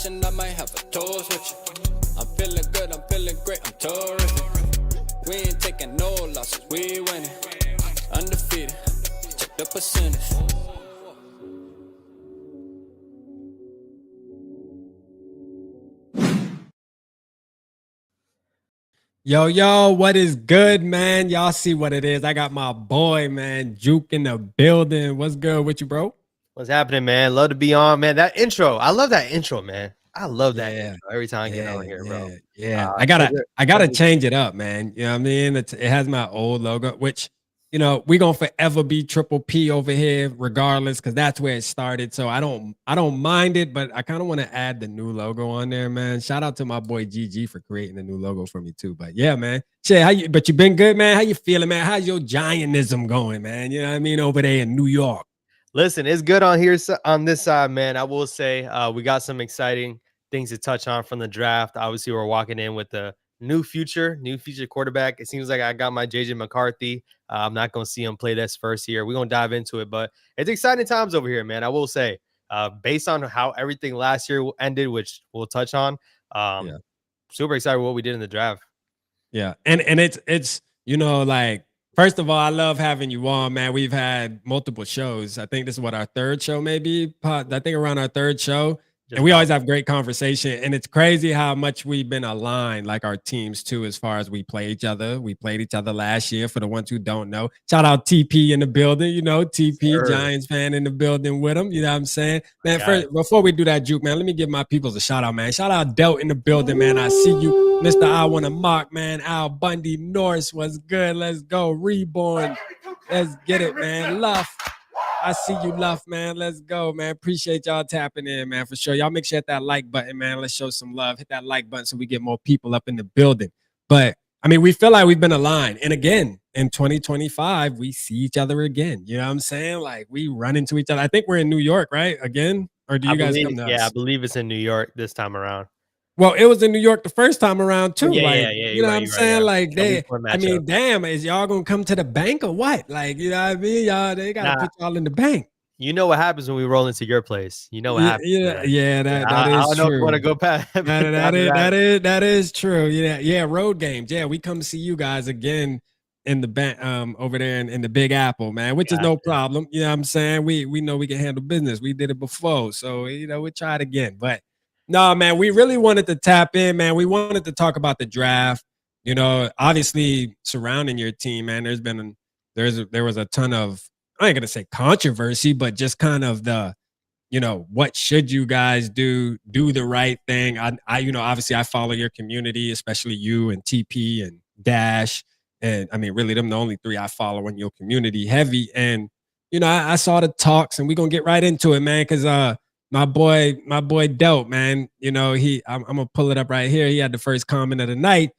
conversation, I might have a toast with you. I'm feeling good, I'm feeling great, I'm terrific. We ain't taking no losses, we winning. Undefeated, check the percentage. Yo, what is good, man? Y'all see what it is. I got my boy, man, Juke in the building. What's good with you, bro? What's happening, man? Love to be on, man. That intro, I love that intro, man. I love that intro every time I get on here, bro. I gotta change it up, man. You know what I mean? It has my old logo, which, you know, we gonna forever be Triple P over here, regardless, because that's where it started. So I don't mind it, but I kind of want to add the new logo on there, man. Shout out to my boy GG for creating the new logo for me too. But yeah, man. Shit, but you been good, man. How you feeling, man? How's your giantism going, man? You know what I mean? Over there in New York. Listen, it's good on here on this side, man. I will say we got some exciting things to touch on from the draft. Obviously, we're walking in with the new future quarterback. It seems like I got my JJ McCarthy. I'm not going to see him play this first year. We're going to dive into it, but it's exciting times over here, man. I will say, based on how everything last year ended, which we'll touch on, super excited what we did in the draft. Yeah, and it's you know, like, first of all, I love having you on, man. We've had multiple shows. I think this is what our third show, maybe. I think around our third show. And we always have great conversation. And it's crazy how much we've been aligned, like our teams too, as far as we play each other. We played each other last year, for the ones who don't know. Shout out TP in the building, you know, TP, Giants fan in the building with him. You know what I'm saying? Man, first, before we do that, Juke, man, let me give my peoples a shout out, man. Shout out Delt in the building, man. I see you. Mr. I want to mock, man. Al Bundy Norse was good. Let's go. Reborn. Let's get it, man. Love. I see you, love, man. Let's go, man. Appreciate y'all tapping in, man, for sure. Y'all make sure hit that like button, man. Let's show some love. Hit that like button so we get more people up in the building. But, I mean, we feel like we've been aligned. And again, in 2025, we see each other again. You know what I'm saying? Like, we run into each other. I think we're in New York, right? Again? Or do you guys come to us? Yeah, I believe it's in New York this time around. Well, it was in New York the first time around too. Yeah, you know what I'm saying? Like, I mean, damn, is y'all gonna come to the bank or what? Like, you know what I mean? Y'all, they gotta put y'all in the bank. You know what happens when we roll into your place. You know what happens. That is I don't know if you want to go past. That is true. Yeah, road games. Yeah, we come to see you guys again in the bank, over there in the Big Apple, man, which is no problem. You know what I'm saying? We know we can handle business. We did it before, so you know, we try it again, but. No, man, we really wanted to tap in, man. We wanted to talk about the draft. You know, obviously surrounding your team, man. There was a ton of, I ain't gonna say controversy, but just kind of the, you know, what should you guys do the right thing. I you know, obviously I follow your community, especially you and TP and Dash, and I mean, really, them the only three I follow in your community heavy. And you know, I saw the talks, and we're gonna get right into it, man, because my boy Delt, man, you know, I'm gonna pull it up right here. He had the first comment of the night.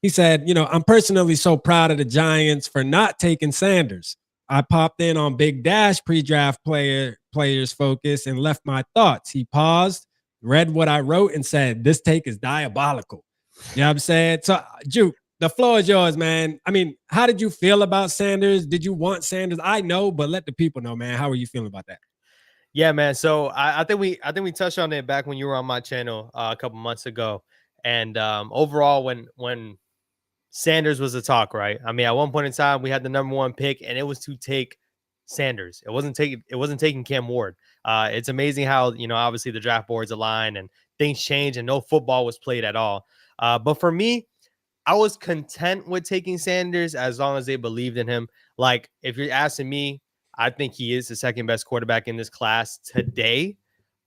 He said, you know, I'm personally so proud of the Giants for not taking Sanders. I popped in on Big Dash pre-draft players focus and left my thoughts. He paused, read what I wrote, and said, this take is diabolical. You know what I'm saying? So, Juke, the floor is yours, man. I mean, how did you feel about Sanders? Did you want Sanders? I know, but let the people know, man. How are you feeling about that? Yeah, man. So I think we touched on it back when you were on my channel a couple months ago. And overall, when Sanders was the talk, right? I mean, at one point in time, we had the number one pick, and it was to take Sanders. It wasn't taking Cam Ward. It's amazing how, you know, obviously the draft boards align and things change, and no football was played at all. But for me, I was content with taking Sanders as long as they believed in him. Like, if you're asking me, I think he is the second best quarterback in this class today.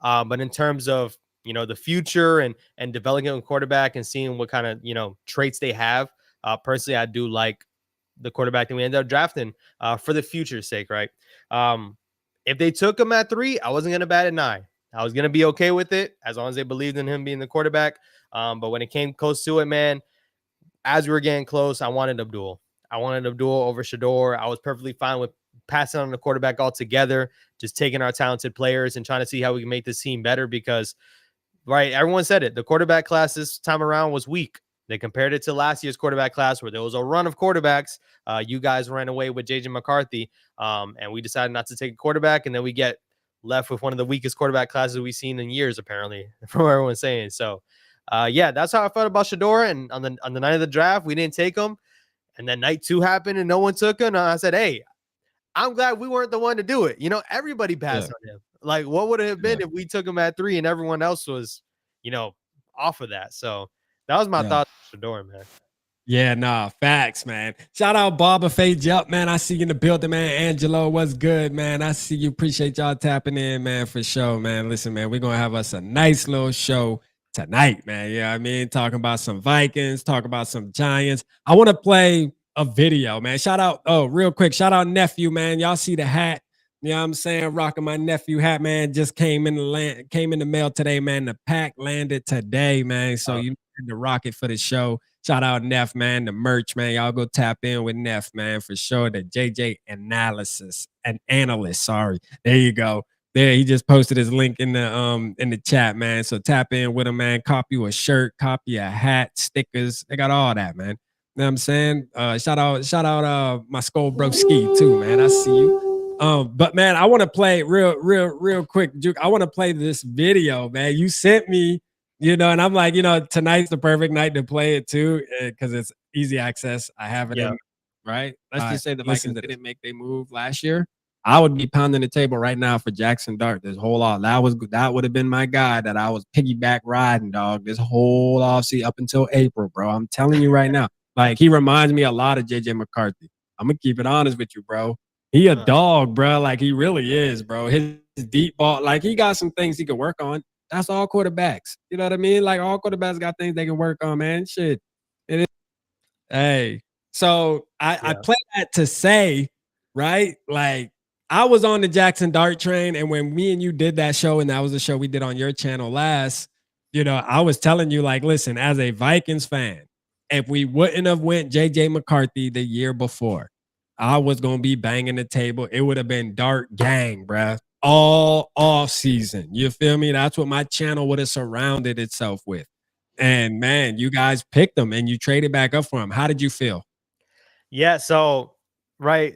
But in terms of, you know, the future and developing a quarterback and seeing what kind of, you know, traits they have, personally, I do like the quarterback that we ended up drafting for the future's sake, right? If they took him at 3, I wasn't going to bat at 9. I was going to be okay with it as long as they believed in him being the quarterback. But when it came close to it, man, as we were getting close, I wanted Abdul. Over Shador. I was perfectly fine with passing on the quarterback altogether, just taking our talented players and trying to see how we can make this team better because, right, everyone said it. The quarterback class this time around was weak. They compared it to last year's quarterback class where there was a run of quarterbacks. You guys ran away with JJ McCarthy, and we decided not to take a quarterback, and then we get left with one of the weakest quarterback classes we've seen in years, apparently, from what everyone's saying. So, yeah, that's how I felt about Shedeur. And on the night of the draft, we didn't take him. And then night 2 happened and no one took him. And I said, hey, I'm glad we weren't the one to do it. You know, everybody passed on him. Like, what would it have been if we took him at 3 and everyone else was, you know, off of that? So that was my thought on Shedeur, man. Yeah, nah, facts, man. Shout out Barber Fade Up, man. I see you in the building, man. Angelo, what's good, man? I see you. Appreciate y'all tapping in, man, for sure, man. Listen, man, we're going to have us a nice little show tonight, man. You know what I mean? Talking about some Vikings, talking about some Giants. I want to play a video, man. Shout out, real quick, shout out Nephew, man. Y'all see the hat? You know what I'm saying? Rocking my Nephew hat, man. Just came in the mail today, man. The pack landed today, man. So you had to rock it for the show. Shout out Neff, man, the merch, man. Y'all go tap in with Neff, man, for sure. The JJ analyst. Sorry. There you go. There, he just posted his link in the chat, man. So tap in with him, man. Cop you a shirt, copy a hat, stickers. They got all that, man. You know what I'm saying? Shout out my Skull Broski too, man. I see you. But man, I want to play real quick, Juke. I want to play this video, man. You sent me. You know, and I'm like, you know, tonight's the perfect night to play it too, because it's easy access. I have it in, right? Let's just say the Vikings didn't make their move last year. I would be pounding the table right now for Jackson Dart this whole off. That would have been my guy that I was piggyback riding, dog, this whole offseason up until April, bro. I'm telling you right now. Like, he reminds me a lot of JJ McCarthy. I'm gonna keep it honest with you, bro. He a dog, bro. Like, he really is, bro. His deep ball, like, he got some things he could work on. That's all quarterbacks. You know what I mean? Like, all quarterbacks got things they can work on, man. Shit. It is. Hey. So I play that to say, right? Like, I was on the Jackson Dart train, and when me and you did that show, and that was the show we did on your channel last, you know, I was telling you, like, listen, as a Vikings fan, if we wouldn't have went JJ McCarthy the year before, I was gonna be banging the table. It would have been Dart gang, bruh. All off season. You feel me? That's what my channel would have surrounded itself with. And man, you guys picked him and you traded back up for him. How did you feel? Yeah, so right,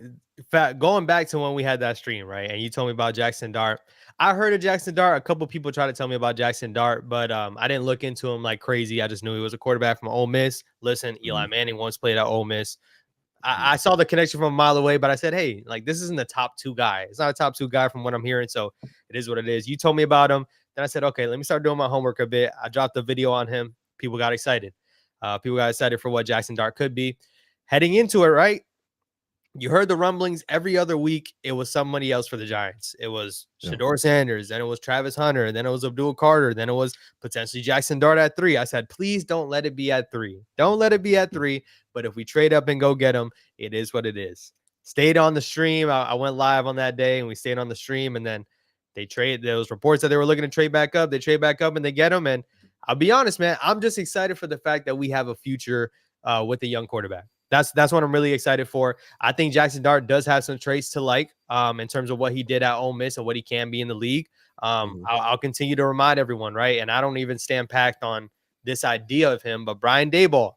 going back to when we had that stream, right? And you told me about Jackson Dart. I heard of Jackson Dart. A couple people tried to tell me about Jackson Dart, but I didn't look into him like crazy. I just knew he was a quarterback from Ole Miss. Listen, Eli Manning once played at Ole Miss. I saw the connection from a mile away, but I said, hey, like, this isn't the top 2 guy. It's not a top 2 guy from what I'm hearing. So it is what it is. You told me about him. Then I said, okay, let me start doing my homework a bit. I dropped the video on him. People got excited. People got excited for what Jackson Dart could be. Heading into it, right? You heard the rumblings every other week. It was somebody else for the Giants. It was Shedeur Sanders. Then it was Travis Hunter. Then it was Abdul Carter. Then it was potentially Jackson Dart at 3. I said, please don't let it be at 3. Don't let it be at 3. But if we trade up and go get him, it is what it is. Stayed on the stream. I went live on that day and we stayed on the stream. And then they trade those reports that they were looking to trade back up. They trade back up and they get him. And I'll be honest, man, I'm just excited for the fact that we have a future with a young quarterback. That's what I'm really excited for. I think Jackson Dart does have some traits to like in terms of what he did at Ole Miss and what he can be in the league. I'll continue to remind everyone, right? And I don't even stand packed on this idea of him, but Brian Daboll,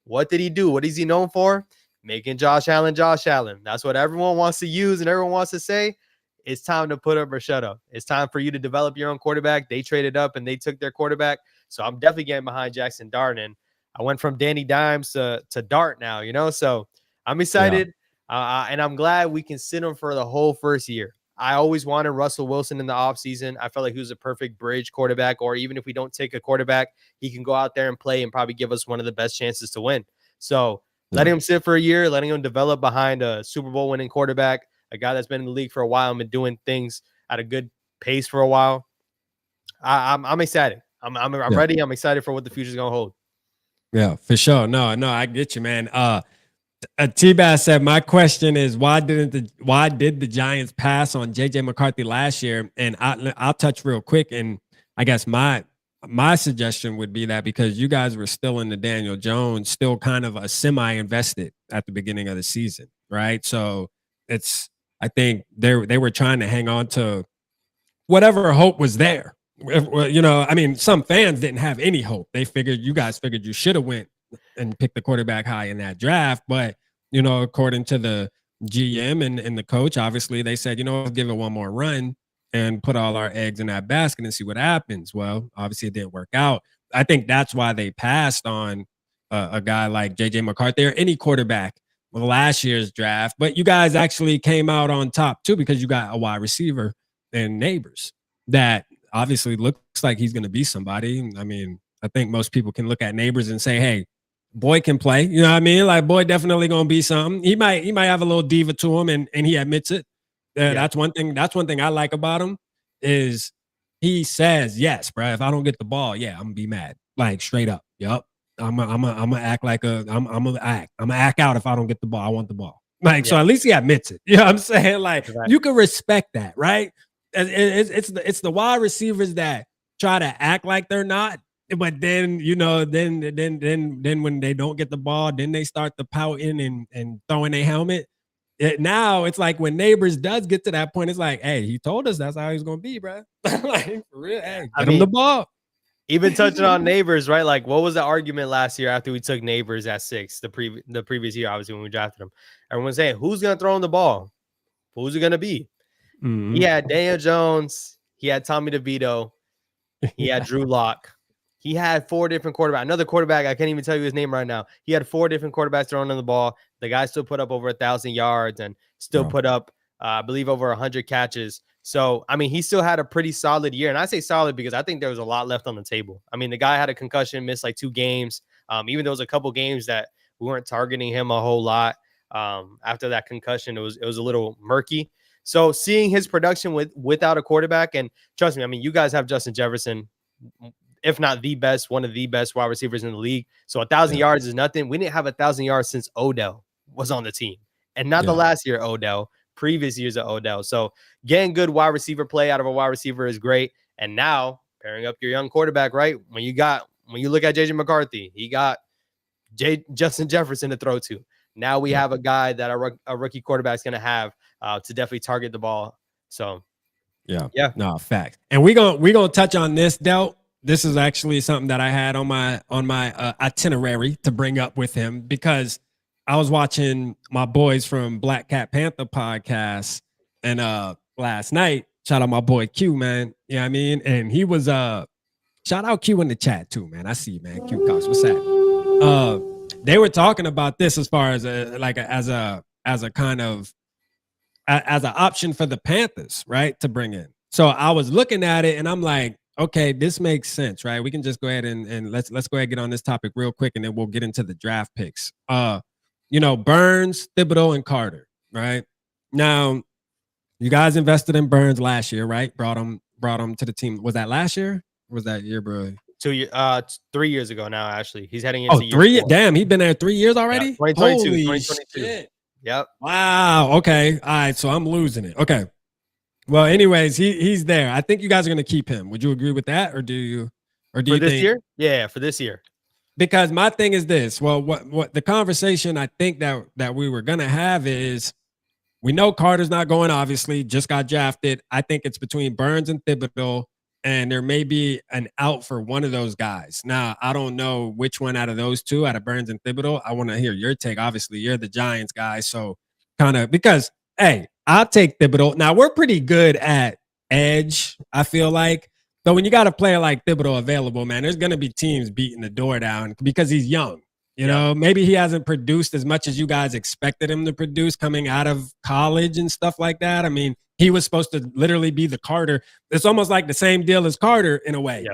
what did he do? What is he known for? Making Josh Allen Josh Allen. That's what everyone wants to use and everyone wants to say. It's time to put up or shut up. It's time for you to develop your own quarterback. They traded up and they took their quarterback. So I'm definitely getting behind Jackson Dart. And I went from Danny Dimes to Dart now, you know, so I'm excited. And I'm glad we can sit him for the whole first year. I always wanted Russell Wilson in the offseason. I felt like he was a perfect bridge quarterback, or even if we don't take a quarterback, he can go out there and play and probably give us one of the best chances to win. So letting him sit for a year, letting him develop behind a Super Bowl winning quarterback, a guy that's been in the league for a while and been doing things at a good pace for a while. I'm excited. I'm ready. I'm excited for what the future is going to hold. Yeah, for sure. No, I get you, man. T-Bass said, my question is, why did the Giants pass on JJ McCarthy last year? And I'll touch real quick. And I guess my suggestion would be that because you guys were still in the Daniel Jones, still kind of a semi-invested at the beginning of the season, right? So I think they were trying to hang on to whatever hope was there. You know, I mean, some fans didn't have any hope. You guys figured you should have went and picked the quarterback high in that draft. But, you know, according to the GM and the coach, obviously they said, you know, let's give it one more run. and put all our eggs in that basket and see what happens. Well, obviously it didn't work out. I think that's why they passed on a guy like JJ McCarthy or any quarterback with last year's draft. But you guys actually came out on top too because you got a wide receiver and Neighbors that obviously looks like he's going to be somebody. I mean, I think most people can look at Neighbors and say, hey, boy can play. You know what I mean? Like, boy definitely going to be something. He might have a little diva to him, and he admits it. That's one thing. That's one thing I like about him is he says, yes, bro, if I don't get the ball, yeah, I'm gonna be mad. Like straight up. Yup. I'm gonna act like I'm gonna act out if I don't get the ball. I want the ball. Like, so at least he admits it. You know what I'm saying? Like, you can respect that, right? It's the wide receivers that try to act like they're not, but then then when they don't get the ball, then they start the pouting and throwing their helmet. Now it's like when Neighbors does get to that point, it's like, hey, he told us that's how he's gonna be, bro. Like for real, hey, get him the ball. Even touching on Neighbors, right? Like, what was the argument last year after we took Neighbors at 6, the previous year, obviously, when we drafted him? Everyone's saying, who's gonna throw him the ball? Who's it gonna be? Mm-hmm. He had Daniel Jones, he had Tommy DeVito, he had Drew Lock. He had 4 different quarterbacks. Another quarterback, I can't even tell you his name right now. He had 4 different quarterbacks throwing on the ball. The guy still put up over 1,000 yards and still put up, I believe, over 100 catches. So, I mean, he still had a pretty solid year. And I say solid because I think there was a lot left on the table. I mean, the guy had a concussion, missed like 2 games. Even there was a couple games that we weren't targeting him a whole lot. After that concussion, it was a little murky. So seeing his production without a quarterback, and trust me, I mean, you guys have Justin Jefferson, if not the best, one of the best wide receivers in the league. So 1,000 yards is nothing. We didn't have 1,000 yards since Odell was on the team, and not the last year Odell, previous years of Odell. So getting good wide receiver play out of a wide receiver is great. And now pairing up your young quarterback, right? When you look at JJ McCarthy, he got Justin Jefferson to throw to. Now we have a guy that a rookie quarterback is going to have to definitely target the ball. So no, fact. And we're gonna touch on this, Del. This is actually something that I had on my itinerary to bring up with him because I was watching my boys from Black Cat Panther podcast, and last night, shout out my boy Q, man. You know what I mean? And he was shout out Q in the chat too, man. I see you, man. Q Cox, what's that? They were talking about this as far as as an option for the Panthers, right? To bring in. So I was looking at it and I'm like, okay, this makes sense, right? We can just go ahead and let's go ahead and get on this topic real quick, and then we'll get into the draft picks. Burns, Thibodeau, and Carter, right? Now, you guys invested in Burns last year, right? Brought him to the team. Was that last year? Or was that year, bro? 3 years ago now, actually. He's heading into year 3. Damn, he's been there 3 years already? Yeah, 2022. Shit. Yep. Wow. Okay. All right. So I'm losing it. Okay. Well, anyways, he's there. I think you guys are going to keep him. Would you agree with that, or do you for this think, year? Yeah, for this year. Because my thing is this. Well, what the conversation I think that we were going to have is, we know Carter's not going. Obviously, just got drafted. I think it's between Burns and Thibodeau, and there may be an out for one of those guys. Now, I don't know which one out of those two, out of Burns and Thibodeau. I want to hear your take. Obviously, you're the Giants guy, so kind of because, hey, I'll take Thibodeau. Now, we're pretty good at edge, I feel like. But when you got a player like Thibodeau available, man, there's going to be teams beating the door down because he's young. You know, maybe he hasn't produced as much as you guys expected him to produce coming out of college and stuff like that. I mean, he was supposed to literally be the Carter. It's almost like the same deal as Carter in a way.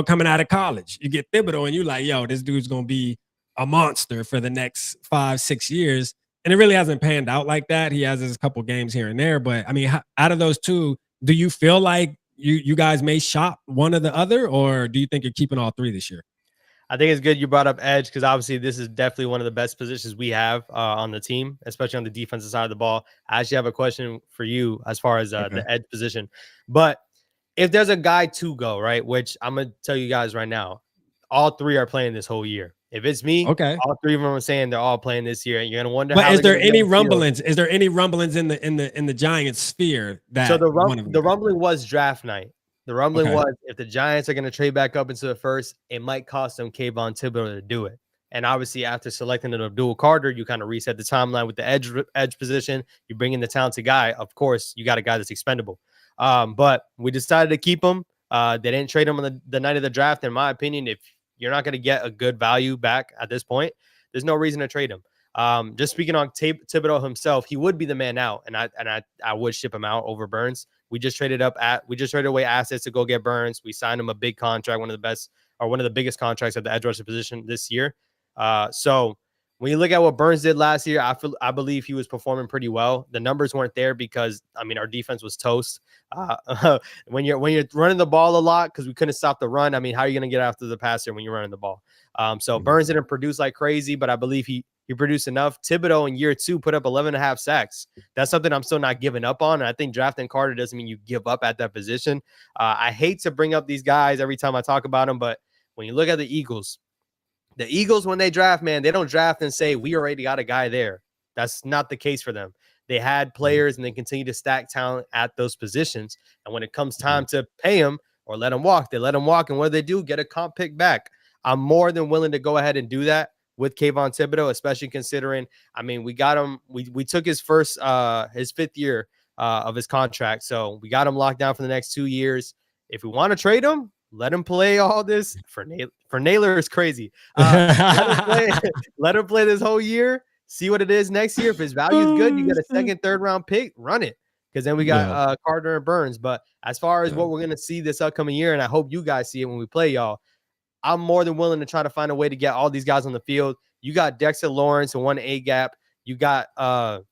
Coming out of college, you get Thibodeau and you're like, yo, this dude's going to be a monster for the next 5-6 years. And it really hasn't panned out like that. He has his couple games here and there. But, I mean, out of those two, do you feel like you guys may shop one or the other, or do you think you're keeping all 3 this year? I think it's good you brought up edge because obviously this is definitely one of the best positions we have on the team, especially on the defensive side of the ball. I actually have a question for you as far as the edge position. But if there's a guy to go, right, which I'm going to tell you guys right now, all 3 are playing this whole year. If it's me, all 3 of them are saying they're all playing this year, and you're gonna wonder. But is there any rumblings? Is there any rumblings in the Giants sphere that? So the rumbling was draft night. The rumbling was if the Giants are going to trade back up into the first, it might cost them Kayvon Thibodeau to do it. And obviously, after selecting an Abdul Carter, you kind of reset the timeline with the edge position. You bring in the talented guy. Of course, you got a guy that's expendable. But we decided to keep him. They didn't trade him on the night of the draft. In my opinion, if you're not going to get a good value back at this point, there's no reason to trade him. Just speaking on Thibodeau himself, he would be the man out, and I would ship him out over Burns. We just traded away assets to go get Burns. We signed him a big contract, one of the biggest contracts at the edge rusher position this year. So when you look at what Burns did last year, I believe he was performing pretty well. The numbers weren't there because our defense was toast. When you're running the ball a lot because we couldn't stop the run. How are you going to get after the passer when you're running the ball? So Burns didn't produce like crazy, but I believe he produced enough. Thibodeau in year 2 put up 11.5 sacks. That's something I'm still not giving up on. And I think drafting Carter doesn't mean you give up at that position. I hate to bring up these guys every time I talk about them, but when you look at the Eagles, when they draft, man, they don't draft and say, we already got a guy there. That's not the case for them. They had players and they continue to stack talent at those positions. And when it comes time to pay them or let them walk, they let them walk. And what do? Get a comp pick back. I'm more than willing to go ahead and do that with Kayvon Thibodeau, especially considering, we got him. We took his 5th year of his contract. So we got him locked down for the next 2 years. If we want to trade him, let him play all this. For Naylor is crazy. Let him play this whole year. See what it is next year. If his value is good, you get a 2nd, 3rd round pick. Run it, because then we got Carter and Burns. But as far as what we're gonna see this upcoming year, and I hope you guys see it when we play y'all, I'm more than willing to try to find a way to get all these guys on the field. You got Dexter Lawrence and 1 A gap. You got a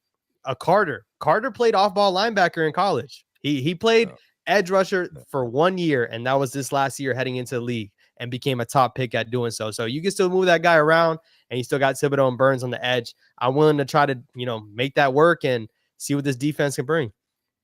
Carter. Carter played off-ball linebacker in college. He played edge rusher for 1 year, and that was this last year heading into the league, and became a top pick at doing so. So you can still move that guy around, and you still got Thibodeau and Burns on the edge. I'm willing to try to, make that work and see what this defense can bring.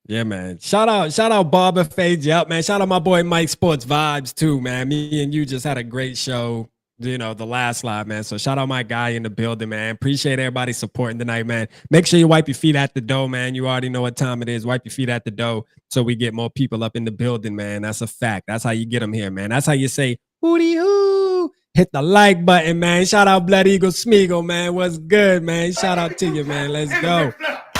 Yeah, man. Shout out Bob and Fade up, man. Shout out my boy Mike Sports Vibes too, man. Me and you just had a great show, the last live, man. So shout out my guy in the building, man. Appreciate everybody supporting tonight, man. Make sure you wipe your feet at the door, man. You already know what time it is. Wipe your feet at the door so we get more people up in the building, man. That's a fact. That's how you get them here, man. That's how you say, hootie hoo. Hit the like button, man. Shout out Blood Eagle Smeagol, man. What's good, man? Shout out to you, man. Let's go.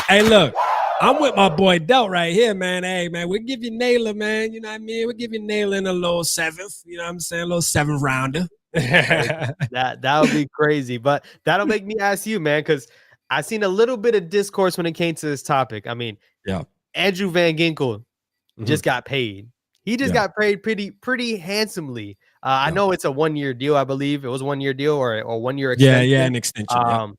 Hey, look. I'm with my boy Delt right here, man. Hey, man, we'll give you Naylor, man. You know what I mean? We'll give you Naylor in a little 7th. You know what I'm saying? A little 7th rounder. that would be crazy. But that'll make me ask you, man, because I seen a little bit of discourse when it came to this topic. Andrew Van Ginkel just got paid. He just got paid pretty handsomely. I know it's a 1-year deal. I believe it was a 1-year deal or 1-year extension. Yeah, an extension.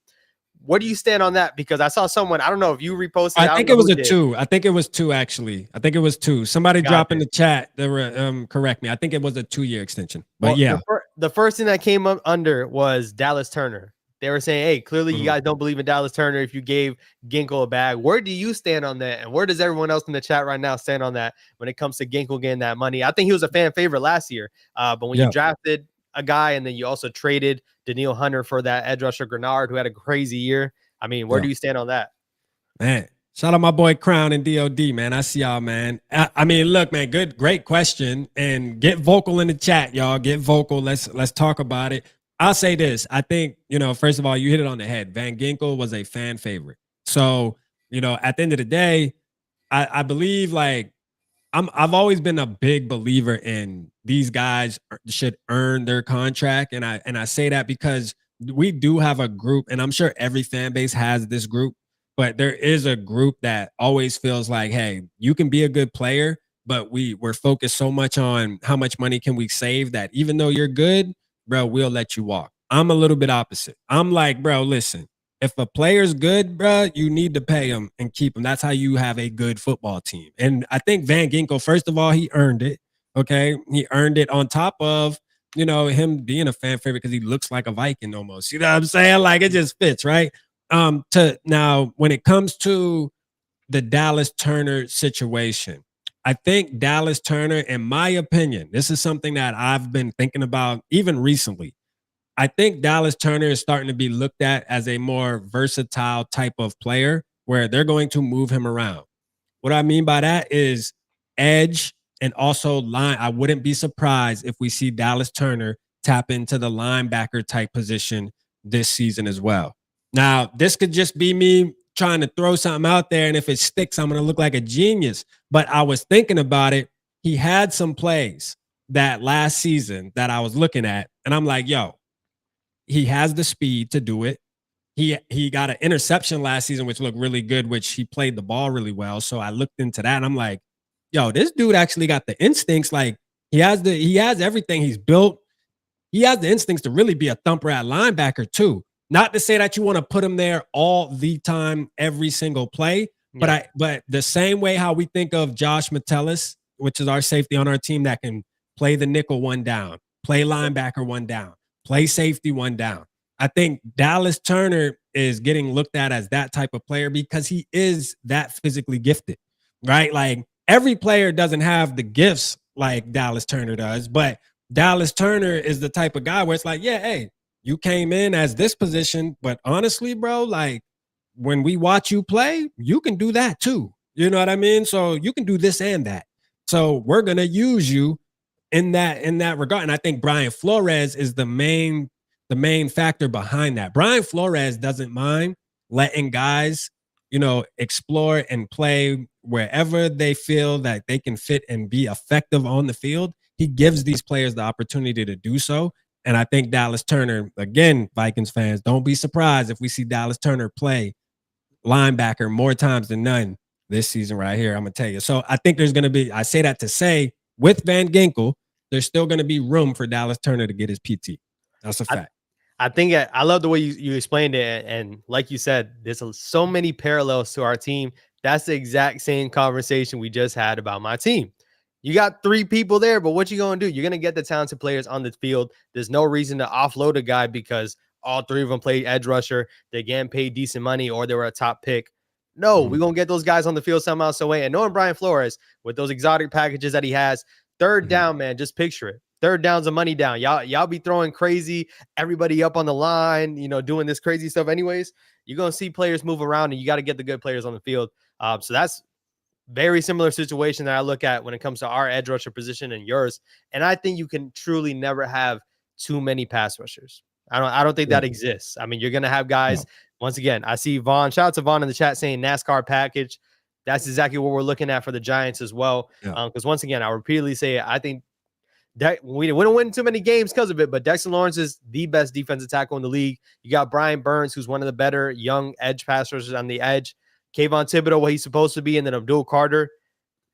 Where do you stand on that? Because I saw someone, I don't know if you reposted. I think it was a 2. I think it was 2, actually. I think it was 2. Somebody drop in the chat. They were, correct me. I think it was a 2-year extension. But the first thing that came up under was Dallas Turner. They were saying, hey, clearly you guys don't believe in Dallas Turner if you gave Ginkel a bag. Where do you stand on that? And where does everyone else in the chat right now stand on that when it comes to Ginkel getting that money? I think he was a fan favorite last year. But when you drafted a guy and then you also traded Daniil Hunter for that edge rusher Grenard, who had a crazy year. Where do you stand on that? Man, shout out my boy Crown and DOD, man. I see y'all, man. Look, man, great question. And get vocal in the chat, y'all. Get vocal. Let's talk about it. I'll say this. I think, first of all, you hit it on the head. Van Ginkel was a fan favorite. So, at the end of the day, I believe I've always been a big believer in these guys should earn their contract. And I say that because we do have a group, and I'm sure every fan base has this group, but there is a group that always feels like, hey, you can be a good player, but we're focused so much on how much money can we save that even though you're good, bro, we'll let you walk. I'm a little bit opposite. I'm like, bro, listen, if a player's good, bro, you need to pay him and keep him. That's how you have a good football team. And I think Van Ginkel, first of all, he earned it. Okay. He earned it on top of, him being a fan favorite because he looks like a Viking almost. You know what I'm saying? Like it just fits, right? Now, when it comes to the Dallas Turner situation, I think Dallas Turner, in my opinion, this is something that I've been thinking about even recently. I think Dallas Turner is starting to be looked at as a more versatile type of player where they're going to move him around. What I mean by that is edge and also line. I wouldn't be surprised if we see Dallas Turner tap into the linebacker type position this season as well. Now, this could just be me trying to throw something out there, and if it sticks, I'm going to look like a genius. But I was thinking about it. He had some plays that last season that I was looking at, and I'm like, yo, he has the speed to do it. He got an interception last season, which looked really good, which he played the ball really well. So I looked into that, and I'm like, yo, this dude actually got the instincts. Like he has everything. He's built. He has the instincts to really be a thumper at linebacker too. Not to say that you want to put him there all the time, every single play, but the same way how we think of Josh Metellus, which is our safety on our team that can play the nickel one down, play linebacker one down, play safety one down. I think Dallas Turner is getting looked at as that type of player because he is that physically gifted, right? Like every player doesn't have the gifts like Dallas Turner does, but Dallas Turner is the type of guy where it's like, yeah, hey, you came in as this position, but honestly, bro, like when we watch you play, you can do that too. You know what I mean? So you can do this and that. So we're going to use you in that regard. And I think Brian Flores is the main factor behind that. Brian Flores doesn't mind letting guys, explore and play wherever they feel that they can fit and be effective on the field. He gives these players the opportunity to do so. And I think Dallas Turner, again, Vikings fans, don't be surprised if we see Dallas Turner play linebacker more times than none this season right here. I'm going to tell you. So I think there's going to be, I say that to say, with Van Ginkel, there's still going to be room for Dallas Turner to get his PT. That's a fact. I think I love the way you explained it. And like you said, there's so many parallels to our team. That's the exact same conversation we just had about my team. You got 3 people there, but what you going to do? You're going to get the talented players on the field. There's no reason to offload a guy because all 3 of them played edge rusher. They're getting paid decent money or they were a top pick. No, we're going to get those guys on the field somehow, some way. And knowing Brian Flores with those exotic packages that he has, third down, man, just picture it. Third down's a money down. Y'all be throwing crazy, everybody up on the line, doing this crazy stuff anyways. You're going to see players move around and you got to get the good players on the field. So that's very similar situation that I look at when it comes to our edge rusher position and yours. And I think you can truly never have too many pass rushers. I don't think that exists. I mean, you're going to have guys, once again, I see Vaughn, shout out to Vaughn in the chat saying NASCAR package. That's exactly what we're looking at for the Giants as well. Because once again, I'll repeatedly say, I think that we wouldn't win too many games because of it, but Dexter Lawrence is the best defensive tackle in the league. You got Brian Burns, who's one of the better young edge pass rushers on the edge. Kayvon Thibodeau, what he's supposed to be, and then Abdul Carter.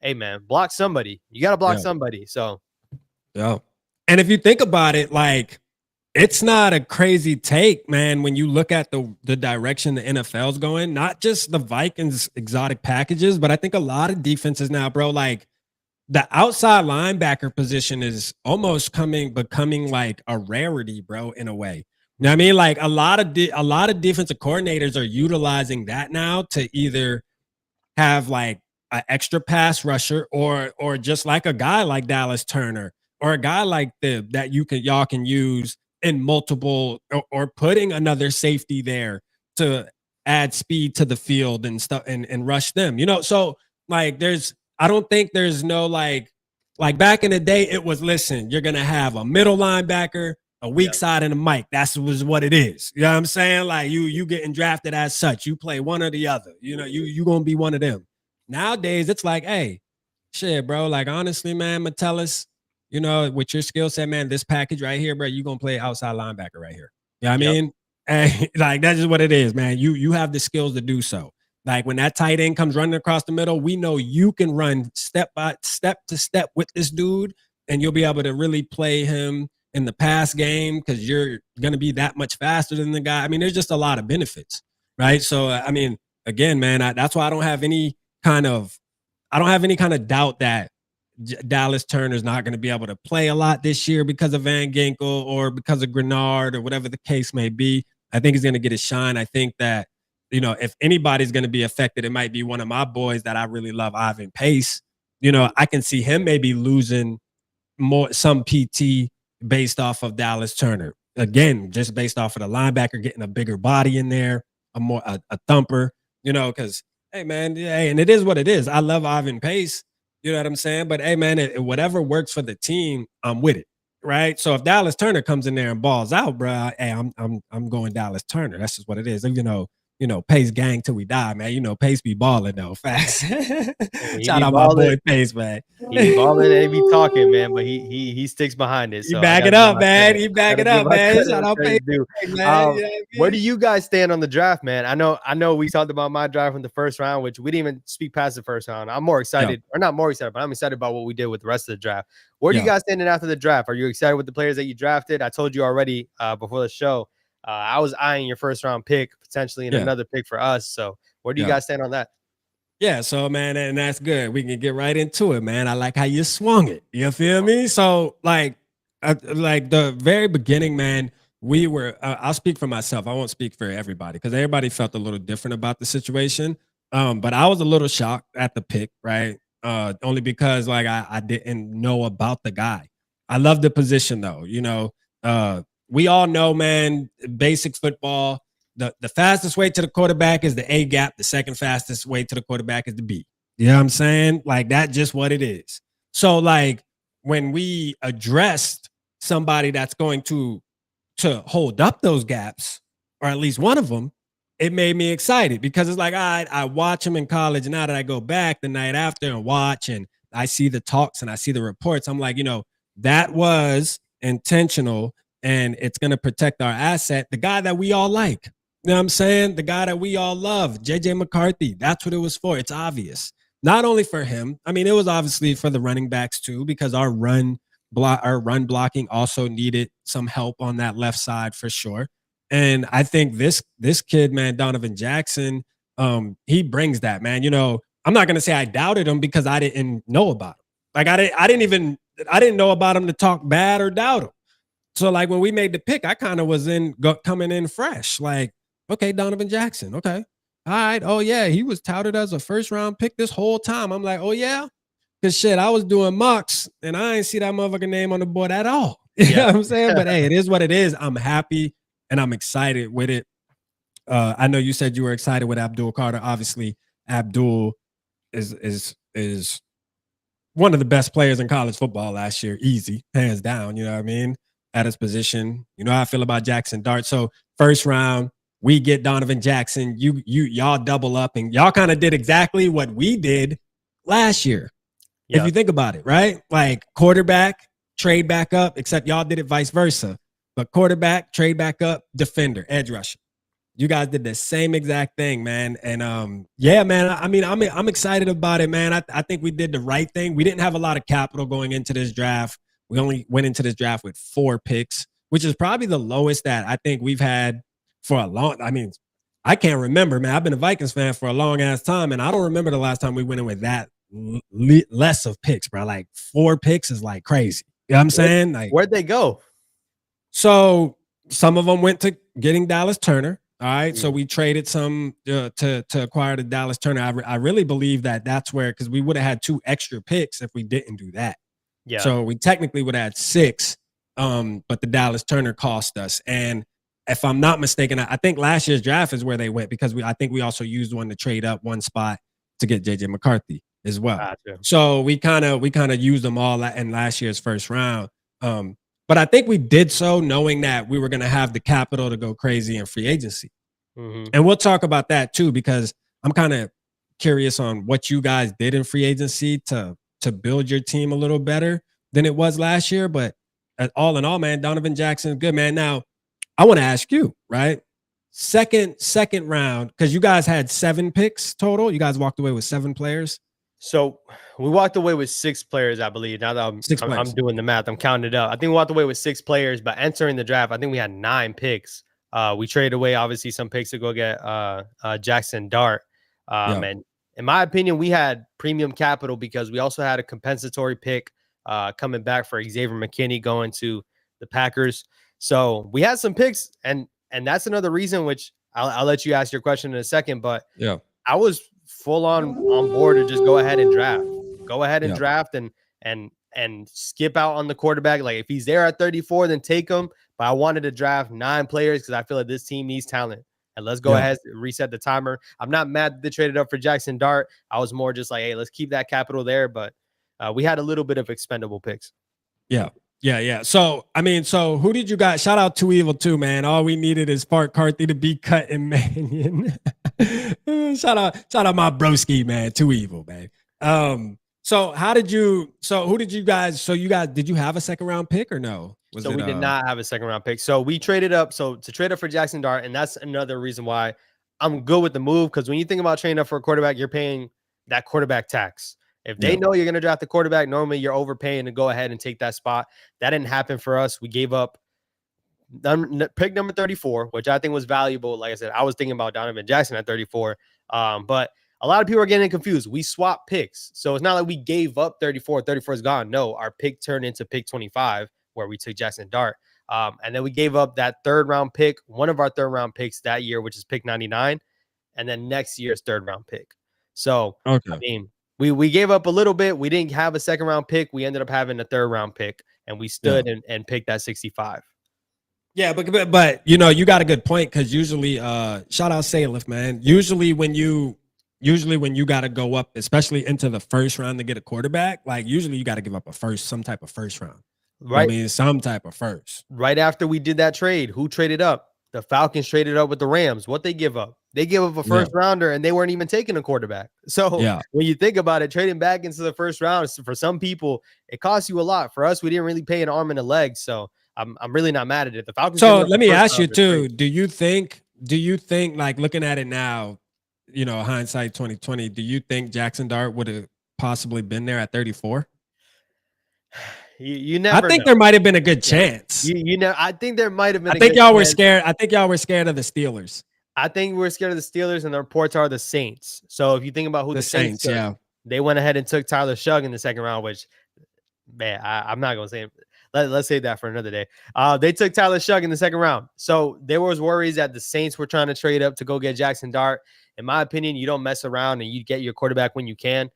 Hey, man, block somebody. You got to block somebody. So, and if you think about it, like, it's not a crazy take, man, when you look at the direction the NFL's going, not just the Vikings exotic packages, but I think a lot of defenses now, bro, like the outside linebacker position is almost becoming like a rarity, bro, in a way. You know what I mean? Like a lot of defensive coordinators are utilizing that now to either have like an extra pass rusher or just like a guy like Dallas Turner or a guy like that y'all can use in multiple or putting another safety there to add speed to the field and stuff and rush them. So like I don't think there's no like back in the day it was, listen, you're gonna have a middle linebacker, a weak side, and a Mike. That was what it is. You know what I'm saying? Like you getting drafted as such. You play one or the other. You gonna be one of them. Nowadays, it's like, hey, shit, bro. Like honestly, man, Metellus, with your skill set, man, this package right here, bro, you gonna play outside linebacker right here. You know what I mean? And like that's just what it is, man. You have the skills to do so. Like when that tight end comes running across the middle, we know you can run step to step with this dude, and you'll be able to really play him in the pass game because you're going to be that much faster than the guy. I mean, there's just a lot of benefits, right? So, I mean, again, man, that's why I don't have any kind of doubt that Dallas Turner is not going to be able to play a lot this year because of Van Ginkel or because of Grenard or whatever the case may be. I think he's going to get his shine. I think that, if anybody's going to be affected, it might be one of my boys that I really love, Ivan Pace. I can see him maybe losing some PT based off of Dallas Turner. Again, just based off of the linebacker getting a bigger body in there, a thumper, because, hey, man, and it is what it is. I love Ivan Pace, you know what I'm saying? But, hey, man, whatever works for the team, I'm with it, right? So if Dallas Turner comes in there and balls out, bro, hey, I'm going Dallas Turner. That's just what it is. Pace gang till we die, man. Pace be balling though, facts. He Shout be out my balling. boy Pace, man. He be balling and he be talking, man, but he sticks behind it. He So I back gotta it give up, my man. credit. He back Gotta it give up, my man. credit Shout where out Pace, credit's due. man. You know what I Where mean? do you guys stand on the draft, man? I know we talked about my draft in the first round, which we didn't even speak past the first round. I'm more excited, or not more excited, but I'm excited about what we did with the rest of the draft. Where do you guys stand after the draft? Are you excited with the players that you drafted? I told you already before the show. I was eyeing your first round pick, potentially in another pick for us. So where do you guys stand on that? Yeah, so man, and that's good. We can get right into it, man. I like how you swung it. You feel me? So like the very beginning, man, we were. I'll speak for myself. I won't speak for everybody because everybody felt a little different about the situation. But I was a little shocked at the pick, right? Only because like I didn't know about the guy. I love the position though. We all know, man. Basic football. The fastest way to the quarterback is the A gap. The second fastest way to the quarterback is the B. You know what I'm saying? Like that's just what it is. So like when we addressed somebody that's going to hold up those gaps, or at least one of them, it made me excited because it's like I watch him in college. Now that I go back the night after and watch and I see the talks and I see the reports, I'm like, that was intentional and it's going to protect our asset. The guy that we all like. You know what I'm saying? The guy that we all love, JJ McCarthy. That's what it was for. It's obvious. Not only for him. I mean, it was obviously for the running backs too, because our run blocking also needed some help on that left side for sure. And I think this kid, man, Donovan Jackson, he brings that, man. I'm not gonna say I doubted him because I didn't know about him. Like I didn't know about him to talk bad or doubt him. So like when we made the pick, I kind of was coming in fresh, like. Okay, Donovan Jackson. Okay. All right. Oh, yeah. He was touted as a first round pick this whole time. I'm like, oh, yeah. Because shit, I was doing mocks and I ain't see that motherfucking name on the board at all. You know what I'm saying? But hey, it is what it is. I'm happy and I'm excited with it. I know you said you were excited with Abdul Carter. Obviously, Abdul is one of the best players in college football last year. Easy, hands down. You know what I mean? At his position. You know how I feel about Jackson Dart. So first round, we get Donovan Jackson. Y'all double up and y'all kind of did exactly what we did last year. Yep. If you think about it, right? Like quarterback, trade back up, except y'all did it vice versa. But quarterback, trade back up, defender, edge rusher. You guys did the same exact thing, man. And yeah, man, I mean, I'm excited about it, man. I think we did the right thing. We didn't have a lot of capital going into this draft. We only went into this draft with 4 picks, which is probably the lowest that I think we've had for a long, I mean, I can't remember, man. I've been a Vikings fan for a long ass time, and I don't remember the last time we went in with that less of picks, bro. Like 4 picks is like crazy. You know what I'm saying? Like, where'd they go? So some of them went to getting Dallas Turner. All right. So we traded some to acquire the Dallas Turner. I really believe that that's where, because we would have had 2 extra picks if we didn't do that. Yeah. So we technically would have had 6, but the Dallas Turner cost us. And if I'm not mistaken, I think last year's draft is where they went because I think we also used one to trade up one spot to get JJ McCarthy as well. Gotcha. So we kind of used them all in last year's first round. But I think we did so knowing that we were going to have the capital to go crazy in free agency. Mm-hmm. And we'll talk about that too, because I'm kind of curious on what you guys did in free agency to build your team a little better than it was last year. But all in all, man, Donovan Jackson, good, man. Now, I want to ask you, right? Second round, because you guys had 7 picks total. You guys walked away with 7 players. So we walked away with 6 players, I believe. Now that I'm doing the math, I'm counting it up. I think we walked away with 6 players, but entering the draft, I think we had 9 picks. We traded away, obviously, some picks to go get Jackson Dart. And in my opinion, we had premium capital because we also had a compensatory pick coming back for Xavier McKinney going to the Packers. So we had some picks, and that's another reason, which I'll let you ask your question in a second. But yeah, I was full on board to just go ahead and draft. Go ahead and draft and skip out on the quarterback. Like if he's there at 34, then take him. But I wanted to draft 9 players because I feel like this team needs talent. And let's go ahead and reset the timer. I'm not mad that they traded up for Jackson Dart. I was more just like, hey, let's keep that capital there. But we had a little bit of expendable picks. Yeah. Yeah. So I mean, so who did you guys? Shout out to Evil too, man. All we needed is Park Carthy to be cut in Mannion. shout out my broski, man. Too Evil, man. So how did you? So who did you guys? So you guys did you have a second round pick or no? So we did not have a second round pick. So we traded up. So to trade up for Jackson Dart, and that's another reason why I'm good with the move. Because when you think about trading up for a quarterback, you're paying that quarterback tax. If they know you're going to draft the quarterback, normally you're overpaying to go ahead and take that spot. That didn't happen for us. We gave up pick number 34, which I think was valuable. Like I said, I was thinking about Donovan Jackson at 34. But a lot of people are getting confused. We swapped picks. So it's not like we gave up 34. 34 is gone. No, our pick turned into pick 25, where we took Jackson Dart. And then we gave up that third round pick, one of our third round picks that year, which is pick 99. And then next year's third round pick. So, I mean, we gave up a little bit. We didn't have a second round pick. We ended up having a third round pick, and we stood and picked that 65. Yeah, but you know, you got a good point, because usually shout out Salif, man. Usually when you got to go up, especially into the first round to get a quarterback, like usually you got to give up some type of first round. Right. I mean, some type of first. Right after we did that trade, who traded up? The Falcons traded up with the Rams. What they give up? They give up a first rounder, and they weren't even taking a quarterback. So when you think about it, trading back into the first round, for some people, it costs you a lot. For us, we didn't really pay an arm and a leg. So I'm really not mad at it. The Falcons. So let me ask you too. Do you think like looking at it now, you know, hindsight 2020, do you think Jackson Dart would have possibly been there at 34? You never. I think there might have been a good chance. You know, I think there might have been. I think y'all were scared. I think y'all were scared of the Steelers. I think we're scared of the Steelers, and the reports are the Saints. So if you think about who the Saints took, they went ahead and took Tyler Shugg in the second round, which, man, I'm not gonna say. Let's save that for another day. They took Tyler Shugg in the second round. So there was worries that the Saints were trying to trade up to go get Jackson Dart. In my opinion, you don't mess around, and you get your quarterback when you can.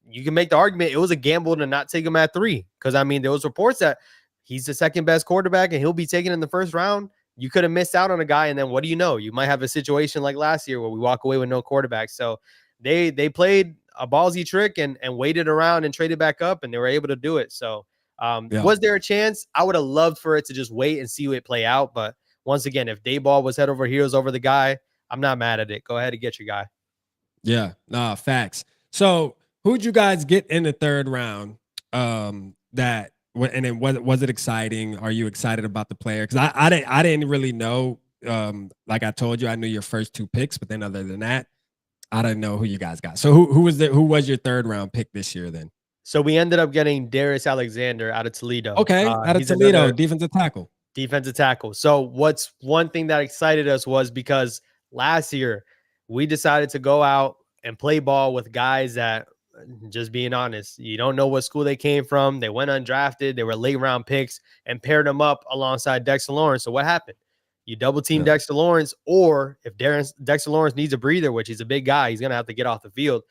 You can make the argument it was a gamble to not take him at 3, because I mean there was reports that he's the second best quarterback and he'll be taken in the first round. You could have missed out on a guy, and then what do you know? You might have a situation like last year where we walk away with no quarterback. So they played a ballsy trick and waited around and traded back up, and they were able to do it. So was there a chance? I would have loved for it to just wait and see it play out. But once again, if Dayball was head over heels over the guy, I'm not mad at it. Go ahead and get your guy. Yeah, facts. So who'd you guys get in the third round? And then was it exciting? Are you excited about the player? Because I didn't really know. Like I told you, I knew your first 2 picks, but then other than that, I didn't know who you guys got. So who was your third round pick this year then? So we ended up getting Darius Alexander out of Toledo. Okay, out of Toledo, defensive tackle. Defensive tackle. So what's one thing that excited us was because last year we decided to go out and play ball with guys that, just being honest, you don't know what school they came from. They went undrafted. They were late round picks, and paired them up alongside Dexter Lawrence. So what happened? You double team Dexter Lawrence, or if Dexter Lawrence needs a breather, which he's a big guy, he's going to have to get off the field.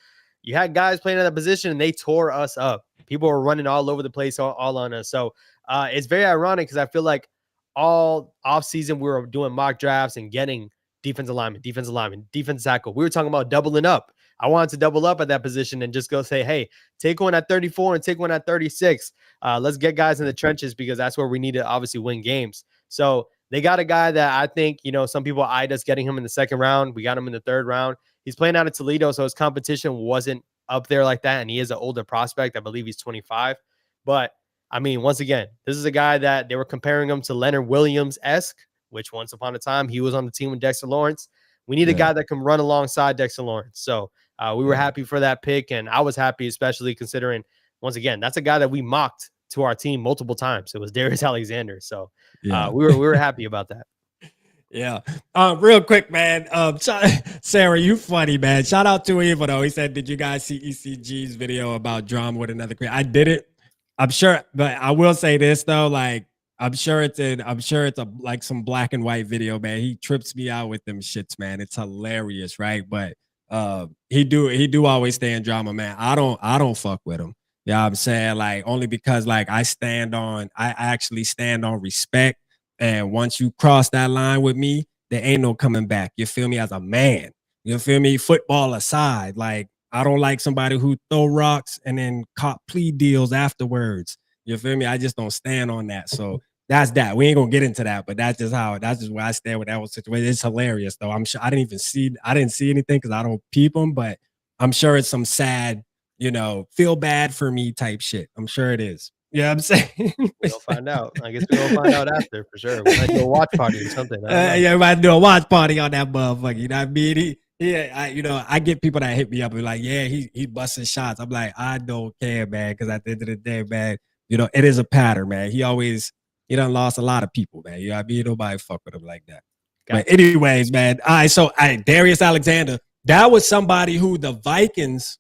You had guys playing at that position, and they tore us up. People were running all over the place, all on us. So it's very ironic, because I feel like all offseason we were doing mock drafts and getting defensive lineman, defensive tackle. We were talking about doubling up. I wanted to double up at that position and just go say, hey, take one at 34 and take one at 36. Let's get guys in the trenches, because that's where we need to obviously win games. So they got a guy that I think, you know, some people eyed us getting him in the second round. We got him in the third round. He's playing out of Toledo, so his competition wasn't up there like that. And he is an older prospect. I believe he's 25. But I mean, once again, this is a guy that they were comparing him to Leonard Williams-esque, which once upon a time he was on the team with Dexter Lawrence. We need a guy that can run alongside Dexter Lawrence. So we were happy for that pick, and I was happy, especially considering, once again, that's a guy that we mocked to our team multiple times. It was Darius Alexander. So we were happy about that. Yeah. Real quick, man. Sarah, you funny, man. Shout out to Evil though. He said, "Did you guys see ECG's video about drama with another creator?" I did it. I'm sure, but I will say this though, like I'm sure it's a like some black and white video, man. He trips me out with them shits, man. It's hilarious, right? But he do always stay in drama, man. I don't fuck with him. Yeah, you know what I'm saying, like only because like I actually stand on respect. And once you cross that line with me, there ain't no coming back. You feel me? As a man, you feel me? Football aside, like I don't like somebody who throw rocks and then cop plea deals afterwards. You feel me? I just don't stand on that. So that's that. We ain't gonna get into that, but that's just where I stand with that whole situation. It's hilarious though. I'm sure I didn't see anything because I don't peep them, but I'm sure it's some sad, feel bad for me type shit. I'm sure it is. You know what I'm saying? We'll find out. I guess we'll find out after for sure. We might do a watch party or something. Yeah, we might do a watch party on that motherfucker. You know what I mean? I get people that hit me up and like, yeah, he busting shots. I'm like, I don't care, man, because at the end of the day, man, it is a pattern, man. He done lost a lot of people, man. You know what I mean? Nobody fuck with him like that. Gotcha. But anyways, man, all right, so Darius Alexander, that was somebody who the Vikings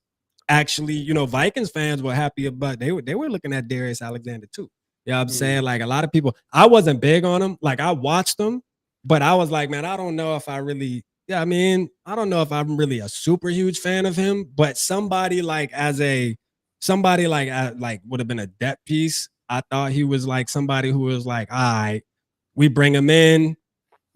actually, Vikings fans were happy about. They were looking at Darius Alexander too. You know what I'm saying? Like a lot of people, I wasn't big on him. Like I watched him, but I was like, man, I don't know if I really, I don't know if I'm really a super huge fan of him, but somebody like would have been a depth piece. I thought he was like somebody who was like, all right, we bring him in.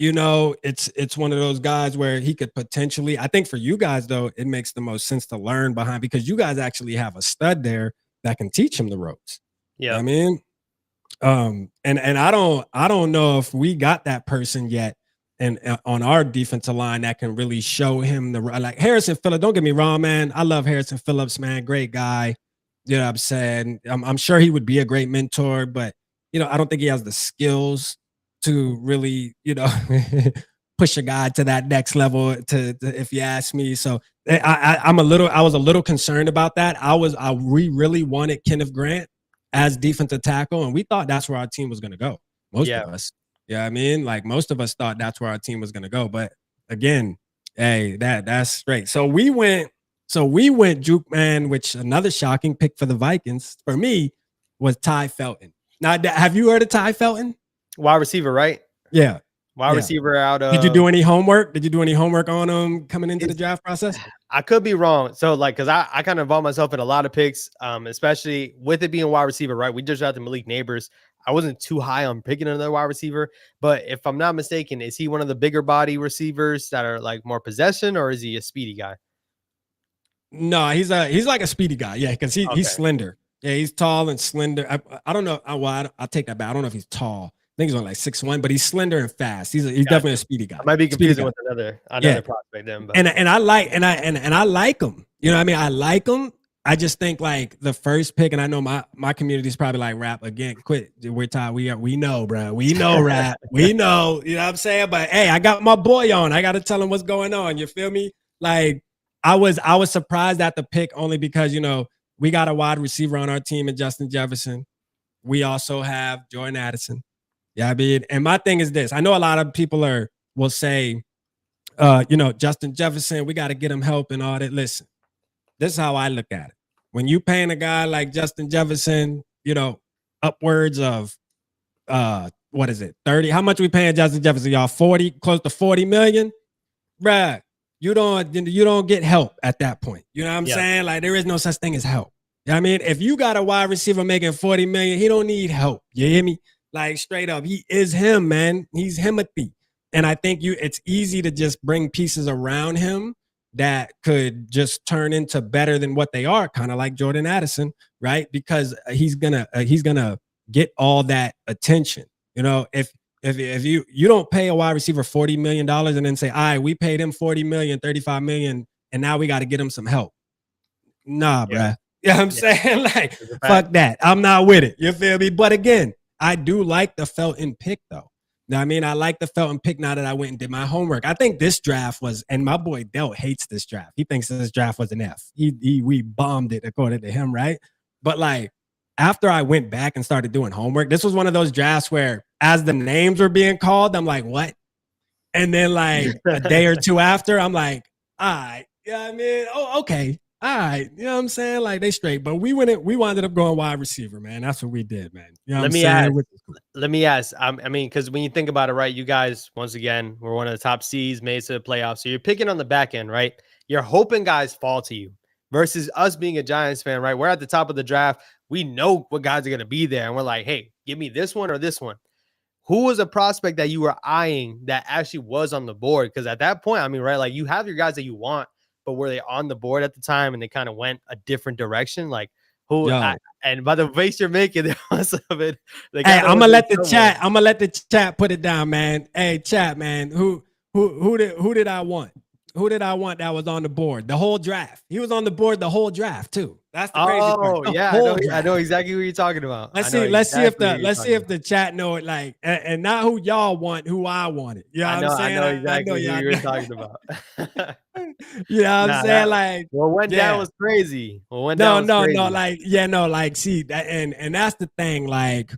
It's one of those guys where he could potentially, I think for you guys though, it makes the most sense to learn behind because you guys actually have a stud there that can teach him the ropes. Yeah. And I don't know if we got that person yet and on our defensive line that can really show him like Harrison Phillips. Don't get me wrong, man. I love Harrison Phillips, man. Great guy. You know what I'm saying? I'm sure he would be a great mentor, but I don't think he has the skills to really, push a guy to that next level to if you ask me. So I was a little concerned about that. We really wanted Kenneth Grant as defensive tackle, and we thought that's where our team was going to go. Most of us. Yeah, like most of us thought that's where our team was going to go. But again, hey, that's straight. So we went Juke, man, which another shocking pick for the Vikings for me was Ty Felton. Now, have you heard of Ty Felton? Wide receiver, right? Yeah. Wide receiver out of. Did you do any homework? Did you do any homework on him coming into the draft process? I could be wrong. So, because I kind of involved myself in a lot of picks, especially with it being wide receiver, right? We just drafted Malik Neighbors. I wasn't too high on picking another wide receiver, but if I'm not mistaken, is he one of the bigger body receivers that are like more possession, or is he a speedy guy? No, he's like a speedy guy. Yeah, because he's slender. Yeah, he's tall and slender. I don't know. I'll take that back. I don't know if he's tall. I think he's only like 6'1", but he's slender and fast. He's definitely a speedy guy. I might be confusing with another prospect then. But. And I like him. You know what I mean? I like him. I just think like the first pick, and I know my community is probably like, Rap again, quit. We're tired. We know, bro. We know, Rap. We know. You know what I'm saying? But hey, I got my boy on. I got to tell him what's going on. You feel me? Like I was surprised at the pick only because we got a wide receiver on our team in Justin Jefferson. We also have Jordan Addison. Yeah, and my thing is this. I know a lot of people will say, Justin Jefferson, we got to get him help and all that. Listen, this is how I look at it. When you paying a guy like Justin Jefferson, upwards of 30. How much we paying Justin Jefferson, y'all? 40, close to 40 million, bruh. You don't get help at that point. You know what I'm saying? Like there is no such thing as help. You know what I mean? If you got a wide receiver making 40 million, he don't need help. You hear me? Like straight up, he is him, man. He's Himothy. And I think it's easy to just bring pieces around him that could just turn into better than what they are, kind of like Jordan Addison, right? Because he's gonna get all that attention. If you don't pay a wide receiver $40 million and then say, all right, we paid him 40 million, 35 million, and now we got to get him some help. Nah, bruh. You know what I'm saying? Like, fuck that. I'm not with it. You feel me? But again, I do like the Felton pick, though. You know what I mean? I like the Felton pick now that I went and did my homework. I think this draft was, and my boy Del hates this draft. He thinks this draft was an F. We bombed it according to him, right? But like, after I went back and started doing homework, this was one of those drafts where as the names were being called, I'm like, what? And then like a day or two after, I'm like, all right. You know what I mean? Oh, okay. All right, you know what I'm saying? Like they straight, but we wound up going wide receiver, man. That's what we did, man. You know what I'm saying? Let me ask. I mean, because when you think about it, right, you guys, once again, were one of the top seeds, made it to the playoffs. So you're picking on the back end, right? You're hoping guys fall to you versus us being a Giants fan, right? We're at the top of the draft. We know what guys are going to be there. And we're like, hey, give me this one or this one. Who was a prospect that you were eyeing that actually was on the board? Because at that point, I mean, right, like you have your guys that you want, but were they on the board at the time and they kind of went a different direction? Like who? And by the face you're making, there was of it. Hey, I'm gonna let the chat put it down, man. Hey, chat, man. Who did I want? Who did I want that was on the board the whole draft? He was on the board the whole draft too. That's the crazy part. I know exactly what you're talking about. Let's see if the chat know it, like, and not who y'all want, who I wanted. You know what I'm saying? I know exactly who you're talking about. You know what I'm saying? Like, well, when that was crazy. Like, see that, and that's the thing. Like,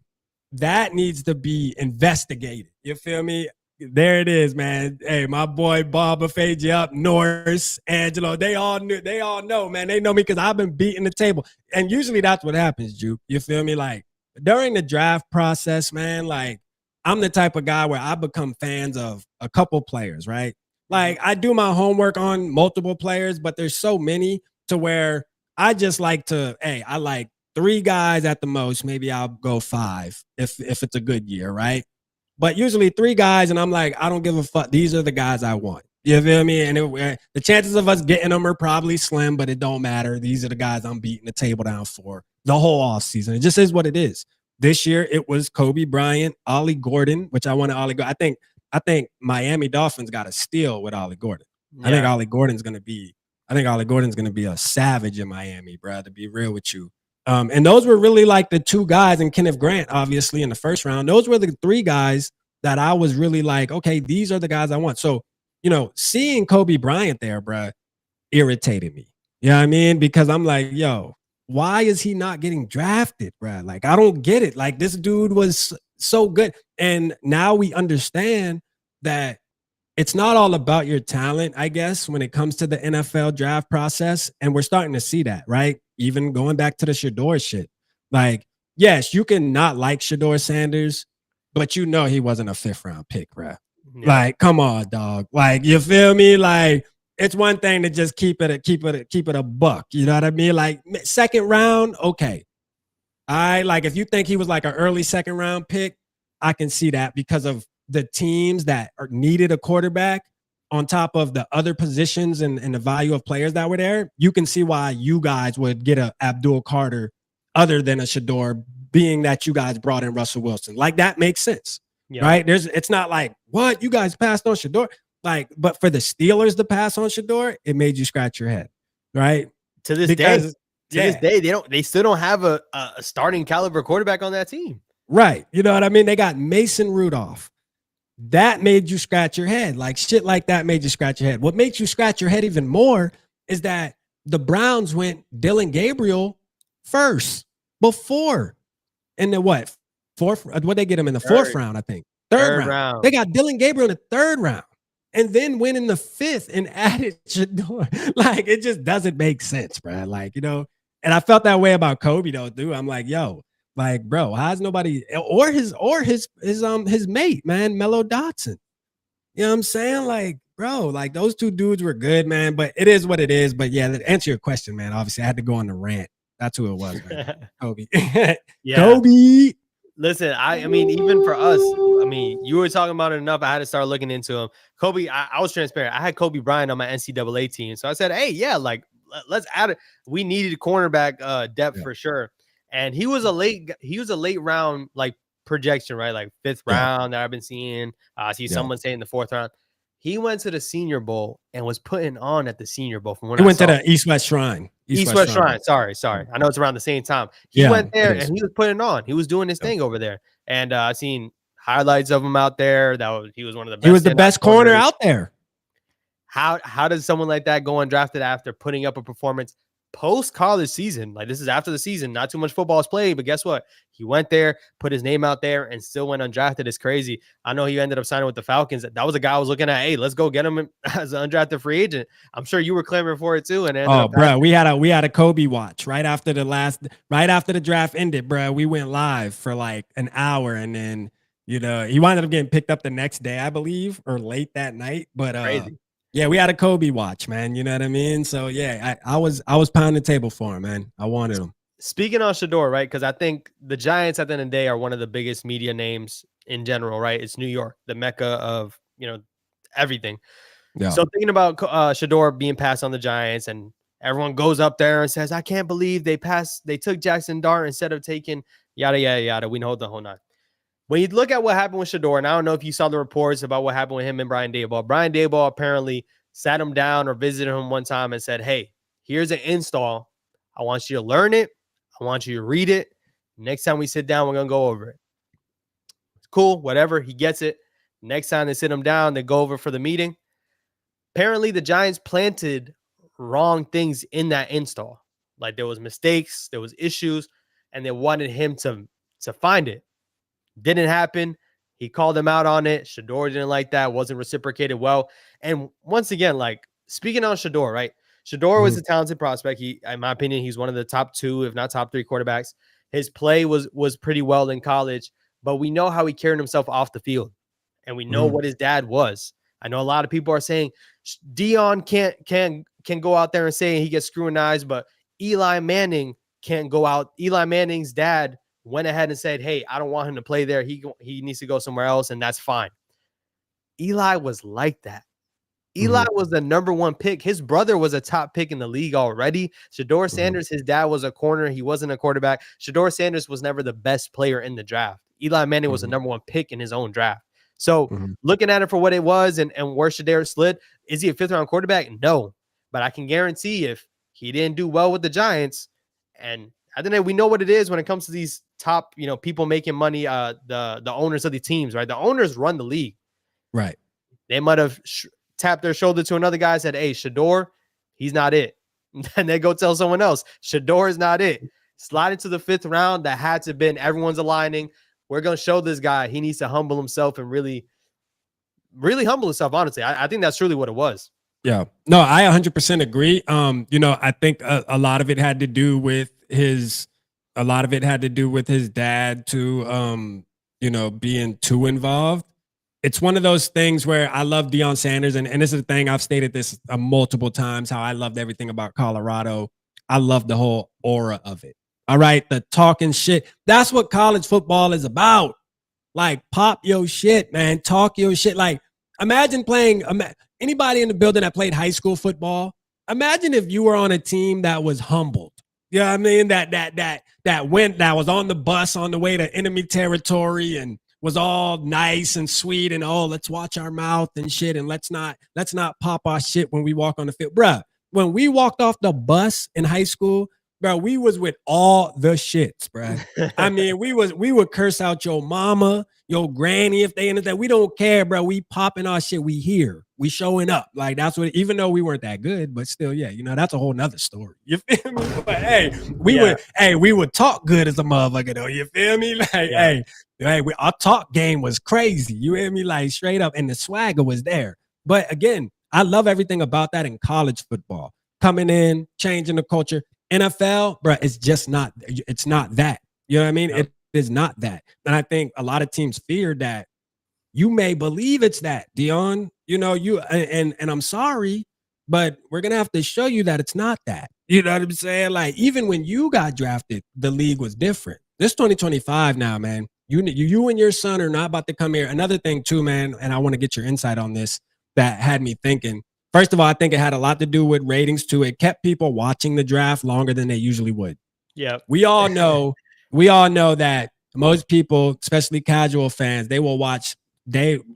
that needs to be investigated. You feel me? There it is, man. Hey, my boy Bob Afage up, Norris, Angelo, they all know, man. They know me because I've been beating the table. And usually that's what happens, Juke. You feel me? Like, during the draft process, man, like, I'm the type of guy where I become fans of a couple players, right? Like, I do my homework on multiple players, but there's so many to where I just like to, hey, I like 3 guys at the most. Maybe I'll go 5 if it's a good year, right? But usually 3 guys, and I'm like, I don't give a fuck. These are the guys I want. You feel me? And the chances of us getting them are probably slim, but it don't matter. These are the guys I'm beating the table down for the whole offseason. It just is what it is. This year, it was Kobe Bryant, Ollie Gordon, which I wanted Ollie Gordon. I think Miami Dolphins got a steal with Ollie Gordon. Yeah. I think Ollie Gordon's gonna be a savage in Miami, bro, to be real with you. And those were really like the 2 guys, and Kenneth Grant, obviously, in the first round. Those were the 3 guys that I was really like, okay, these are the guys I want. So, you know, seeing Kobe Bryant there, bro, irritated me. You know what I mean? Because I'm like, yo, why is he not getting drafted, bro? Like, I don't get it. Like, this dude was so good. And now we understand that it's not all about your talent, I guess, when it comes to the NFL draft process. And we're starting to see that, right? Even going back to the Shedeur shit. Like, yes, you can not like Shedeur Sanders, but you know he wasn't a 5th round pick, bro. Yeah. Like, come on, dog. Like, you feel me? Like, it's one thing to just keep it a buck. You know what I mean? Like, 2nd round, okay. Like, if you think he was like an early 2nd round pick, I can see that because of the teams that needed a quarterback on top of the other positions and the value of players that were there. You can see why you guys would get a Abdul Carter other than a Shedeur, being that you guys brought in Russell Wilson. Like, that makes sense, right? It's not like, what, you guys passed on Shedeur? Like, but for the Steelers to pass on Shedeur, it made you scratch your head, right? To this day, they still don't have a starting caliber quarterback on that team. Right. You know what I mean? They got Mason Rudolph. That made you scratch your head. Like, shit like that made you scratch your head. What makes you scratch your head even more is that the Browns went Dylan Gabriel first before in the what? 4th? What they get him in the 4th round, I think. Third round. They got Dylan Gabriel in the 3rd round and then went in the 5th and added Shedeur. Like, it just doesn't make sense, bro. Like, you know, and I felt that way about Kobe though, dude. I'm like, yo, like, bro, how's nobody or his mate, man, Mello Dotson? You know what I'm saying? Like, bro, like, those 2 dudes were good, man. But it is what it is. But yeah, to answer your question, man, obviously I had to go on the rant. That's who it was, man. Kobe. Yeah. Kobe. Listen, I mean, even for us, I mean, you were talking about it enough. I had to start looking into him. Kobe, I was transparent. I had Kobe Bryant on my NCAA team. So I said, hey, yeah, like, let's add it. We needed cornerback depth for sure. And he was a late round like projection, right? Like 5th round that I've been seeing. I see someone saying the 4th round. He went to the Senior Bowl and was putting on at the Senior Bowl. From when he went to the East-West Shrine. East-West Shrine. Sorry. I know it's around the same time. He went there and he was putting on. He was doing his thing over there. And I've seen highlights of him out there. He was one of the best. He was the best corner out there. How does someone like that go undrafted after putting up a performance post-college season? Like, this is after the season, not too much football is played, but guess what? He went there, put his name out there, and still went undrafted. It's crazy. I know he ended up signing with the Falcons. That was a guy I was looking at. Hey, let's go get him as an undrafted free agent. I'm sure you were clamoring for it too. And bro, we had a Kobe watch right after the draft ended, bro. We went live for like an hour, and then, you know, he wound up getting picked up the next day, I believe, or late that night. But crazy. Yeah, we had a Kobe watch, man. You know what I mean? So yeah, I was pounding the table for him, man. I wanted him. Speaking on Shedeur, right? Because I think the Giants at the end of the day are one of the biggest media names in general, right? It's New York, the mecca of, you know, everything. Yeah. So thinking about Shedeur being passed on the Giants and Everyone goes up there and says, I can't believe they took Jackson Dart instead of taking yada, yada, yada. We know the whole nine. When you look at what happened with Shador, and I don't know if you saw the reports about what happened with him and Brian Daboll. Brian Daboll apparently sat him down or visited him one time and said, hey, here's an install. I want you to learn it. I want you to read it. Next time we sit down, we're going to go over it. It's cool, whatever. He gets it. Next time they sit him down, they go over for the meeting. Apparently, the Giants planted wrong things in that install. Like there was mistakes, there was issues, and they wanted him to find it. Didn't happen. He called him out on it. Shador didn't like that. Wasn't reciprocated well. And once again, like speaking on Shador, right? Shador was a talented prospect. He, in my opinion, he's one of the top 2, if not top 3 quarterbacks. His play was pretty well in college, but we know how he carried himself off the field, and we know what his dad was. I know a lot of people are saying Dion can go out there and say he gets scrutinized, but Eli Manning can't go out. Eli Manning's dad went ahead and said, hey, I don't want him to play there. He needs to go somewhere else, and that's fine. Eli was like that. Eli was the #1 pick. His brother was a top pick in the league already. Shador Sanders, his dad was a corner. He wasn't a quarterback. Shador Sanders was never the best player in the draft. Eli Manning was the #1 pick in his own draft. So looking at it for what it was and where Shador slid, is he a 5th-round quarterback? No. But I can guarantee if he didn't do well with the Giants, and I think that we know what it is when it comes to these top, people making money, the owners of the teams, right? The owners run the league. Right. They might have tapped their shoulder to another guy and said, hey, Shador, he's not it. And they go tell someone else, Shador is not it. Slide into the 5th round. That had to have been everyone's aligning. We're going to show this guy he needs to humble himself and really, really humble himself, honestly. I think that's truly what it was. Yeah. No, I 100% agree. I think a lot of it had to do with his dad too, being too involved. It's one of those things where I love Deion Sanders, and this is the thing, I've stated this multiple times, how I loved everything about Colorado. I love the whole aura of it. All right, the talking shit. That's what college football is about. Like, pop your shit, man. Talk your shit. Like, imagine playing anybody in the building that played high school football. Imagine if you were on a team that was humbled. You know what I mean? That was on the bus on the way to enemy territory and was all nice and sweet and let's watch our mouth and shit, and let's not pop our shit when we walk on the field. Bruh, when we walked off the bus in high school, bro, we was with all the shits, bro. I mean, we would curse out your mama, your granny if they ended that. We don't care, bro. We popping our shit. We here. We showing up. Like, that's what, even though we weren't that good, but still, yeah, that's a whole nother story. You feel me? But hey, we would talk good as a motherfucker though. You feel me? Like, hey, our talk game was crazy. You hear me? Like, straight up, and the swagger was there. But again, I love everything about that in college football. Coming in, changing the culture. NFL, bro, it's not that. You know what I mean? It is not that. And I think a lot of teams fear that you may believe it's that, Dion. And I'm sorry, but we're gonna have to show you that it's not that. You know what I'm saying? Like, even when you got drafted, the league was different. This 2025 now, man. You and your son are not about to come here. Another thing too, man, and I want to get your insight on this that had me thinking. First of all, I think it had a lot to do with ratings too. It kept people watching the draft longer than they usually would. Yeah. We all know that most people, especially casual fans, they will watch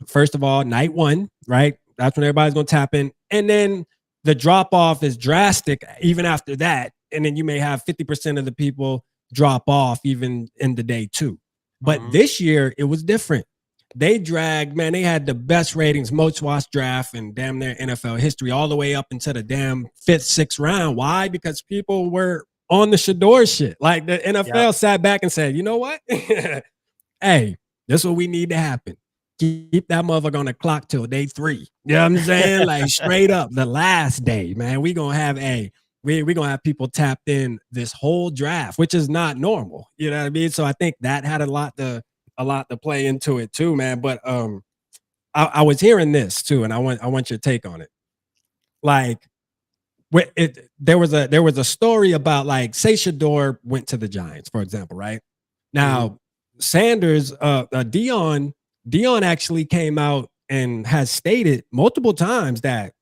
first of all, night 1, right? That's when everybody's going to tap in. And then the drop off is drastic even after that. And then you may have 50% of the people drop off even in the day 2. But this year it was different. They had the best ratings, most watched draft in damn near NFL history, all the way up into the damn 5th, 6th round. Why? Because people were on the Shador shit. Like, the NFL sat back and said, you know what? Hey, this is what we need to happen. Keep that motherfucker on the clock till day 3. You know what I'm saying? Like, straight up, the last day, man. We're gonna have people tapped in this whole draft, which is not normal. You know what I mean? So I think that had a lot to play into it too, man. But I was hearing this too, and I want your take on it. Like, there was a story about, like, say Shador went to the Giants, for example, right? Now, Sanders, Dion actually came out and has stated multiple times that,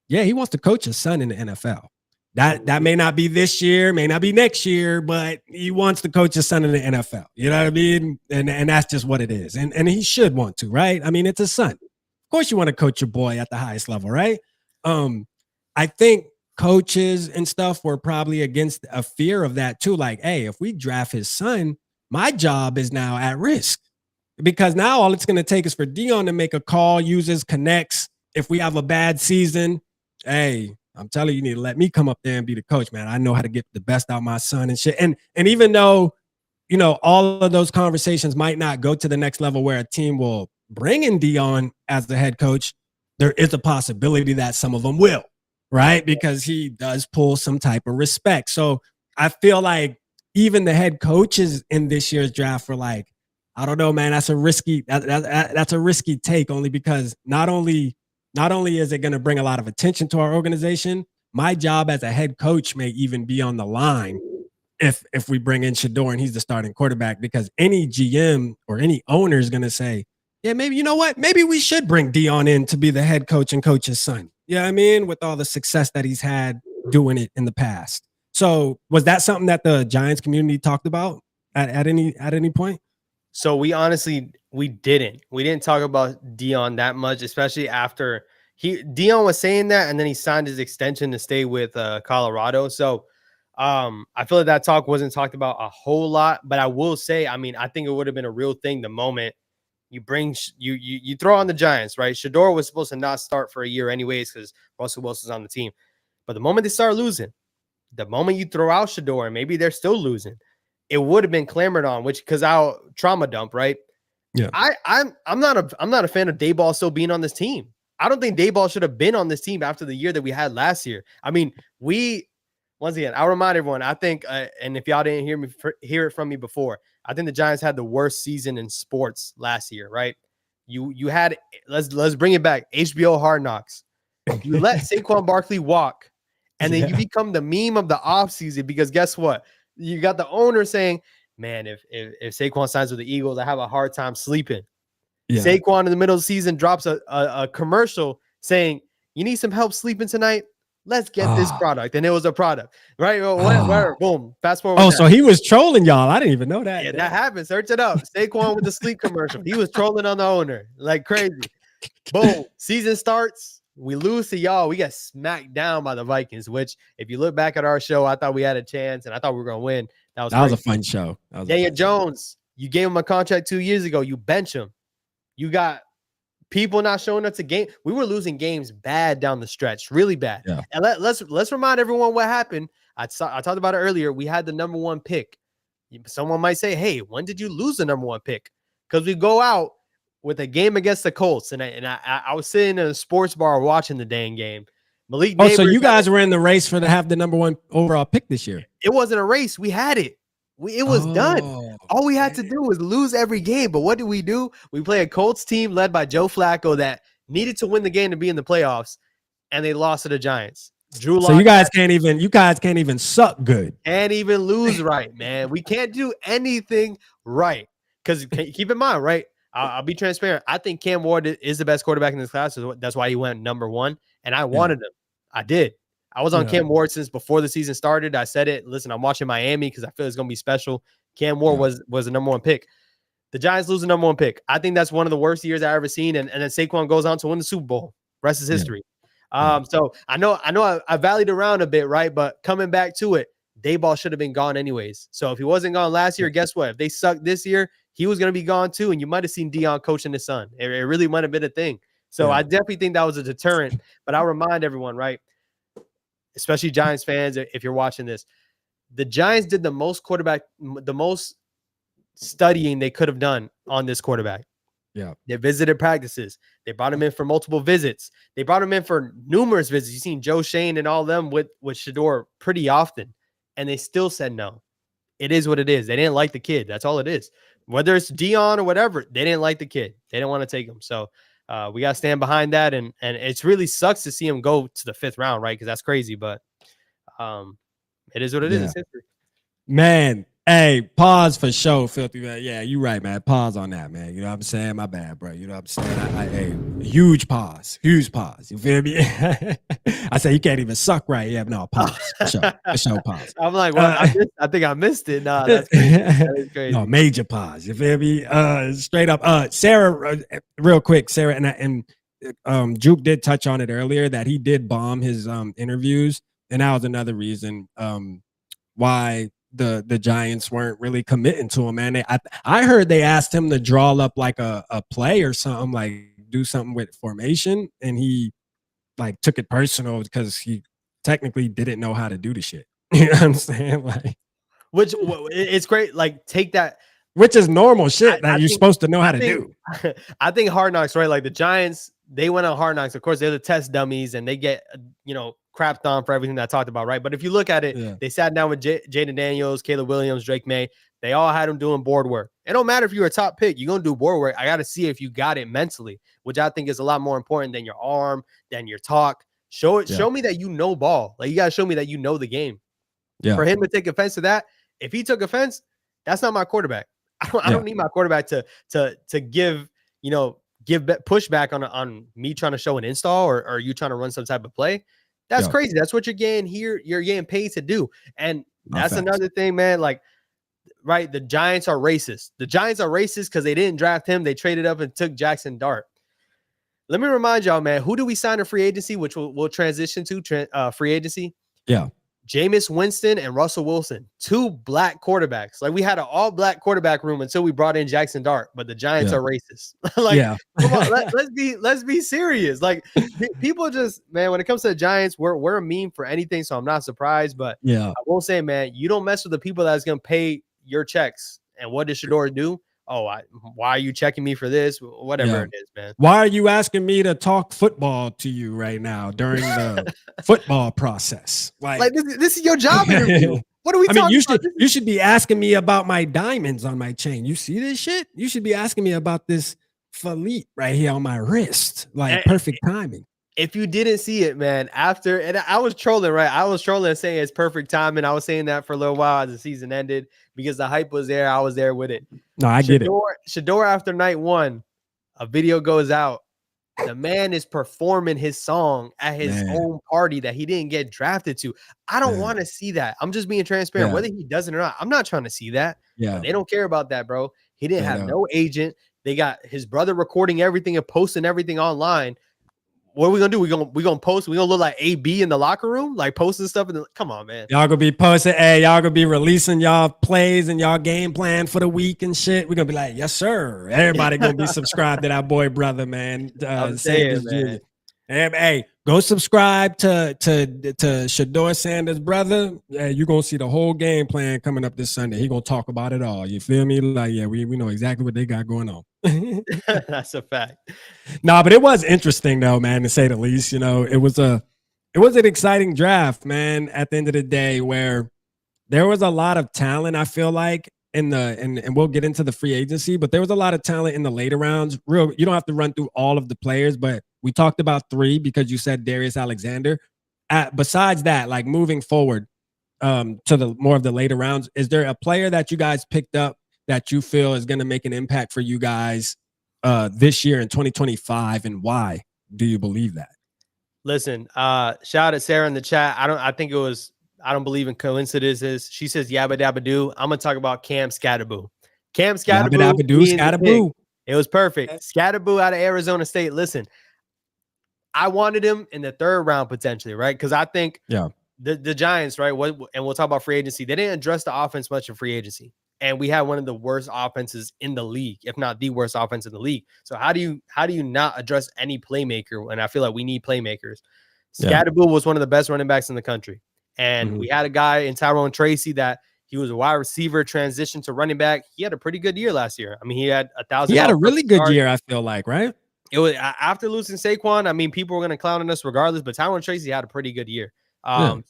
yeah, he wants to coach his son in the NFL. That may not be this year, may not be next year, but he wants to coach his son in the NFL. You know what I mean? And that's just what it is. And he should want to, right? I mean, it's his son. Of course, you want to coach your boy at the highest level, right? I think coaches and stuff were probably against a fear of that too. Like, hey, if we draft his son, my job is now at risk because now all it's going to take is for Dion to make a call, uses, connects. If we have a bad season, hey, I'm telling you, you need to let me come up there and be the coach, man. I know how to get the best out of my son and shit. And even though, you know, all of those conversations might not go to the next level where a team will bring in Dion as the head coach, there is a possibility that some of them will, right? Because he does pull some type of respect. So I feel like even the head coaches in this year's draft were like, I don't know, man, that's a risky take only because not only is it going to bring a lot of attention to our organization, my job as a head coach may even be on the line if we bring in Shador and he's the starting quarterback, because any GM or any owner is going to say, yeah, maybe, you know what? Maybe we should bring Dion in to be the head coach and coach his son. You know what I mean? With all the success that he's had doing it in the past. So was that something that the Giants community talked about at any point? So we didn't talk about Dion that much, especially after Dion was saying that, and then he signed his extension to stay with Colorado. So I feel like that talk wasn't talked about a whole lot, but I will say, I mean, I think it would have been a real thing the moment you bring you throw on the Giants, right? Shador was supposed to not start for a year anyways because Russell Wilson's on the team. But the moment they start losing, the moment you throw out Shador, and maybe they're still losing, it would have been clamored on, which because I'll trauma dump, right? Yeah. I'm not a fan of Dayball still being on this team. I don't think Dayball should have been on this team after the year that we had last year. I mean, once again, I'll remind everyone, I think, and if y'all didn't hear it from me before, I think the Giants had the worst season in sports last year, right? You had, let's bring it back, HBO Hard Knocks. You let Saquon Barkley walk, and then you become the meme of the offseason because guess what? You got the owner saying, man, if Saquon signs with the Eagles, I have a hard time sleeping. Yeah. Saquon in the middle of the season drops a commercial saying, you need some help sleeping tonight? Let's get this product. And it was a product, right? Whatever. Boom. Fast forward. Oh, so he was trolling y'all. I didn't even know that. Yeah, that happened. Search it up. Saquon with the sleep commercial. He was trolling on the owner like crazy. Boom. Season starts. We lose to y'all. We got smacked down by the Vikings, which if you look back at our show, I thought we had a chance and I thought we were going to win. That was a fun show. Daniel Jones, you gave him a contract 2 years ago. You bench him. You got people not showing up to game. We were losing games bad down the stretch, really bad. Yeah. And let's remind everyone what happened. I talked about it earlier. We had the number 1 pick. Someone might say, hey, when did you lose the number 1 pick? Because we go out with a game against the Colts. And I was sitting in a sports bar watching the dang game. Malik Neighbors, so you guys were in the race to have the number 1 overall pick this year. It wasn't a race. We had it. It was done. All we had to do was lose every game. But what did we do? We play a Colts team led by Joe Flacco that needed to win the game to be in the playoffs, and they lost to the Giants. Drew Lock, so you guys can't even suck good. Can't even lose right, man. We can't do anything right. Because keep in mind, right? I'll be transparent. I think Cam Ward is the best quarterback in this class. So that's why he went number 1. And I wanted him. I did. I was on Cam Ward since before the season started. I said it. Listen, I'm watching Miami because I feel it's going to be special. Cam Ward was the number 1 pick. The Giants lose the number 1 pick. I think that's one of the worst years I've ever seen. And then Saquon goes on to win the Super Bowl. Rest is history. So I know I valleyed around a bit, right? But coming back to it, Dayball should have been gone anyways. So if he wasn't gone last year, guess what? If they sucked this year, he was going to be gone too. And you might have seen Dion coaching his son. It really might have been a thing. So I definitely think that was a deterrent. But I'll remind everyone, right? Especially Giants fans, if you're watching this, the Giants did the most studying they could have done on this quarterback. Yeah. They visited practices. They brought him in for multiple visits. They brought him in for numerous visits. You've seen Joe Shane and all of them with Shador pretty often, and they still said no. It is what it is. They didn't like the kid. That's all it is. Whether it's Dion or whatever, they didn't like the kid. They didn't want to take him. So we got to stand behind that. And it really sucks to see him go to the 5th round, right? Because that's crazy. But it is what it is. It's history. Man, Hey, pause for show, filthy man. Yeah, you right, man. Pause on that, man. You know what I'm saying? My bad, bro. You know what I'm saying? Hey, huge pause. You feel me? I say you can't even suck right. Yeah, no, pause. For sure, pause. I'm like, well, I think I missed it. Nah, that's crazy. That is crazy. No, major pause. You feel me? Straight up. Sarah, real quick, Sarah, and Juke did touch on it earlier that he did bomb his interviews, and that was another reason why the Giants weren't really committing to him, man. I heard they asked him to draw up like a play or something, like do something with formation, and he like took it personal because he technically didn't know how to do the shit. You know what I'm saying? Like, which it's great. Like, take that, which is normal shit that you're supposed to know how to do. I think Hard Knocks, right? Like the Giants, they went on Hard Knocks. Of course, they're the test dummies, and they get crapped on for everything that I talked about, right? But if you look at it, they sat down with Jaden Daniels, Caleb Williams, Drake May. They all had them doing board work. It don't matter if you're a top pick. You're going to do board work. I got to see if you got it mentally, which I think is a lot more important than your arm, than your talk. Show me that you know ball. Like, you got to show me that you know the game. Yeah. For him to take offense to that, if he took offense, that's not my quarterback. I don't need my quarterback to give pushback on me trying to show an install or you trying to run some type of play. That's crazy. That's what you're getting here. You're getting paid to do. And that's another thing, man. Like, right, the Giants are racist. The Giants are racist because they didn't draft him. They traded up and took Jackson Dart. Let me remind y'all, man, who do we sign in free agency, which we'll transition to free agency? Yeah. Jameis Winston and Russell Wilson, 2 black quarterbacks. Like, we had an all-black quarterback room until we brought in Jackson Dart, but the Giants are racist. Like, come on, let's be serious. Like, people just, man, when it comes to the Giants, we're a meme for anything, so I'm not surprised. But I will say, man, you don't mess with the people that's gonna pay your checks. And what does Shador do? Oh, why are you checking me for this? Whatever it is, man. Why are you asking me to talk football to you right now during the football process? Like this is your job interview. What are we talking about? You should be asking me about my diamonds on my chain. You see this shit? You should be asking me about this Philippe right here on my wrist. Like, perfect timing. If you didn't see it, man, and I was trolling, right? I was trolling and saying it's perfect timing. I was saying that for a little while as the season ended because the hype was there. I was there with it. No, I get it. Shador, after night 1, a video goes out. The man is performing his song at his own party that he didn't get drafted to. I don't want to see that. I'm just being transparent. Whether he does it or not, I'm not trying to see that. Yeah, they don't care about that, bro. He didn't have no agent. They got his brother recording everything and posting everything online. What are we gonna do? We gonna post? We gonna look like AB in the locker room, like posting stuff? Come on, man. Y'all gonna be posting? Hey, y'all gonna be releasing y'all plays and y'all game plan for the week and shit. We're gonna be like, yes, sir. Everybody gonna be subscribed to that boy brother, man. I'm saying, man. Hey, go subscribe to Shador Sanders' brother. You're gonna see the whole game plan coming up this Sunday. He gonna talk about it all. You feel me? Like, we know exactly what they got going on. That's a fact. Nah, but it was interesting though, man, to say the least. It was an exciting draft, man, at the end of the day, where there was a lot of talent, I feel like, and we'll get into the free agency, but there was a lot of talent in the later rounds. You don't have to run through all of the players, but we talked about 3 because you said Darius Alexander. Besides that, like, moving forward to the more of the later rounds, is there a player that you guys picked up that you feel is going to make an impact for you guys this year in 2025, and why do you believe that? Listen, shout out to Sarah in the chat. I don't believe in coincidences. She says yabba dabba doo. I'm gonna talk about Cam Scatterboo. Scatterboo. It was perfect. Scatterboo out of Arizona State. Listen, I wanted him in the 3rd round potentially, right? Because I think the Giants, right? And we'll talk about free agency. They didn't address the offense much in free agency. And we had one of the worst offenses in the league, if not the worst offense in the league. So how do you not address any playmaker? And I feel like we need playmakers. Scatterboo was one of the best running backs in the country. And we had a guy in Tyrone Tracy that he was a wide receiver, transition to running back. He had a pretty good year last year. I mean, he had 1,000. He had a really good year, I feel like, right? It was after losing Saquon. I mean, people were going to clown on us regardless, but Tyrone Tracy had a pretty good year.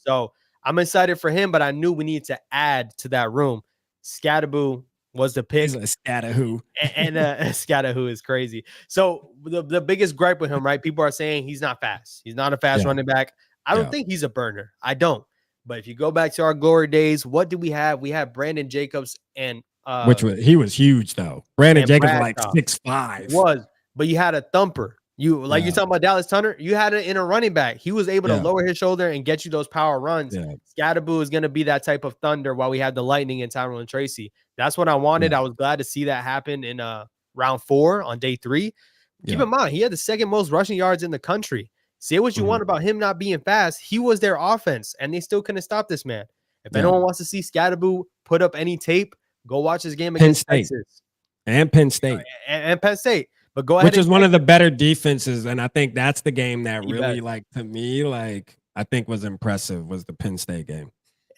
So I'm excited for him, but I knew we needed to add to that room. Scatterboo was the pick. He's a Scatterwho. And Scatterwho is crazy. So the biggest gripe with him, right? People are saying he's not fast. He's not a fast running back. I don't think he's a burner. I don't. But if you go back to our glory days, what did we have? We had Brandon Jacobs and he was huge though. Brandon Jacobs was like Bradshaw. 6'5". Was, but you had a thumper. You're talking about Dallas Turner. You had it in a running back. He was able to lower his shoulder and get you those power runs. Yeah. Scatterboo is going to be that type of thunder while we have the Lightning and Tyrone Tracy. That's what I wanted. I was glad to see that happen in round 4 on day 3. Keep in mind, he had the second most rushing yards in the country. Say what you want about him not being fast. He was their offense, and they still couldn't stop this man. If anyone wants to see Scatterboo put up any tape, go watch his game against Texas. And Penn State. And Penn State. But go ahead. Which is one of the better defenses, and I think that's the game that really, to me, I think was impressive, was the Penn State game.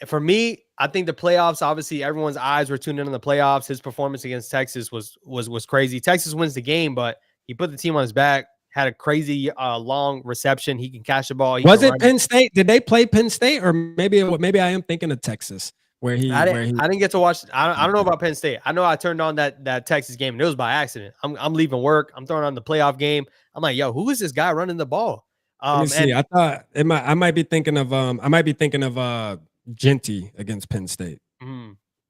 For me, I think the playoffs, obviously, everyone's eyes were tuned in on the playoffs. His performance against Texas was crazy. Texas wins the game, but he put the team on his back, had a crazy long reception. He can catch the ball. Was it Penn State? Did they play Penn State? Or maybe I am thinking of Texas. I didn't get to watch. I don't know about Penn State. I know I turned on that Texas game and it was by accident. I'm leaving work. I'm throwing on the playoff game. I'm like, yo, who is this guy running the ball? Let me see. I thought I might be thinking of Genty against Penn State.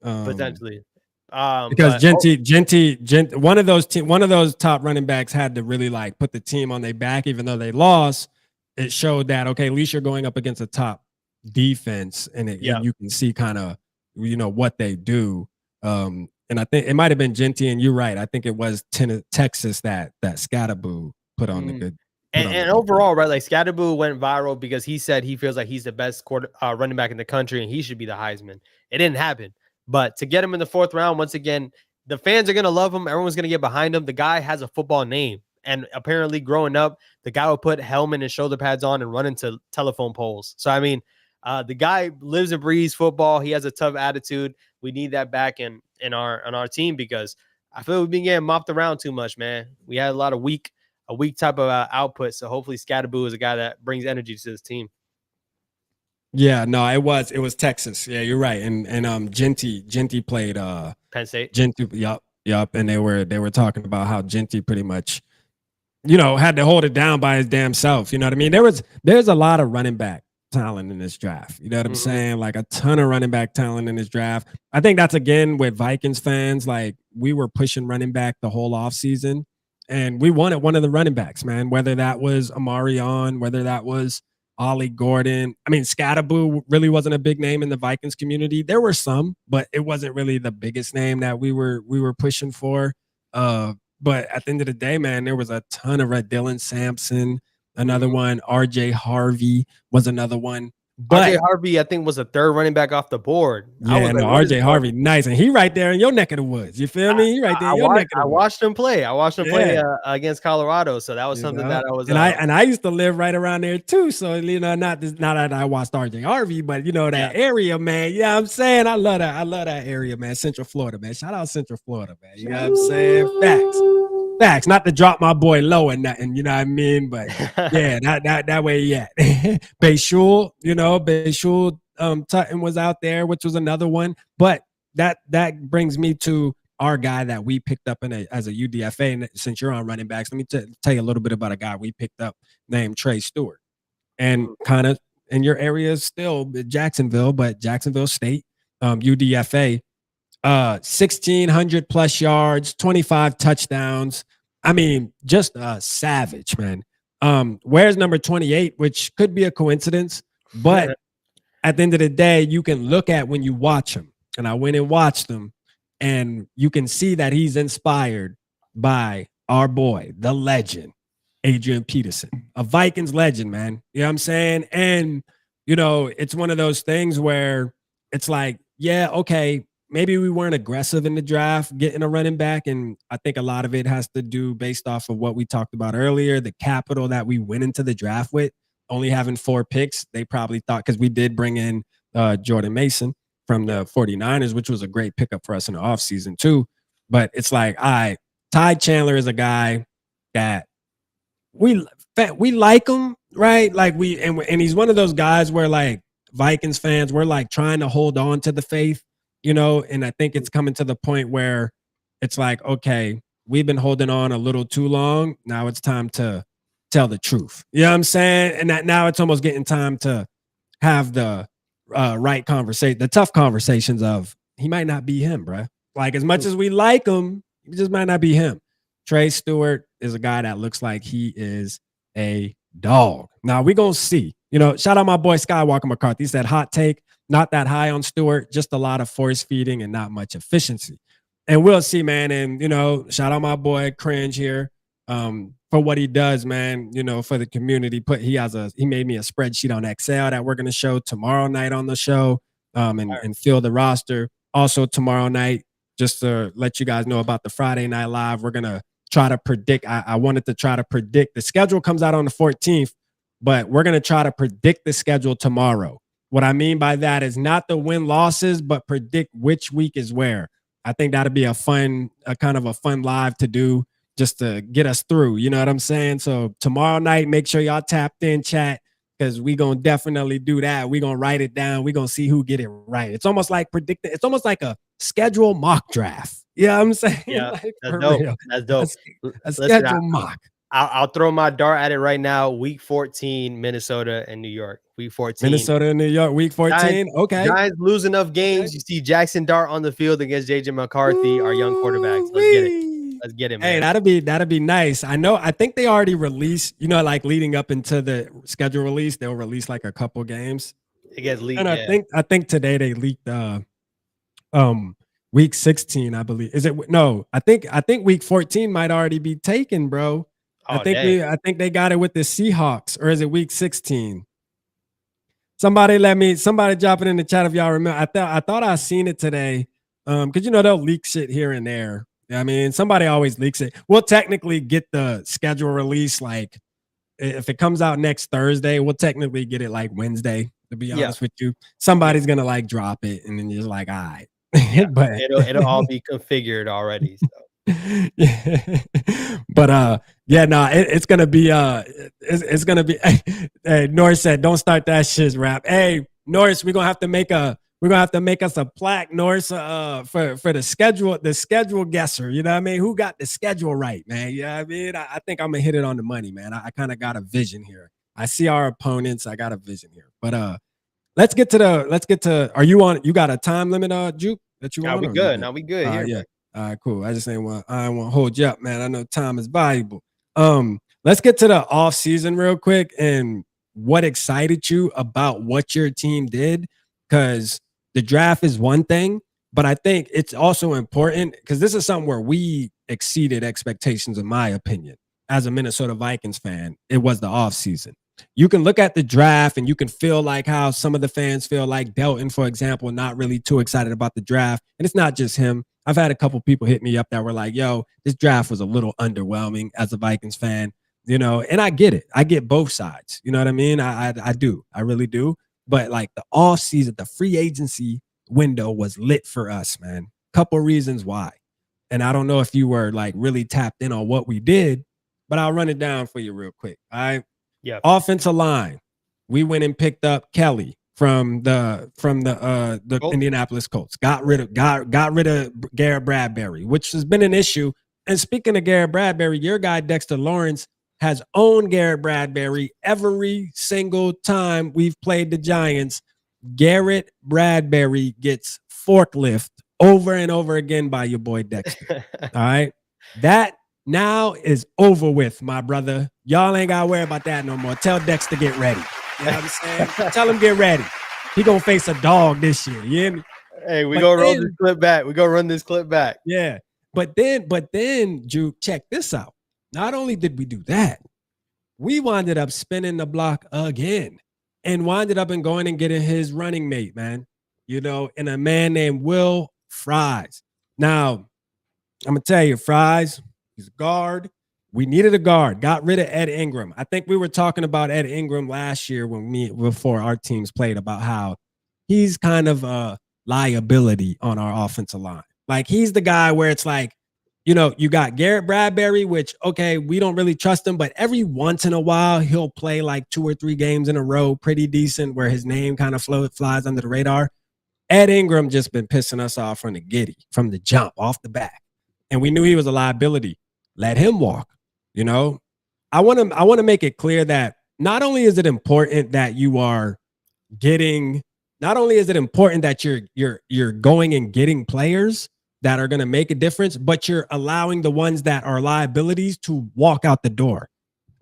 Potentially. Because Genty, one of those top running backs had to really put the team on their back, even though they lost. It showed that at least you're going up against a top defense, and you can see kind of what they do. And I think it might have been Genty, and you're right. I think it was Texas that Scatterboo put on the good. And overall, right, Scatterboo went viral because he said he feels like he's the best running back in the country and he should be the Heisman. It didn't happen. But to get him in the 4th round, once again, the fans are going to love him. Everyone's going to get behind him. The guy has a football name. And apparently growing up, the guy would put helmet and shoulder pads on and run into telephone poles. So, I mean, the guy lives and breathes football. He has a tough attitude. We need that back in our team because I feel we've been getting mopped around too much, man. We had a lot of weak type of output. So hopefully Scatterboo is a guy that brings energy to this team. Yeah, no, it was Texas. Yeah, you're right. And Genty played Penn State. Genty, yep. And they were talking about how Genty pretty much, had to hold it down by his damn self. You know what I mean? There's a lot of running back talent in this draft. You know what I'm saying? Like a ton of running back talent in this draft. I think that's again with Vikings fans. Like we were pushing running back the whole offseason, and we wanted one of the running backs, man. Whether that was Amarion, whether that was Ollie Gordon. I mean, Scatterboo really wasn't a big name in the Vikings community. There were some, but it wasn't really the biggest name that we were pushing for. But at the end of the day, man, there was a ton of Dylan Sampson, another one. RJ Harvey was another one. But RJ Harvey, I think, was a 3rd running back off the board. Yeah, RJ Harvey, nice. And he right there in your neck of the woods. You feel me? He right there in your neck of the woods. I watched him play. Against Colorado. So that was something that I was. And I used to live right around there too. So, not that I watched RJ Harvey, but that area, man. You know what I'm saying? I love that area, man. Central Florida, man. Shout out Central Florida, man. You know what I'm saying? Facts. Not to drop my boy low and nothing, you know what I mean? But yeah, that way, yeah. Bayshul, Bayshul Tutton was out there, which was another one. But that brings me to our guy that we picked up as a UDFA. And since you're on running backs, let me tell you a little bit about a guy we picked up named Trey Stewart. And kind of in your area still Jacksonville, but Jacksonville State, UDFA. 1,600 plus yards, 25 touchdowns. I mean, just a savage, man. Wears number 28, which could be a coincidence, but at the end of the day, you can look at when you watch him. And I went and watched him, and you can see that he's inspired by our boy, the legend, Adrian Peterson, a Vikings legend, man. You know what I'm saying? And, it's one of those things where it's like, yeah, okay, maybe we weren't aggressive in the draft getting a running back. And I think a lot of it has to do based off of what we talked about earlier, the capital that we went into the draft with, only having 4 picks. They probably thought, because we did bring in Jordan Mason from the 49ers, which was a great pickup for us in the offseason too. But it's like, Ty Chandler is a guy that we like him, right? Like and he's one of those guys where like Vikings fans, we're like trying to hold on to the faith. And I think it's coming to the point where it's like, okay, we've been holding on a little too long. Now it's time to tell the truth. You know what I'm saying? And that now it's almost getting time to have the right conversation, the tough conversations of he might not be him, bro. Like as much as we like him, he just might not be him. Trey Stewart is a guy that looks like he is a dog. Now we're gonna see. You know, shout out my boy Skywalker McCarthy. He said hot take, not that high on Stewart, just a lot of force feeding and not much efficiency. And we'll see, man. And you know, shout out my boy Cringe here for what he does, man. You know, for the community. He made me a spreadsheet on Excel that we're gonna show tomorrow night on the show, and fill the roster. Also tomorrow night, just to let you guys know about the Friday Night Live, we're gonna try to predict. I wanted to try to predict. The schedule comes out on the 14th, but we're gonna try to predict the schedule tomorrow. What I mean by that is not the win losses, but predict which week is where. I think that'd be a kind of a fun live to do just to get us through. You know what I'm saying? So tomorrow night, make sure y'all tapped in, chat, because we gonna definitely do that. We gonna write it down. We gonna see who get it right. It's almost like predicting. It's almost like a schedule mock draft. You know what I'm saying? Yeah, like, that's dope. real. That's dope. A schedule mock. I'll throw my dart at it right now. Week 14, Minnesota and New York. Week 14. Minnesota and New York, week 14. Okay. Giants lose enough games. You see Jackson Dart on the field against JJ McCarthy, our young quarterbacks. Let's get it. Let's get it, man. Hey, that'd be nice. I think they already released, you know, like leading up into the schedule release, they'll release like a couple games. It gets leaked. And I think today they leaked week 16, I believe. Is it no? I think week 14 might already be taken, bro. Oh, I think they got it with the Seahawks, or is it week 16? Somebody drop it in the chat if y'all remember. I thought I seen it today. Because you know they'll leak shit here and there. I mean, somebody always leaks it. We'll technically get the schedule release like if it comes out next Thursday, we'll technically get it like Wednesday, to be honest with you. Somebody's gonna like drop it and then you're like, all right. Yeah, but it'll all be configured already. So. Yeah. But it's gonna be it's gonna be hey, Norris said don't start that shit rap. Hey Norris, we're gonna have to make us a plaque, Norris, for the schedule guesser. You know what I mean? Who got the schedule right, man? You know what I mean? I think I'm gonna hit it on the money, man. I kind of got a vision here. I see our opponents, I got a vision here. But let's get to are you on? You got a time limit, Juke, that you want? We good. Now we good here. Yeah. All right, cool. I want to hold you up, man. I know time is valuable. Let's get to the off season real quick and what excited you about what your team did, because the draft is one thing, but I think it's also important because this is something where we exceeded expectations, in my opinion. As a Minnesota Vikings fan, it was the off season. You can look at the draft and you can feel like how some of the fans feel like Delton, for example, not really too excited about the draft. And it's not just him. I've had a couple people hit me up that were like, yo, this draft was a little underwhelming as a Vikings fan, you know, and I get it. I get both sides. You know what I mean? I do. I really do. But like the off season, the free agency window was lit for us, man. Couple reasons why. And I don't know if you were like really tapped in on what we did, but I'll run it down for you real quick. All right. Yeah. Offensive line. We went and picked up Kelly from the Indianapolis Colts. Got rid of Garrett Bradbury, which has been an issue. And speaking of Garrett Bradbury, your guy Dexter Lawrence has owned Garrett Bradbury every single time we've played the Giants. Garrett Bradbury gets forklift over and over again by your boy Dexter. All right. That now is over with, my brother. Y'all ain't gotta worry about that no more. Tell Dex to get ready. You know what I'm saying? Tell him get ready. He gonna face a dog this year. You hear me? Hey, we gonna roll this clip back. We gonna run this clip back. Yeah. But then, Juke, check this out. Not only did we do that, we winded up spinning the block again and winded up and going and getting his running mate, man. You know, and a man named Will Fries. Now, I'm gonna tell you, Fries, he's a guard. We needed a guard. Got rid of Ed Ingram. I think we were talking about Ed Ingram last year before our teams played, about how he's kind of a liability on our offensive line. Like he's the guy where it's like, you know, you got Garrett Bradbury, which, okay, we don't really trust him, but every once in a while he'll play like 2 or 3 games in a row, pretty decent, where his name kind of flies under the radar. Ed Ingram just been pissing us off from the jump, off the back. And we knew he was a liability. Let him walk. You know, I want to make it clear that not only is it important that you are getting, not only is it important that you're going and getting players that are going to make a difference, but you're allowing the ones that are liabilities to walk out the door.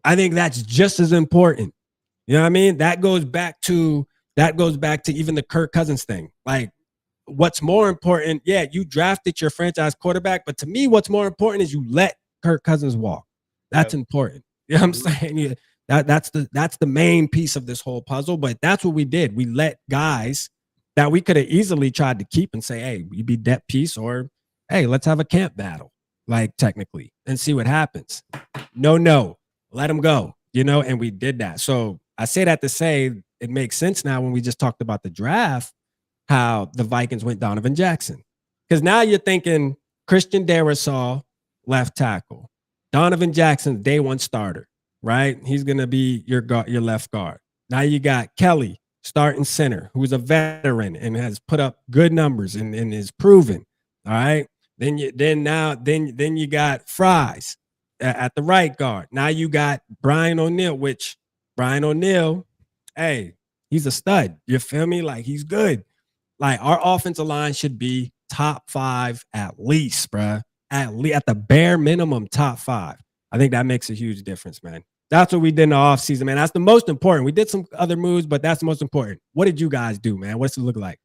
I think that's just as important. You know what I mean? That goes back to even the Kirk Cousins thing. Like, what's more important? Yeah, you drafted your franchise quarterback, but to me, what's more important is you let Kirk Cousins walk. That's important. You know what I'm saying? Yeah, that's the main piece of this whole puzzle. But that's what we did. We let guys that we could have easily tried to keep and say, hey, you be that piece, or hey, let's have a camp battle, like technically, and see what happens. No, let them go, you know, and we did that. So I say that to say it makes sense now when we just talked about the draft, how the Vikings went Donovan Jackson. Because now you're thinking Christian Darrisaw, left tackle, Donovan Jackson, day one starter, right? He's going to be your left guard. Now you got Kelly, starting center, who's a veteran and has put up good numbers and is proven. All right. Then you got Fries at the right guard. Now you got Brian O'Neill, which Brian O'Neill, hey, he's a stud. You feel me? Like, he's good. Like, our offensive line should be top 5 at least, bruh. At the bare minimum, top 5. I think that makes a huge difference, man. That's what we did in the offseason, man. That's the most important. We did some other moves, but that's the most important. What did you guys do, man? What's it look like?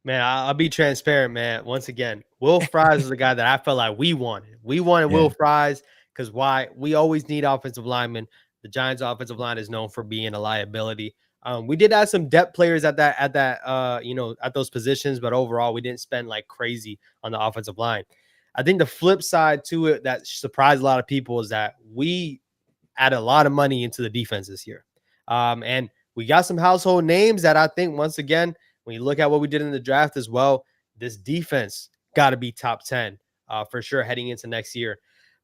Man, I'll be transparent, man. Once again, Will Fries is the guy that I felt like we wanted. We wanted Will Fries because why? We always need offensive linemen. The Giants' offensive line is known for being a liability. We did have some depth players at those positions, but overall, we didn't spend like crazy on the offensive line. I think the flip side to it that surprised a lot of people is that we added a lot of money into the defense this year. And we got some household names that I think, once again, when you look at what we did in the draft as well, this defense got to be top 10 for sure heading into next year.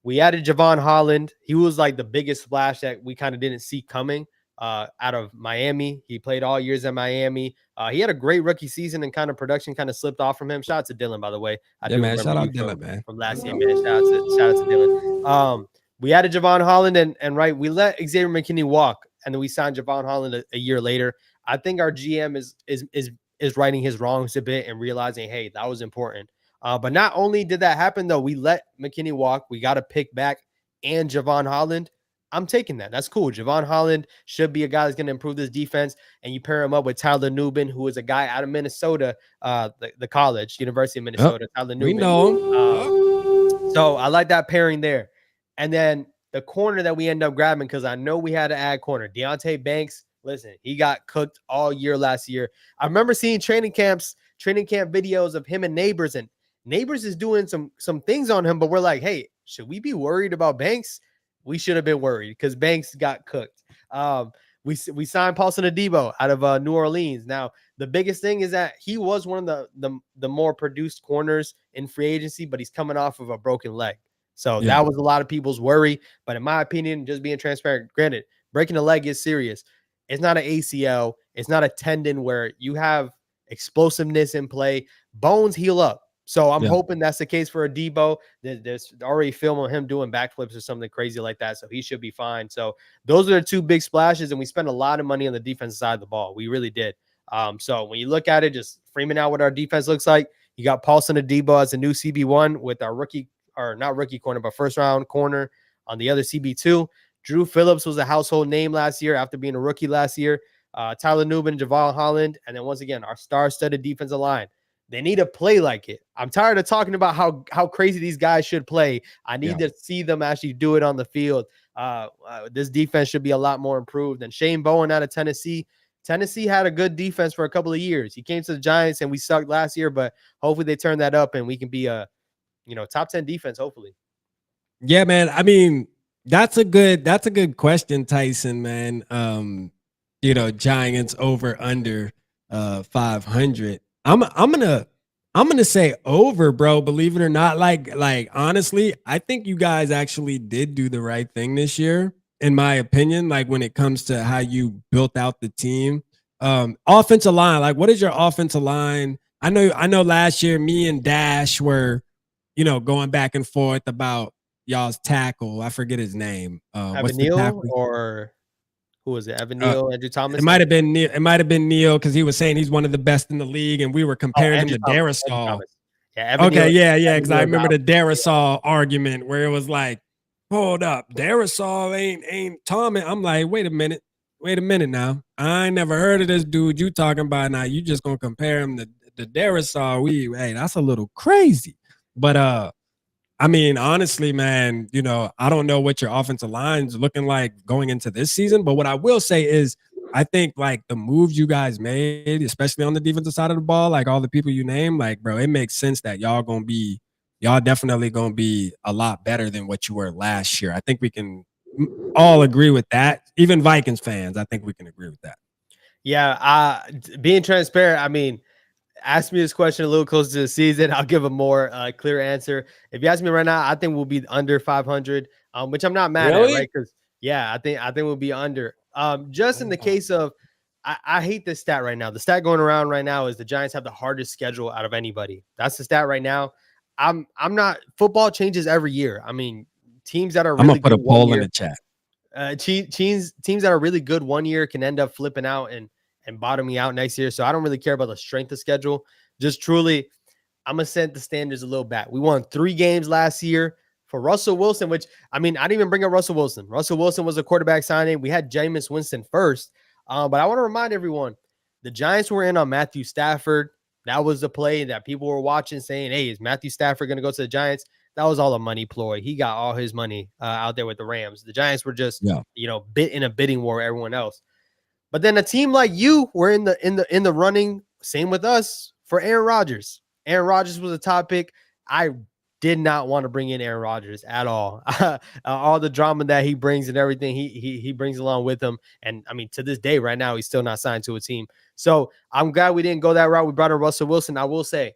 We added Javon Holland. He was like the biggest splash that we kind of didn't see coming out of Miami. He played all years at Miami. He had a great rookie season and kind of production kind of slipped off from him. Shout out to Dylan, by the way. Shout out Dylan, man. From last year, man. Shout out to Dylan. We added Javon Holland and right, we let Xavier McKinney walk, and then we signed Javon Holland a year later. I think our GM is righting his wrongs a bit and realizing, hey, that was important. But not only did that happen, though, we let McKinney walk. We got to pick back and Javon Holland. I'm taking that. That's cool. Javon Holland should be a guy that's going to improve this defense. And you pair him up with Tyler Nubin, who is a guy out of Minnesota, the college, University of Minnesota. Tyler Nubin. We know him. So I like that pairing there. And then the corner that we end up grabbing, because I know we had to add corner, Deonte Banks. Listen, he got cooked all year last year. I remember seeing training camp videos of him and Neighbors, and Neighbors is doing some things on him, but we're like, hey, should we be worried about Banks? We should have been worried because Banks got cooked. We signed Paulson Adebo out of New Orleans. Now, the biggest thing is that he was one of the more produced corners in free agency, but he's coming off of a broken leg. So that was a lot of people's worry. But in my opinion, just being transparent, granted, breaking a leg is serious. It's not an ACL. It's not a tendon where you have explosiveness in play. Bones heal up. So I'm hoping that's the case for Adebo. There's already film of him doing backflips or something crazy like that. So he should be fine. So those are the two big splashes. And we spent a lot of money on the defensive side of the ball. We really did. So when you look at it, just framing out what our defense looks like, you got Paulson Adebo as a new CB1 with our not rookie corner, but first round corner on the other CB2. Drew Phillips was a household name last year after being a rookie last year. Tyler Nubin, Javon Holland, and then once again, our star-studded defensive line. They need to play like it. I'm tired of talking about how crazy these guys should play. I need to see them actually do it on the field. This defense should be a lot more improved. And Shane Bowen out of Tennessee. Tennessee had a good defense for a couple of years. He came to the Giants and we sucked last year, but hopefully they turn that up and we can be a top 10 defense, hopefully. Yeah, man. I mean, that's a good question, Tyson, man. Giants over under 500. I'm gonna say over, bro. Believe it or not, like honestly, I think you guys actually did do the right thing this year, in my opinion. Like when it comes to how you built out the team, offensive line. Like, what is your offensive line? I know. Last year, me and Dash were, going back and forth about y'all's tackle. I forget his name. What's the tackle? Or Who was it? Evan Neal, Andrew Thomas. It might have been Neal. It might have been Neal because he was saying he's one of the best in the league, and we were comparing him to Darrisaw. Yeah, Evan okay, Neal, yeah, because I remember the Darrisaw argument where it was like, hold up, Darrisaw ain't Thomas. I'm like, wait a minute now. I ain't never heard of this dude you talking about. Now you just gonna compare him to Darrisaw? Hey, that's a little crazy. But I mean, honestly, man, you know, I don't know what your offensive line's looking like going into this season, but what I will say is I think like the moves you guys made, especially on the defensive side of the ball, like all the people you name, like, bro, it makes sense that y'all definitely gonna be a lot better than what you were last year. I think we can all agree with that. Even Vikings fans, I think we can agree with that. Yeah, being transparent, I mean, ask me this question a little closer to the season. I'll give a more clear answer. If you ask me right now, I think we'll be under 500, which I'm not mad at, right? Because yeah, I think we'll be under. Just in the case of, I hate this stat right now. The stat going around right now is the Giants have the hardest schedule out of anybody. That's the stat right now. I'm not. Football changes every year. I mean, teams that are really I'm gonna put a poll in the chat. Teams that are really good one year can end up flipping out and bottoming out next year. So I don't really care about the strength of schedule. Just truly, I'm going to set the standards a little back. We won 3 games last year for Russell Wilson, which, I mean, I didn't even bring up Russell Wilson. Russell Wilson was a quarterback signing. We had Jameis Winston first. But I want to remind everyone, the Giants were in on Matthew Stafford. That was the play that people were watching saying, hey, is Matthew Stafford going to go to the Giants? That was all a money ploy. He got all his money out there with the Rams. The Giants were just, you know, in a bidding war with everyone else. But then a team like you were in the running, same with us, for Aaron Rodgers. Aaron Rodgers was a top pick. I did not want to bring in Aaron Rodgers at all. All the drama that he brings and everything he brings along with him. And I mean, to this day, right now, he's still not signed to a team. So I'm glad we didn't go that route. We brought in Russell Wilson. I will say,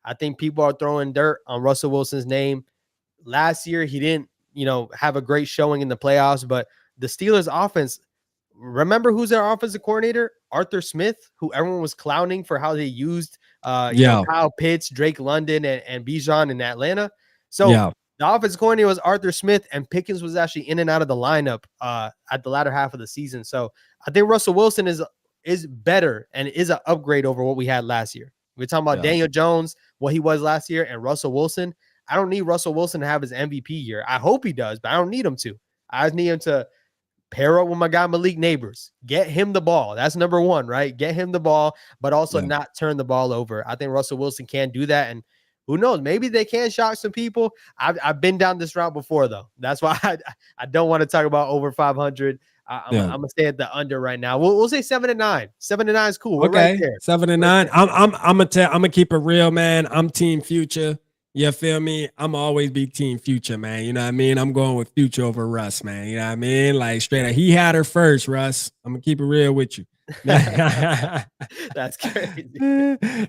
I think people are throwing dirt on Russell Wilson's name. Last year, he didn't, you know, have a great showing in the playoffs, but the Steelers offense, remember who's their offensive coordinator? Arthur Smith, who everyone was clowning for how they used you know, Kyle Pitts, Drake London, and Bijan in Atlanta. So the offensive coordinator was Arthur Smith, and Pickens was actually in and out of the lineup at the latter half of the season. So I think Russell Wilson is better and is an upgrade over what we had last year. We're talking about Daniel Jones, what he was last year, and Russell Wilson. I don't need Russell Wilson to have his MVP year. I hope he does, but I don't need him to. I just need him to pair up with my guy Malik Neighbors. Get him the ball. That's number one, right? Get him the ball, but also not turn the ball over. I think Russell Wilson can do that, and who knows? Maybe they can shock some people. I've been down this route before, though. That's why I don't want to talk about over 500. I'm gonna stay at the under right now. We'll say 7-9. 7-9 is cool. We're right there. 7-9. I'm gonna keep it real, man. I'm Team Future. You feel me? I'm always be Team Future, man. You know what I mean? I'm going with Future over Russ, man. You know what I mean? Like straight up, he had her first, Russ. I'm gonna keep it real with you. That's crazy.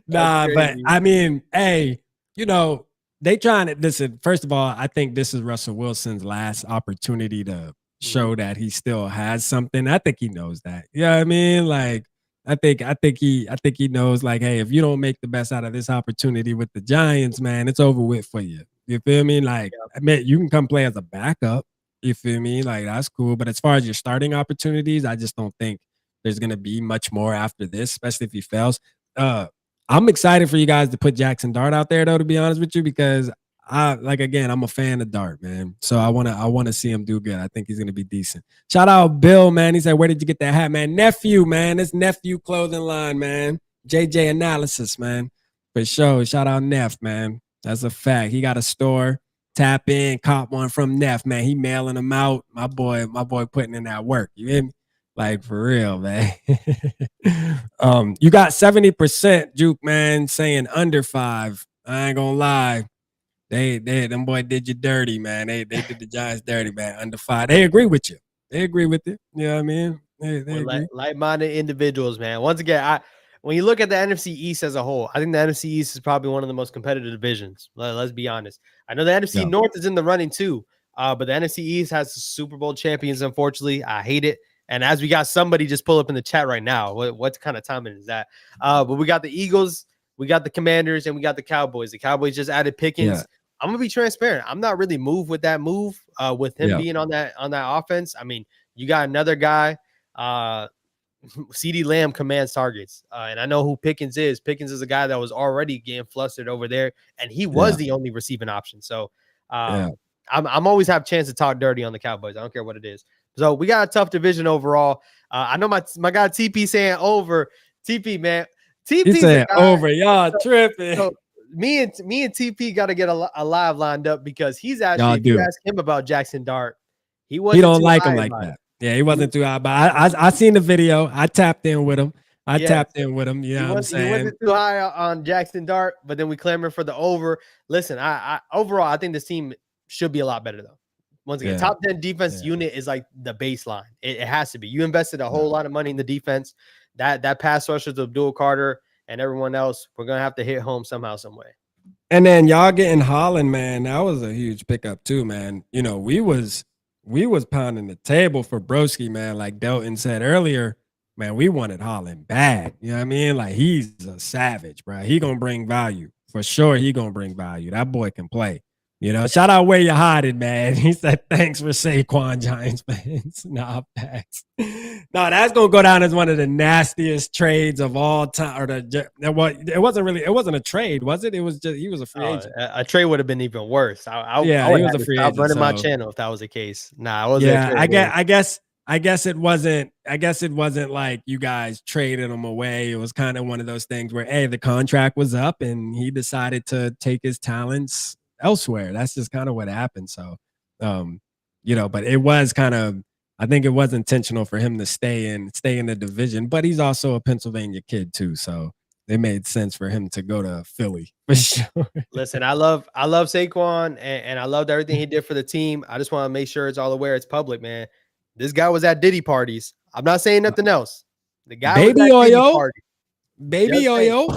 But I mean, hey, you know, they trying to listen. First of all, I think this is Russell Wilson's last opportunity to show that he still has something. I think he knows that. You know what I mean? Like, I think he knows, like, hey, if you don't make the best out of this opportunity with the Giants, man, it's over with for you. You feel me? Like, I mean, you can come play as a backup. You feel me? Like, that's cool. But as far as your starting opportunities, I just don't think there's gonna be much more after this, especially if he fails. I'm excited for you guys to put Jackson Dart out there, though, to be honest with you, because again, I'm a fan of Dart, man. So I wanna see him do good. I think he's gonna be decent. Shout out Bill, man. He said, where did you get that hat, man? Nephew, man. It's Nephew clothing line, man. JJ Analysis, man. For sure. Shout out Neff, man. That's a fact. He got a store. Tap in, cop one from Neff, man. He mailing them out. My boy putting in that work. You hear me? Like, for real, man. You got 70%, Juke, man, saying under 5. I ain't gonna lie. Them boy did you dirty, man. They did the Giants dirty, man. Under 5. They agree with you. They agree with it. You know what I mean? They agree. Like-minded individuals, man. Once again, when you look at the NFC East as a whole, I think the NFC East is probably one of the most competitive divisions. Let's be honest. I know the NFC North is in the running too, but the NFC East has Super Bowl champions, unfortunately. I hate it. And as we got somebody just pull up in the chat right now, what kind of timing is that? But we got the Eagles, we got the Commanders, and we got the Cowboys. The Cowboys just added Pickens. Yeah. I'm gonna be transparent. I'm not really moved with that move, with him being on that offense. I mean, you got another guy CD Lamb commands targets. And I know who Pickens is. Pickens is a guy that was already getting flustered over there, and he was the only receiving option. So I'm always have a chance to talk dirty on the Cowboys. I don't care what it is. So we got a tough division overall. I know my guy TP saying over. TP, man. TP saying over. Y'all tripping. So me and TP got to get a live lined up because he's actually, if you ask him about Jackson Dart, he don't like him like that. Yeah, he wasn't too high, but I seen the video. I tapped in with him. You know what I'm saying? He wasn't too high on Jackson Dart, but then we clamored for the over. Listen, I overall, I think this team should be a lot better, though. Once again, top 10 defense unit is like the baseline. It has to be. You invested a whole lot of money in the defense. That pass rushers of Abdul Carter and everyone else, we're going to have to hit home somehow, some way. And then y'all getting Holland, man, that was a huge pickup too, man. You know, we was pounding the table for Broski, man. Like Delton said earlier, man, we wanted Holland bad. You know what I mean? Like, he's a savage, bro. He gonna bring value. For sure, he gonna bring value. That boy can play. You know, shout out where you hiding, man. He said, thanks for Saquon, Giants fans. Nah, facts. No, that's gonna go down as one of the nastiest trades of all time. Or it wasn't a trade, was it? It was just he was a free agent. A trade would have been even worse. He was a free agent. Running my channel if that was the case. Nah, it wasn't. Yeah, I guess it wasn't like you guys traded him away. It was kind of one of those things where, hey, the contract was up and he decided to take his talents elsewhere. That's just kind of what happened. So, you know, but it was kind of, I think it was intentional for him to stay in the division, but he's also a Pennsylvania kid too. So it made sense for him to go to Philly for sure. Listen, I love Saquon and I loved everything he did for the team. I just want to make sure it's all aware, it's public, man. This guy was at Diddy parties. I'm not saying nothing else. The guy Baby was at Oyo, party. Baby Oyo.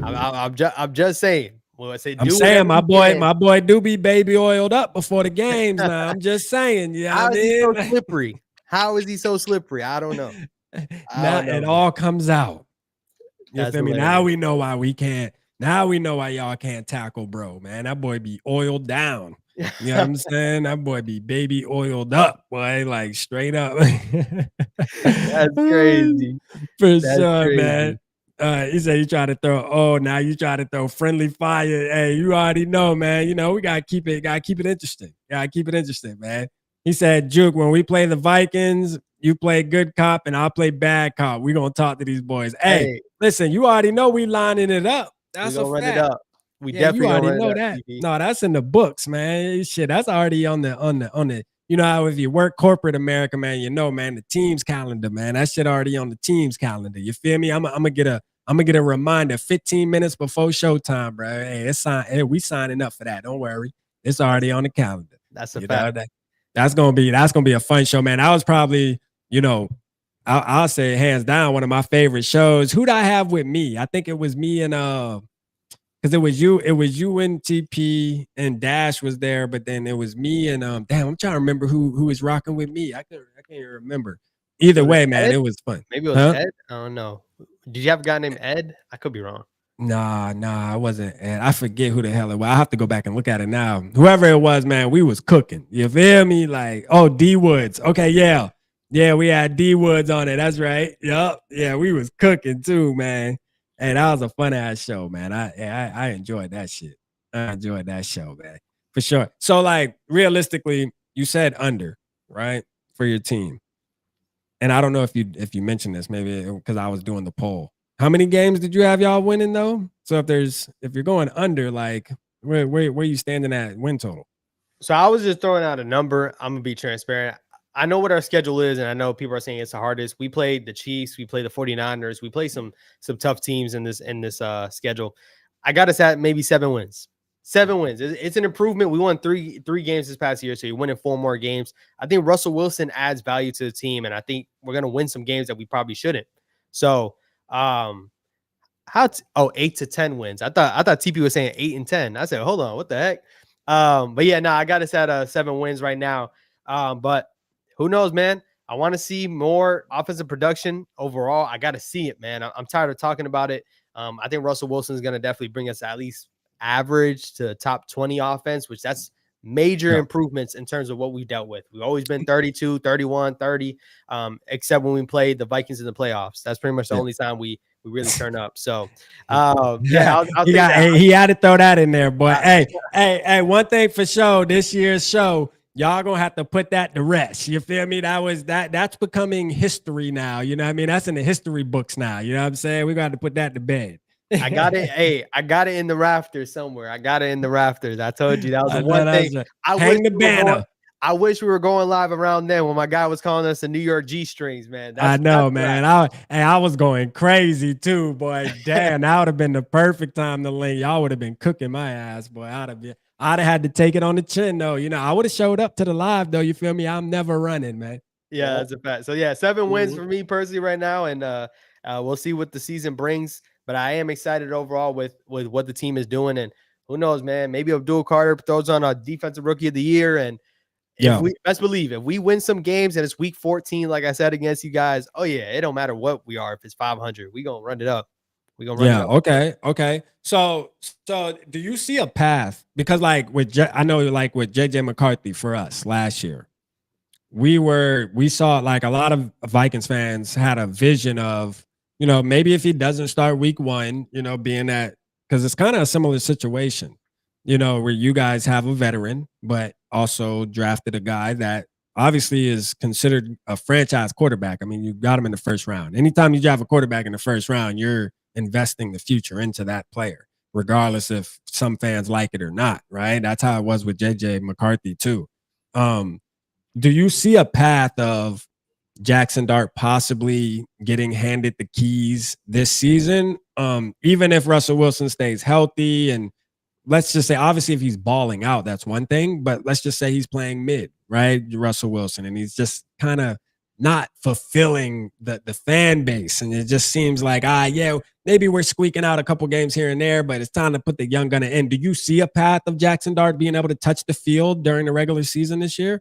I'm just saying. Well, I'm saying my boy do be baby oiled up before the games. Now I'm just saying, How is he so slippery? How is he so slippery? I don't know. It all comes out. You feel me? Now we know why we can't. Now we know why y'all can't tackle, bro. Man, that boy be oiled down. You know what I'm saying? That boy be baby oiled up, boy, like straight up. That's crazy. That's sure, crazy. Man. He said you try to throw. Now you try to throw friendly fire. Hey, you already know, man. You know we gotta keep it interesting. Gotta keep it interesting, man. He said, Juke, when we play the Vikings, you play good cop and I'll play bad cop. We gonna talk to these boys. Hey, listen, you already know we lining it up. That's a fact. Run it up. We definitely you already know that. No, that's in the books, man. Shit, that's already on the. You know how if you work corporate America, man, you know, man, the team's calendar, man. That shit already on the team's calendar. You feel me? I'm gonna get a reminder 15 minutes before showtime, bro. Hey, we signing up for that. Don't worry, it's already on the calendar. That's a fact. That's gonna be a fun show, man. That was probably, you know, I'll say hands down one of my favorite shows. Who'd I have with me? I think it was me and because it was you and TP and Dash was there, but then it was me and damn, I'm trying to remember who was rocking with me. I can't even remember. Either way, man, it was fun. Maybe it was Ed. I don't know. Did you have a guy named Ed? I could be wrong. Nah, I wasn't Ed. I forget who the hell it was. I have to go back and look at it now. Whoever it was, man, we was cooking. You feel me? Like, D Woods. Okay, yeah, we had D Woods on it. That's right. Yup. Yeah, we was cooking too, man. Hey, that was a fun ass show, man. I enjoyed that shit. I enjoyed that show, man, for sure. So, like, realistically, you said under, right, for your team, and I don't know if you mentioned this, maybe because I was doing the poll. How many games did you have y'all winning though? So if you're going under, like, where you standing at win total? So I was just throwing out a number. I'm gonna be transparent. I know what our schedule is, and I know people are saying it's the hardest. We played the Chiefs, we played the 49ers, we play some tough teams in this schedule. I got us at maybe 7 wins. 7 wins. It's an improvement. We won three games this past year, so you're winning 4 more games. I think Russell Wilson adds value to the team, and I think we're gonna win some games that we probably shouldn't. So 8 to 10 wins. I thought TP was saying 8 and 10. I said, hold on, what the heck? But yeah, no, I got us at 7 wins right now. But who knows, man? I want to see more offensive production overall. I got to see it, man. I'm tired of talking about it. I think Russell Wilson is going to definitely bring us at least average to top 20 offense, which that's major improvements in terms of what we dealt with. We've always been 32, 31, 30, except when we played the Vikings in the playoffs. That's pretty much the only time we really turn up. So, yeah, I'll take that. He had to throw that in there, boy. Hey, one thing for sure, this year's show, y'all gonna have to put that to rest. You feel me? That's becoming history now. You know what I mean? That's in the history books now. You know what I'm saying? We got to put that to bed. I got it. Hey, I got it in the rafters somewhere. I got it in the rafters. I told you that was the one thing. Right. Hang the banner. I wish we were going live around then when my guy was calling us the New York G strings, man. I know, man. I was going crazy too, boy. Damn, that would have been the perfect time to link. Y'all would have been cooking my ass, boy. I'd have had to take it on the chin, though. You know, I would have showed up to the live, though. You feel me? I'm never running, man. Yeah, that's a fact. So yeah, 7 wins for me personally right now, and we'll see what the season brings. But I am excited overall with what the team is doing, and who knows, man? Maybe Abdul Carter throws on a defensive rookie of the year, and if we best believe if we win some games and it's week 14, like I said against you guys, oh yeah, it don't matter what we are. If it's 500, we gonna run it up. We gonna run it up. Okay. So do you see a path? Because like I know like with JJ McCarthy for us last year, we saw like a lot of Vikings fans had a vision of, you know, maybe if he doesn't start week 1, you know, being that, because it's kind of a similar situation, you know, where you guys have a veteran, but also drafted a guy that obviously is considered a franchise quarterback. I mean, you got him in the first round. Anytime you draft a quarterback in the first round, you're investing the future into that player, regardless if some fans like it or not, right? That's how it was with JJ McCarthy too. Do you see a path of Jackson Dart possibly getting handed the keys this season, even if Russell Wilson stays healthy? And let's just say, obviously, if he's balling out, that's one thing. But let's just say he's playing mid, right? Russell Wilson, and he's just kind of not fulfilling the fan base. And it just seems like, yeah, maybe we're squeaking out a couple games here and there, but it's time to put the young gunner in. Do you see a path of Jackson Dart being able to touch the field during the regular season this year?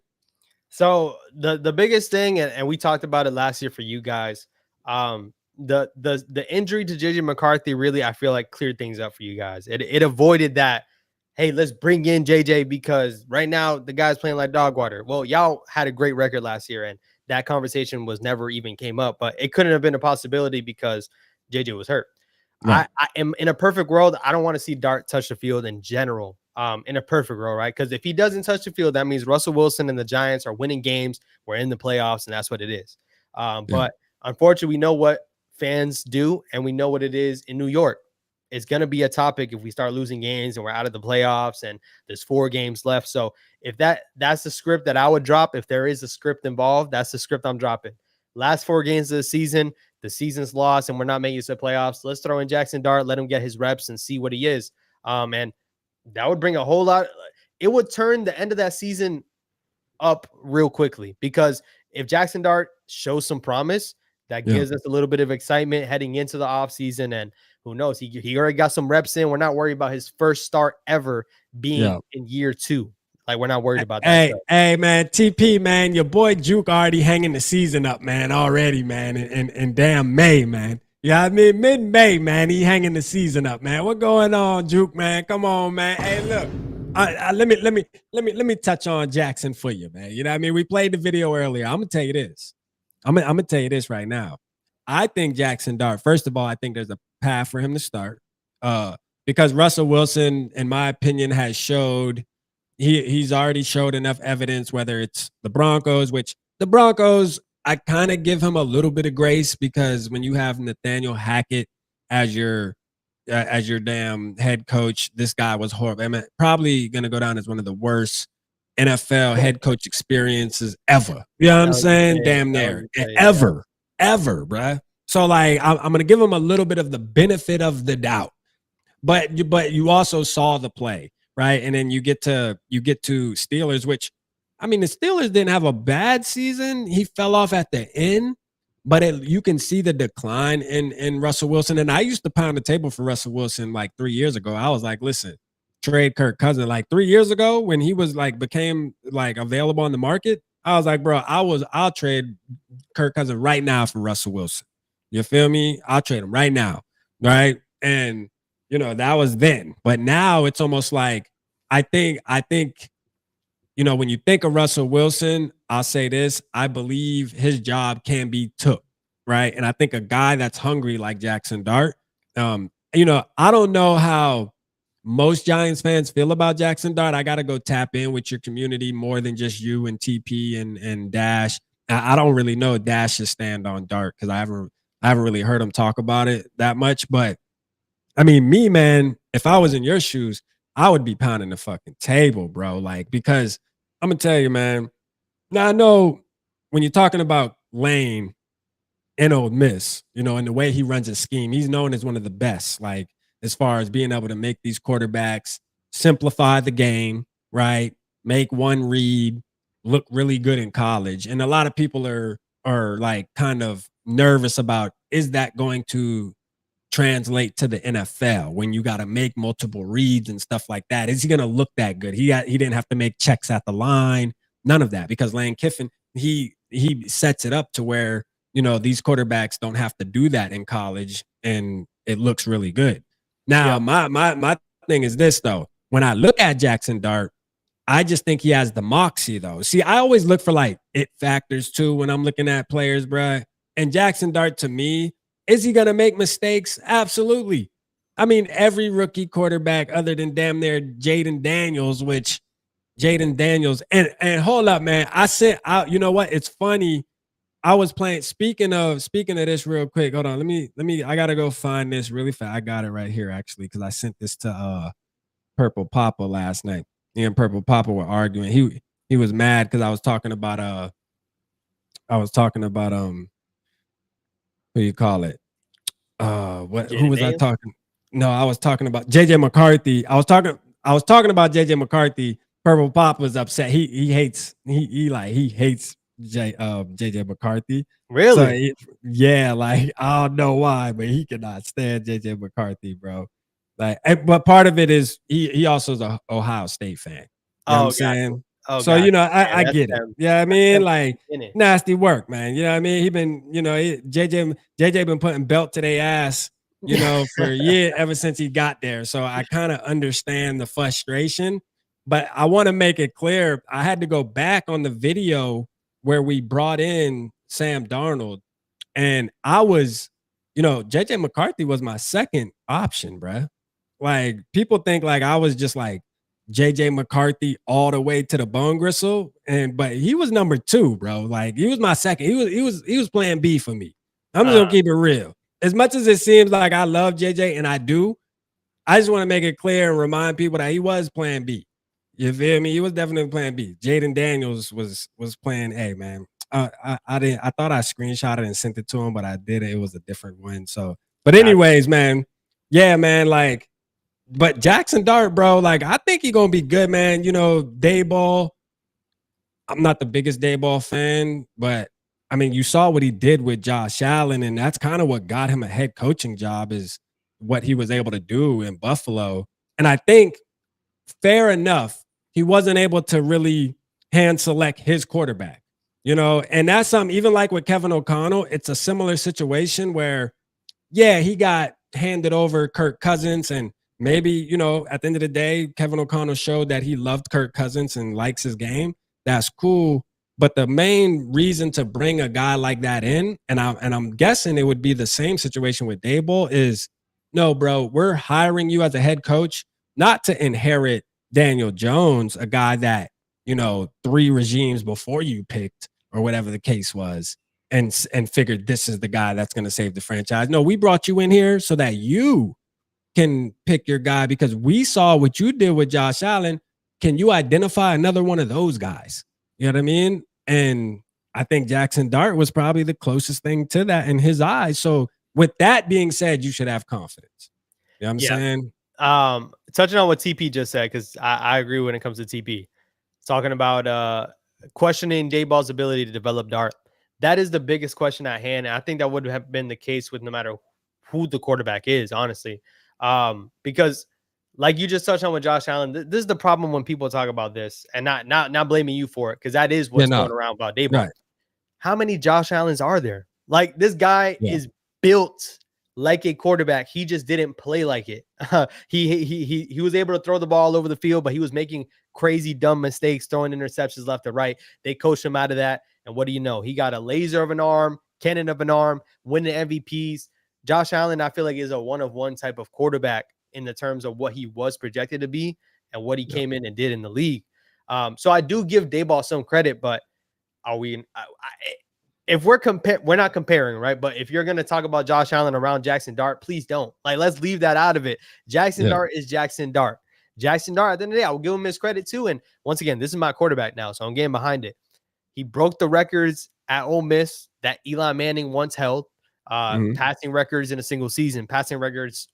So the biggest thing, and we talked about it last year for you guys, the injury to JJ McCarthy really, I feel like, cleared things up for you guys. It avoided that, hey, let's bring in JJ because right now the guy's playing like dog water. Well, y'all had a great record last year, and that conversation was never even came up, but it couldn't have been a possibility because JJ was hurt. Right. I am in a perfect world. I don't want to see Dart touch the field in general. In a perfect world, right? Because if he doesn't touch the field, that means Russell Wilson and the Giants are winning games. We're in the playoffs, and that's what it is. But unfortunately, we know what fans do, and we know what it is in New York. It's going to be a topic if we start losing games and we're out of the playoffs and there's 4 games left. So if that's the script that I would drop, if there is a script involved, that's the script I'm dropping. Last 4 games of the season's lost, and we're not making it to the playoffs. Let's throw in Jackson Dart, let him get his reps and see what he is. And that would bring a whole lot. It would turn the end of that season up real quickly, because if Jackson Dart shows some promise, that gives us a little bit of excitement heading into the offseason. And who knows, he already got some reps in. We're not worried about his first start ever being in year 2. Like, we're not worried about that. Hey, man, TP, man, your boy Juke already hanging the season up, man, already, man, and damn May, man. Yeah, I mean, mid-May, man, he hanging the season up, man. What going on, Juke, man? Come on, man. Hey, look, let me touch on Jackson for you, man. You know what I mean? We played the video earlier. I'm gonna tell you this. I'm gonna tell you this right now. I think Jackson Dart, first of all, I think there's a path for him to start, because Russell Wilson, in my opinion, has showed he's already showed enough evidence, whether it's the Broncos, which the Broncos, I kind of give him a little bit of grace, because when you have Nathaniel Hackett as your damn head coach, this guy was horrible. I mean, probably going to go down as one of the worst NFL head coach experiences ever. You know what I'm saying? Damn near. Ever, bruh. So, like, I'm going to give him a little bit of the benefit of the doubt. But you also saw the play, right? And then you get to Steelers, which, I mean, the Steelers didn't have a bad season. He fell off at the end, but you can see the decline in Russell Wilson. And I used to pound the table for Russell Wilson like 3 years ago. I was like, listen, trade Kirk Cousins. Like 3 years ago when he was like became like available on the market, I was like, bro, I'll trade Kirk Cousins right now for Russell Wilson. You feel me? I'll trade him right now, right? And you know, that was then. But now it's almost like I think you know, when you think of Russell Wilson, I'll say this: I believe his job can be took, right? And I think a guy that's hungry like Jackson Dart, you know, I don't know how most Giants fans feel about Jackson Dart. I got to go tap in with your community more than just you and TP and Dash. I don't really know Dash's stand on Dart because I haven't really heard him talk about it that much. But I mean, me, man, if I was in your shoes, I would be pounding the fucking table, bro. Like, because I'm gonna tell you, man. Now I know when you're talking about Lane and Ole Miss, you know, and the way he runs his scheme, he's known as one of the best, like as far as being able to make these quarterbacks simplify the game, right? Make one read, look really good in college. And a lot of people are like kind of nervous about, is that going to translate to the NFL when you got to make multiple reads and stuff like that? Is he going to look that good? He didn't have to make checks at the line, none of that, because Lane Kiffin, he sets it up to where, you know, these quarterbacks don't have to do that in college, and it looks really good. Now, my thing is this though. When I look at Jackson Dart, I just think he has the moxie though. See, I always look for like it factors too when I'm looking at players, bruh. And Jackson Dart, to me, is he going to make mistakes? Absolutely. I mean, every rookie quarterback other than damn near Jaden Daniels, and hold up, man. I sent out, you know what? It's funny. I was playing, speaking of this real quick. Hold on. Let me, I got to go find this really fast. I got it right here actually, because I sent this to Purple Papa last night. Me and Purple Papa were arguing. He was mad because I was talking about what do you call it? Who was I talking? No, I was talking about JJ McCarthy. I was talking about JJ McCarthy. Purple Pop was upset. He hates JJ McCarthy. Really? So yeah, like I don't know why, but he cannot stand JJ McCarthy, bro. Like, but part of it is he also is a Ohio State fan. You know what I'm saying? So, you know, I get it. Yeah, I mean, like nasty work, man. You know what I mean? He been, you know, JJ been putting belt to their ass, you know, for a year ever since he got there. So I kind of understand the frustration, but I want to make it clear. I had to go back on the video where we brought in Sam Darnold, and I was, you know, JJ McCarthy was my second option, bruh. Like people think like I was just like JJ McCarthy all the way to the bone gristle, but he was number 2, bro. Like he was my second. He was playing B for me. I'm just gonna keep it real. As much as it seems like I love JJ, and I do, I just want to make it clear and remind people that he was playing B. You feel me? He was definitely playing B. Jaden Daniels was playing A, man. I thought I screenshotted and sent it to him, but I didn't. It was a different one. So, but anyways, man, yeah, man, like. But Jackson Dart, bro, like I think he's gonna be good, man. You know, Dayball. I'm not the biggest Dayball fan, but I mean, you saw what he did with Josh Allen, and that's kind of what got him a head coaching job, is what he was able to do in Buffalo. And I think, fair enough, he wasn't able to really hand select his quarterback, you know, and that's something, even like with Kevin O'Connell, it's a similar situation where, yeah, he got handed over Kirk Cousins, and maybe, you know, at the end of the day, Kevin O'Connell showed that he loved Kirk Cousins and likes his game. That's cool. But the main reason to bring a guy like that in, and I'm guessing it would be the same situation with Daboll, is no, bro, we're hiring you as a head coach not to inherit Daniel Jones, a guy that, you know, 3 regimes before you picked or whatever the case was, and figured this is the guy that's going to save the franchise. No, we brought you in here so that you can pick your guy, because we saw what you did with Josh Allen. Can you identify another one of those guys? You know what I mean? And I think Jackson Dart was probably the closest thing to that in his eyes. So with that being said, you should have confidence. You know what I'm saying? Touching on what TP just said, because I agree when it comes to TP. Talking about questioning Dayball's ability to develop Dart. That is the biggest question at hand. And I think that would have been the case with no matter who the quarterback is, honestly. Because like you just touched on with Josh Allen, this is the problem when people talk about this, and not blaming you for it, because that is what's going around about Dayball. Right. How many Josh Allens are there? Like, this guy is built like a quarterback. He just didn't play like it. He was able to throw the ball all over the field, but he was making crazy dumb mistakes, throwing interceptions left and right. They coached him out of that. And what do you know? He got a laser of an arm, cannon of an arm, winning MVPs. Josh Allen, I feel like, is a one-of-one type of quarterback in the terms of what he was projected to be and what he came in and did in the league. So I do give Daboll some credit, but are we if we're not comparing, right? But if you're going to talk about Josh Allen around Jackson Dart, please don't. Like, let's leave that out of it. Jackson Dart is Jackson Dart. Jackson Dart, at the end of the day, I will give him his credit too. And once again, this is my quarterback now, so I'm getting behind it. He broke the records at Ole Miss that Eli Manning once held. Passing records in a single season, passing records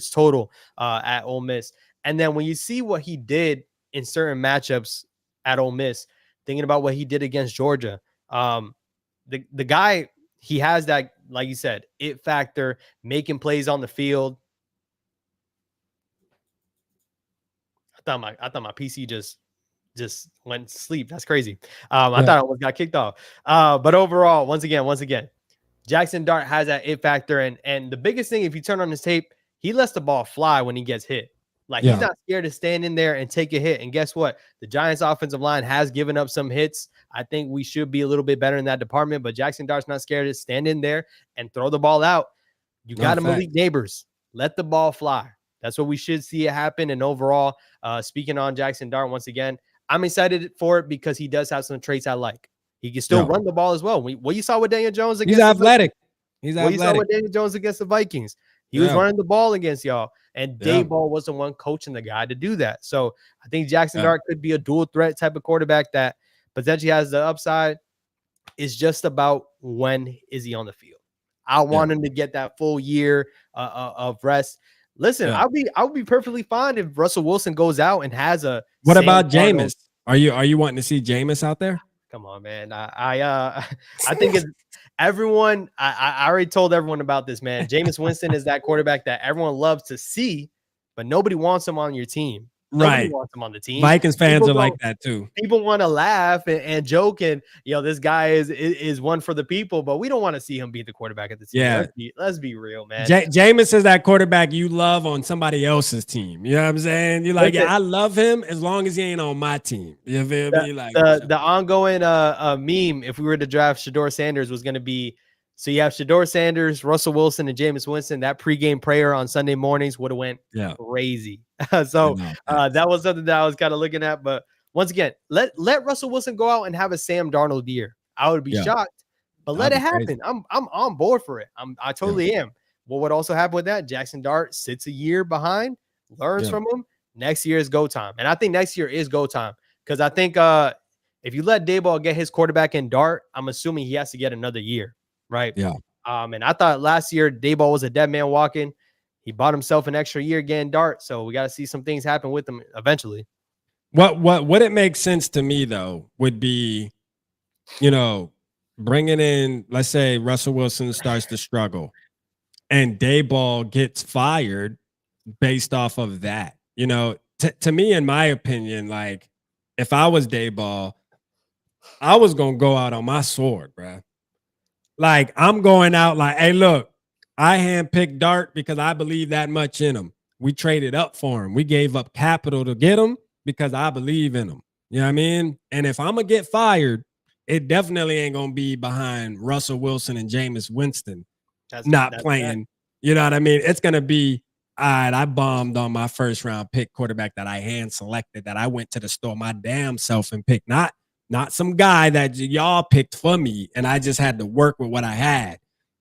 total at Ole Miss. And then when you see what he did in certain matchups at Ole Miss, thinking about what he did against Georgia, the guy, he has that, like you said, it factor, making plays on the field. I thought my PC just went to sleep. That's crazy. I thought I almost got kicked off. But overall, once again, Jackson Dart has that it factor. And the biggest thing, if you turn on his tape, he lets the ball fly when he gets hit. Like, he's not scared to stand in there and take a hit. And guess what? The Giants offensive line has given up some hits. I think we should be a little bit better in that department, but Jackson Dart's not scared to stand in there and throw the ball out. You got him, Malik Neighbors. Let the ball fly. That's what we should see it happen. And overall, speaking on Jackson Dart, once again, I'm excited for it because he does have some traits I like. He can still run the ball as well. What you saw with Daniel Jones against he's athletic. You saw with Daniel Jones against the Vikings. He was running the ball against y'all. And Daboll was the one coaching the guy to do that. So I think Jackson Dart could be a dual threat type of quarterback that potentially has the upside. It's just about when is he on the field. I want him to get that full year of rest. Listen, I would be perfectly fine if Russell Wilson goes out and has a. What about Jameis? Are you wanting to see Jameis out there? Come on, man. I think it's everyone. I already told everyone about this, man. Jameis Winston is that quarterback that everyone loves to see, but nobody wants him on your team. Nobody wants him on the team. Vikings fans are like that too. People want to laugh and joke, and this guy is one for the people, but we don't want to see him be the quarterback at the team. Yeah, let's be real, man. Jameis is that quarterback you love on somebody else's team. You know what I'm saying? You're like, I love him as long as he ain't on my team. You feel me? Like the ongoing meme, if we were to draft Shedeur Sanders, was going to be. So you have Shedeur Sanders, Russell Wilson, and Jameis Winston. That pregame prayer on Sunday mornings would have went crazy. So that was something that I was kind of looking at. But once again, let Russell Wilson go out and have a Sam Darnold year. I would be shocked, but let it happen. I'm on board for it. I totally am. What would also happen with that? Jackson Dart sits a year behind, learns from him. Next year is go time, and I think next year is go time because I think if you let Daboll get his quarterback in Dart, I'm assuming he has to get another year. Right. Yeah. And I thought last year Daboll was a dead man walking. He bought himself an extra year getting Dart. So we got to see some things happen with him eventually. What it makes sense to me though would be, bringing in, let's say Russell Wilson starts to struggle and Daboll gets fired based off of that. To me, in my opinion, like if I was Daboll, I was gonna go out on my sword, bro. Like, I'm going out like, hey, look, I handpicked Dart because I believe that much in him. We traded up for him. We gave up capital to get him because I believe in him. You know what I mean? And if I'm going to get fired, it definitely ain't going to be behind Russell Wilson and Jameis Winston not playing. You know what I mean? It's going to be, all right, I bombed on my first round pick quarterback that I hand selected, that I went to the store my damn self and picked, not some guy that y'all picked for me, and I just had to work with what I had,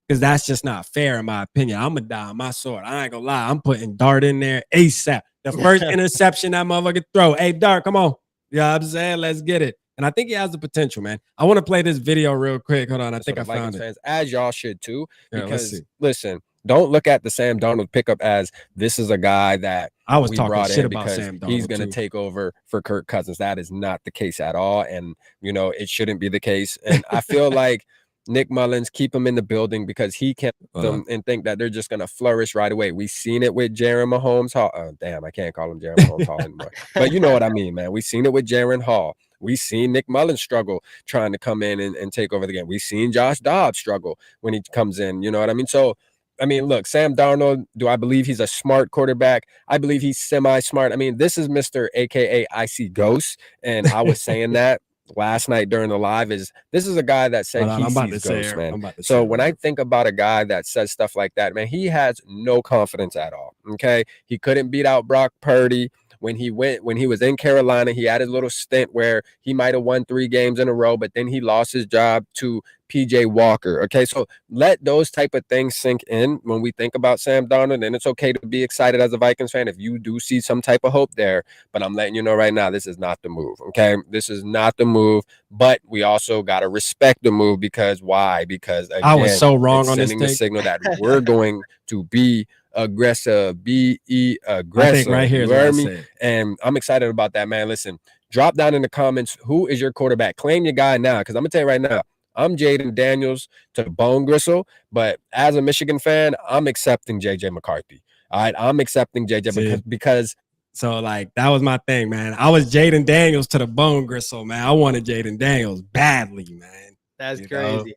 because that's just not fair in my opinion. I'm going to die on my sword. I ain't going to lie. I'm putting Dart in there ASAP. The first interception that motherfucker throw. Hey, Dart, come on. You know what I'm saying? Let's get it. And I think he has the potential, man. I want to play this video real quick. Hold on. I think I found it. As y'all should too, because listen, don't look at the Sam Darnold pickup as this is a guy that I was talking shit about Sam Darnold. He's going to take over for Kirk Cousins. That is not the case at all. And, it shouldn't be the case. And I feel like Nick Mullins, keep him in the building because he can't them and think that they're just going to flourish right away. We've seen it with Jaron Mahomes Hall. Oh, damn, I can't call him Jaron Mahomes Hall anymore. But you know what I mean, man. We've seen it with Jaron Hall. We've seen Nick Mullins struggle trying to come in and take over the game. We've seen Josh Dobbs struggle when he comes in. You know what I mean? So I mean, look, Sam Darnold, do I believe he's a smart quarterback? I believe he's semi-smart. I mean, this is Mr. AKA I see ghosts. And I was saying that last night during the live this is a guy that said Hold on, he I'm about sees to say ghosts, it. man. I'm about to say So it when right I now. think about a guy that says stuff like that, man, he has no confidence at all. Okay. He couldn't beat out Brock Purdy. When he was in Carolina, he had a little stint where he might have won 3 games in a row, but then he lost his job to PJ Walker. Okay, so let those type of things sink in when we think about Sam Darnold, and it's okay to be excited as a Vikings fan if you do see some type of hope there. But I'm letting you know right now, this is not the move. Okay, this is not the move. But we also gotta respect the move because why? Because I was again, so wrong it's on this sending the take. signal that we're going to be aggressive, I think right aggressive. here You is what I heard me? said. And I'm excited about that, man. Listen, drop down in the comments who is your quarterback. Claim your guy now, because I'm gonna tell you right now, I'm Jaden Daniels to the bone gristle, but as a Michigan fan, I'm accepting JJ McCarthy. All right, I'm accepting JJ because so like that was my thing, man. I was Jaden Daniels to the bone gristle, man. I wanted Jaden Daniels badly, man. That's You know? crazy.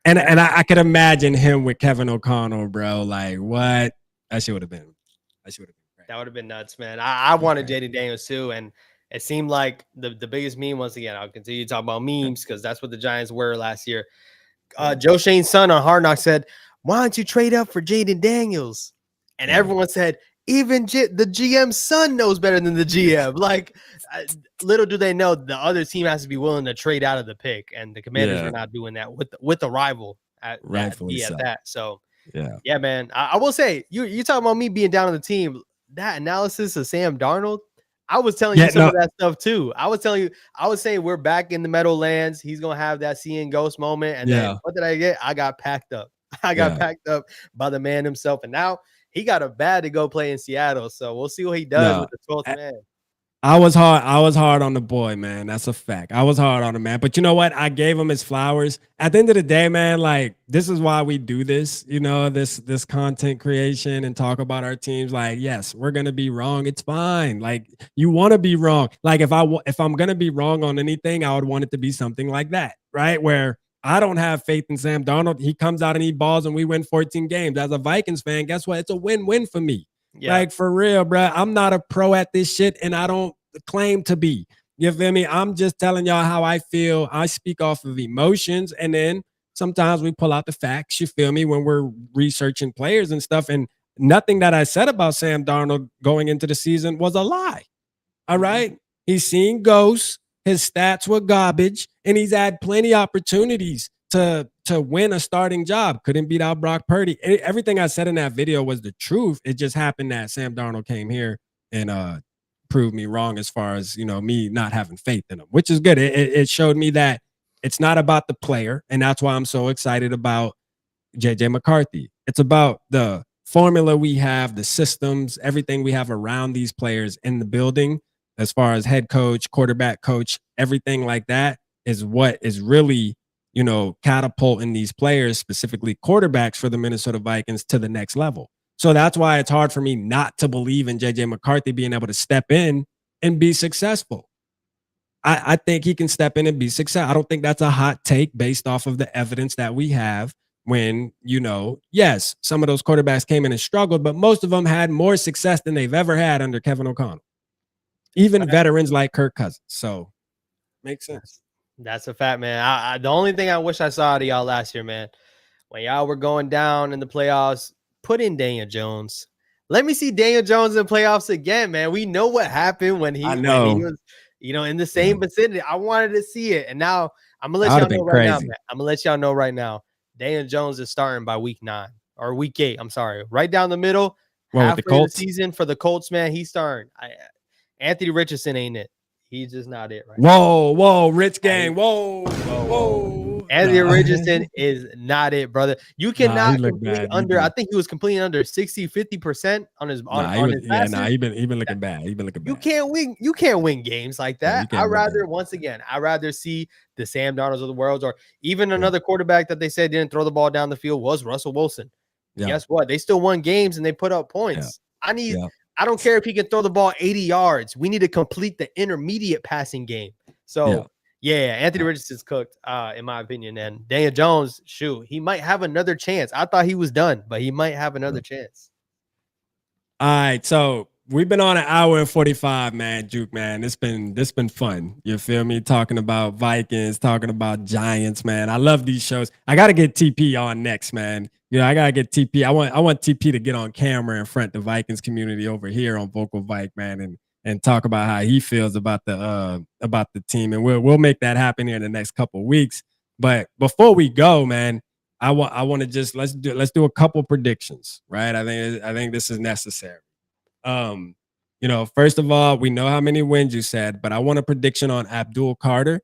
And I could imagine him with Kevin O'Connell, bro. Like what? That shit would have been. That shit would have been great. That would have been nuts, man. I wanted Jaden Daniels too, and it seemed like the biggest meme once again. I'll continue to talk about memes because that's what the Giants were last year. Joe Shane's son on Hard Knocks said, "Why don't you trade up for Jaden Daniels?" And everyone said, "Even the GM's son knows better than the GM." Like, little do they know, the other team has to be willing to trade out of the pick, and the Commanders are not doing that with the rival at that. So, yeah, man. I will say, you talking about me being down on the team. That analysis of Sam Darnold, I was telling you some of that stuff too. I was saying we're back in the Meadowlands. He's gonna have that seeing ghost moment. And then what did I get? I got packed up. I got packed up by the man himself. And now he got a bad to go play in Seattle. So we'll see what he does with the 12th man. I was hard on the boy, man. That's a fact. I was hard on him, man. But you know what? I gave him his flowers. At the end of the day, man, like this is why we do this, you know, this content creation and talk about our teams. Like, yes, we're gonna be wrong. It's fine. Like you want to be wrong. Like if I'm gonna be wrong on anything, I would want it to be something like that, right? Where I don't have faith in Sam Darnold. He comes out and he balls and we win 14 games. As a Vikings fan, guess what? It's a win-win for me. Yeah. Like for real, bro. I'm not a pro at this shit and I don't claim to be. You feel me? I'm just telling y'all how I feel. I speak off of emotions and then sometimes we pull out the facts, you feel me, when we're researching players and stuff. And nothing that I said about Sam Darnold going into the season was a lie. All right? He's seen ghosts. His stats were garbage and he's had plenty of opportunities to win a starting job. Couldn't beat out Brock Purdy. Everything I said in that video was the truth. It just happened that Sam Darnold came here and proved me wrong as far as, you know, me not having faith in him, which is good. It showed me that it's not about the player. And that's why I'm so excited about JJ McCarthy. It's about the formula we have, the systems, everything we have around these players in the building, as far as head coach, quarterback coach, everything like that is what is really, you know, catapulting these players, specifically quarterbacks for the Minnesota Vikings, to the next level. So that's why it's hard for me not to believe in JJ McCarthy being able to step in and be successful. I think he can step in and be successful. I don't think that's a hot take based off of the evidence that we have when, you know, yes, some of those quarterbacks came in and struggled, but most of them had more success than they've ever had under Kevin O'Connell. Even veterans like Kirk Cousins. So makes sense. That's a fact, man. The only thing I wish I saw out of y'all last year, man, when y'all were going down in the playoffs, put in Daniel Jones. Let me see Daniel Jones in playoffs again, man. We know what happened when he was, you know, in the same vicinity. I wanted to see it. And now I'm going to let y'all know right now, man. I'm going to let y'all know right now. Daniel Jones is starting by week 9 or week 8. I'm sorry. Right down the middle. Halfway of the season for the Colts, man. He's starting. Anthony Richardson ain't it. He's just not it right now. Whoa, Rich gang. Whoa. Anthony Richardson is not it, brother. You cannot complete under. I think he was completing under 50% on his his passes. He been looking bad. You can't win games like that. I'd rather see the Sam Darnolds of the world, or even another quarterback that they said didn't throw the ball down the field was Russell Wilson. Guess what? They still won games and they put up points. I don't care if he can throw the ball 80 yards. We need to complete the intermediate passing game. So Yeah, Anthony Richardson's cooked, in my opinion. And Daniel Jones, shoot, he might have another chance. I thought he was done, but he might have another chance. All right, so we've been on an hour and 45, man, Juke, man. It's been fun. You feel me? Talking about Vikings, talking about Giants, man. I love these shows. I gotta get TP on next, man. You know, I gotta get TP. I want TP to get on camera in front of the Vikings community over here on Vocal Vike, man, and talk about how he feels about the team. And we'll make that happen here in the next couple of weeks. But before we go, man, I want to just let's do a couple predictions, right? I think this is necessary. You know, first of all, we know how many wins you said, but I want a prediction on Abdul Carter,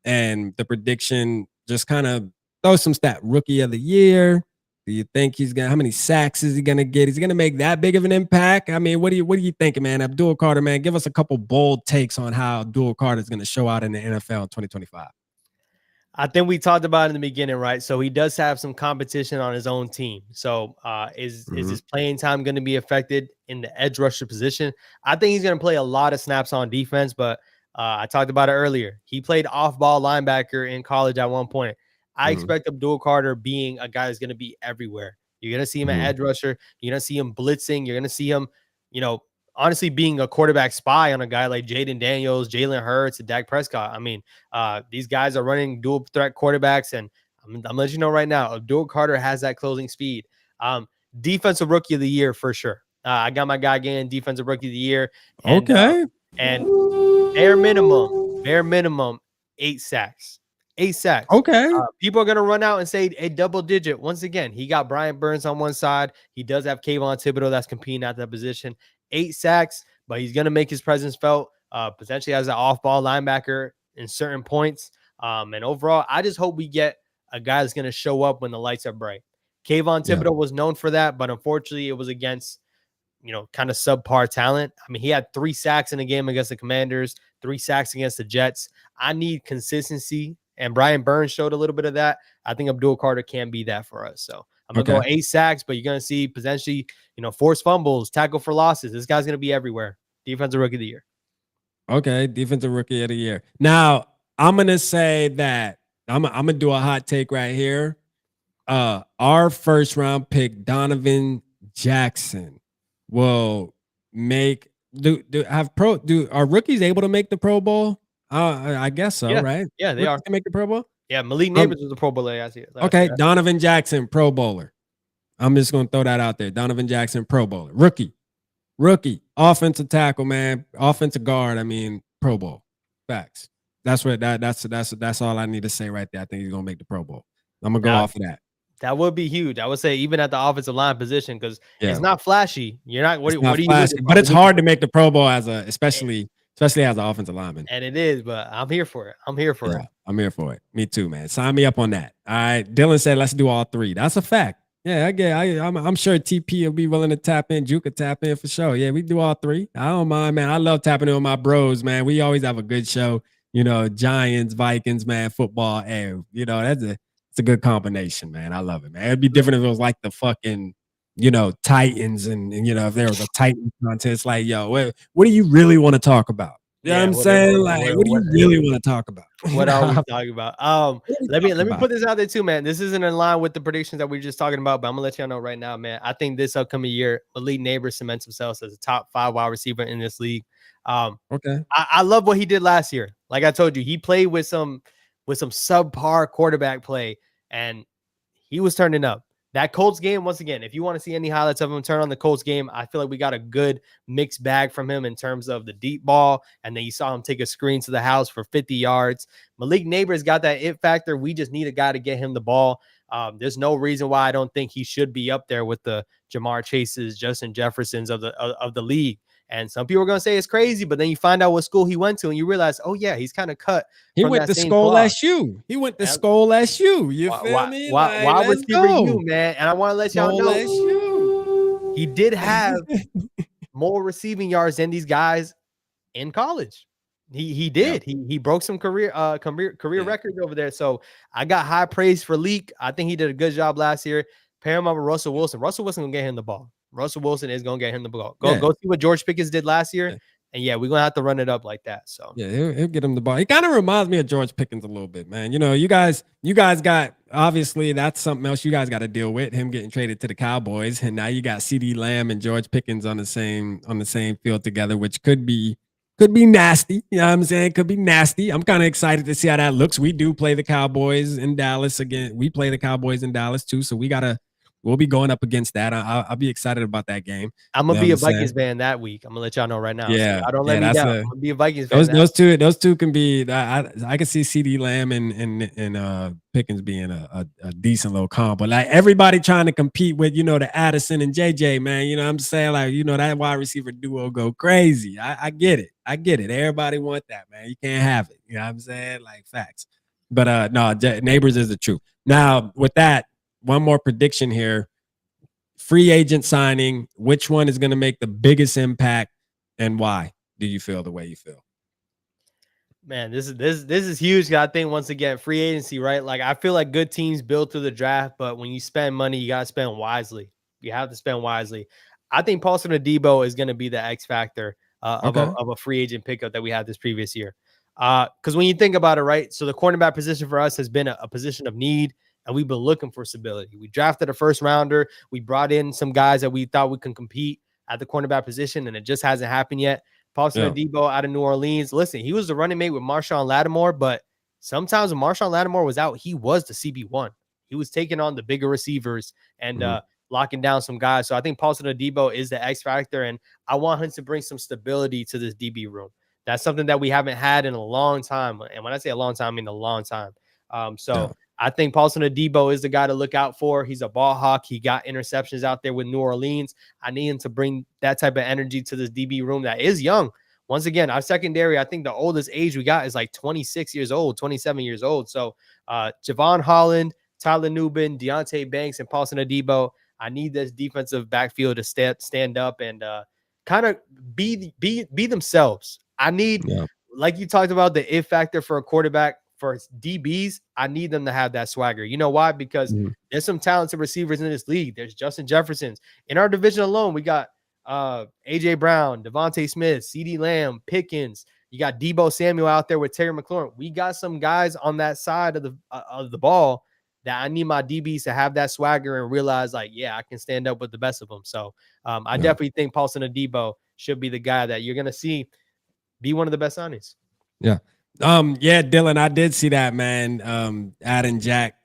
and the prediction just kind of throw some stat. Rookie of the year. Do you think how many sacks is he gonna get? Is he gonna make that big of an impact? I mean, what are you thinking, man? Abdul Carter, man, give us a couple bold takes on how Abdul Carter is gonna show out in the NFL in 2025. I think we talked about it in the beginning, right? So he does have some competition on his own team. So is his playing time going to be affected in the edge rusher position? I think he's going to play a lot of snaps on defense, but I talked about it earlier. He played off-ball linebacker in college at one point. I expect Abdul Carter being a guy that's going to be everywhere. You're going to see him at edge rusher. You're going to see him blitzing. You're going to see him, you know, honestly being a quarterback spy on a guy like Jaden Daniels, Jalen Hurts, and Dak Prescott. I mean, these guys are running dual threat quarterbacks, and I'm letting you know right now, Abdul Carter has that closing speed. Defensive rookie of the year for sure. I got my guy again, defensive rookie of the year. And, and bare minimum, 8 sacks. 8 sacks. Okay. People are going to run out and say a double digit. Once again, he got Brian Burns on one side. He does have Kayvon Thibodeau that's competing at that position. 8 sacks, but he's going to make his presence felt potentially as an off-ball linebacker in certain points. And overall, I just hope we get a guy that's going to show up when the lights are bright. Kayvon Thibodeau was known for that, but unfortunately, it was against, you know, kind of subpar talent. I mean, he had 3 sacks in a game against the Commanders, 3 sacks against the Jets. I need consistency, and Brian Burns showed a little bit of that. I think Abdul Carter can be that for us. So I'm going to go 8 sacks, but you're going to see potentially, you know, forced fumbles, tackle for losses. This guy's going to be everywhere. Defensive rookie of the year. Okay, defensive rookie of the year. Now, I'm going to say that I'm going to do a hot take right here. Our first round pick, Donovan Jackson, will make are rookies able to make the Pro Bowl? I guess so, right? Yeah, they rookies can make the Pro Bowl. Yeah, Malik Neighbors was a Pro Bowler. Okay, Donovan Jackson, Pro Bowler. I'm just going to throw that out there. Donovan Jackson, Pro Bowler. Rookie. Offensive tackle, man. Offensive guard, I mean, Pro Bowl. Facts. That's all I need to say right there. I think he's going to make the Pro Bowl. I'm going to go off of that. That would be huge. I would say even at the offensive line position, because it's not flashy. You're not, what are you flashy, but it's hard to make the Pro Bowl especially as an offensive lineman. And it is, but I'm here for it. I'm here for it. Me too, man. Sign me up on that. All right. Dylan said, let's do all 3. That's a fact. Yeah, I'm sure TP will be willing to tap in. Juke could tap in for sure. Yeah, we do all 3. I don't mind, man. I love tapping in with my bros, man. We always have a good show. You know, Giants, Vikings, man, football. Hey, you know, it's a good combination, man. I love it, man. It'd be different if it was like the fucking, you know, Titans and you know, if there was a Titan contest, like, yo, what do you really want to talk about? You know what I'm saying? What do you really want to talk about? What are we talking about? Let me put this out there too, man. This isn't in line with the predictions that we were just talking about, but I'm gonna let y'all know right now, man. I think this upcoming year, Malik Neighbors cements himself as a top 5 wide receiver in this league. I love what he did last year. Like I told you, he played with some subpar quarterback play, and he was turning up. That Colts game, once again, if you want to see any highlights of him, turn on the Colts game. I feel like we got a good mixed bag from him in terms of the deep ball, and then you saw him take a screen to the house for 50 yards. Malik Neighbors got that it factor. We just need a guy to get him the ball. There's no reason why I don't think he should be up there with the Jamar Chases, Justin Jeffersons of the league. And some people are going to say it's crazy, but then you find out what school he went to and you realize, oh, yeah, he's kind of cut. He went to Skull SU. You feel me? Why receiver you, man? And I want to let y'all know he did have more receiving yards than these guys in college. He did. He broke some career records over there. So I got high praise for Leak. I think he did a good job last year. Pair him up with Russell Wilson. Russell Wilson going to get him the ball. Russell Wilson is going to get him the ball. Go see what George Pickens did last year. yeah, we're gonna have to run it up like that. So Yeah, he'll get him the ball. He kind of reminds me of George Pickens a little bit, man. You know, you guys got, obviously that's something else you guys got to deal with, him getting traded to the Cowboys, and now you got CD Lamb and George Pickens on the same field together, which could be nasty. You know what I'm saying? Could be nasty. I'm kind of excited to see how that looks. We do play the Cowboys in Dallas again. We play the Cowboys in Dallas too, so we'll be going up against that. I'll be excited about that game. I'm gonna be a Vikings fan that week. I'm gonna let y'all know right now. Yeah, so I don't let me down. I'm gonna be a Vikings fan. Those two can be. I can see CD Lamb and Pickens being a decent little combo. Like everybody trying to compete with, you know, the Addison and JJ, man. You know what I'm saying? Like, you know, that wide receiver duo go crazy. I get it. Everybody want that, man. You can't have it. You know what I'm saying? Like facts. But no, Neighbors is the truth. Now with that, one more prediction here. Free agent signing, which one is going to make the biggest impact and why do you feel the way you feel? Man, this is huge. I think once again, free agency, right? Like I feel like good teams build through the draft, but when you spend money, you got to spend wisely. You have to spend wisely. I think Paulson Adebo is going to be the X factor of a free agent pickup that we had this previous year. Because when you think about it, right? So the cornerback position for us has been a position of need, and we've been looking for stability. We drafted a first rounder. We brought in some guys that we thought we can compete at the cornerback position, and it just hasn't happened yet. Paulson Adebo out of New Orleans. Listen, he was the running mate with Marshawn Lattimore, but sometimes when Marshawn Lattimore was out, he was the CB1. He was taking on the bigger receivers and locking down some guys. So I think Paulson Adebo is the X factor, and I want him to bring some stability to this DB room. That's something that we haven't had in a long time. And when I say a long time, I mean a long time. I think Paulson Adebo is the guy to look out for. He's a ball hawk. He got interceptions out there with New Orleans. I need him to bring that type of energy to this DB room that is young. Once again, our secondary, I think the oldest age we got is like 26 years old, 27 years old. So Javon Holland, Tyler Nubin, Deontay Banks, and Paulson Adebo. I need this defensive backfield to stand up and kind of be themselves. I need, like you talked about, the if factor for a quarterback. For DBs, I need them to have that swagger. You know why? Because there's some talented receivers in this league. There's Justin Jefferson's. In our division alone, we got AJ Brown, Devontae Smith, CD Lamb, Pickens. You got Debo Samuel out there with Terry McLaurin. We got some guys on that side of the ball that I need my DBs to have that swagger and realize, like, yeah, I can stand up with the best of them. So I definitely think Paulson Adebo should be the guy that you're going to see be one of the best signings. Yeah. Dylan, I did see that, man. Adding Jack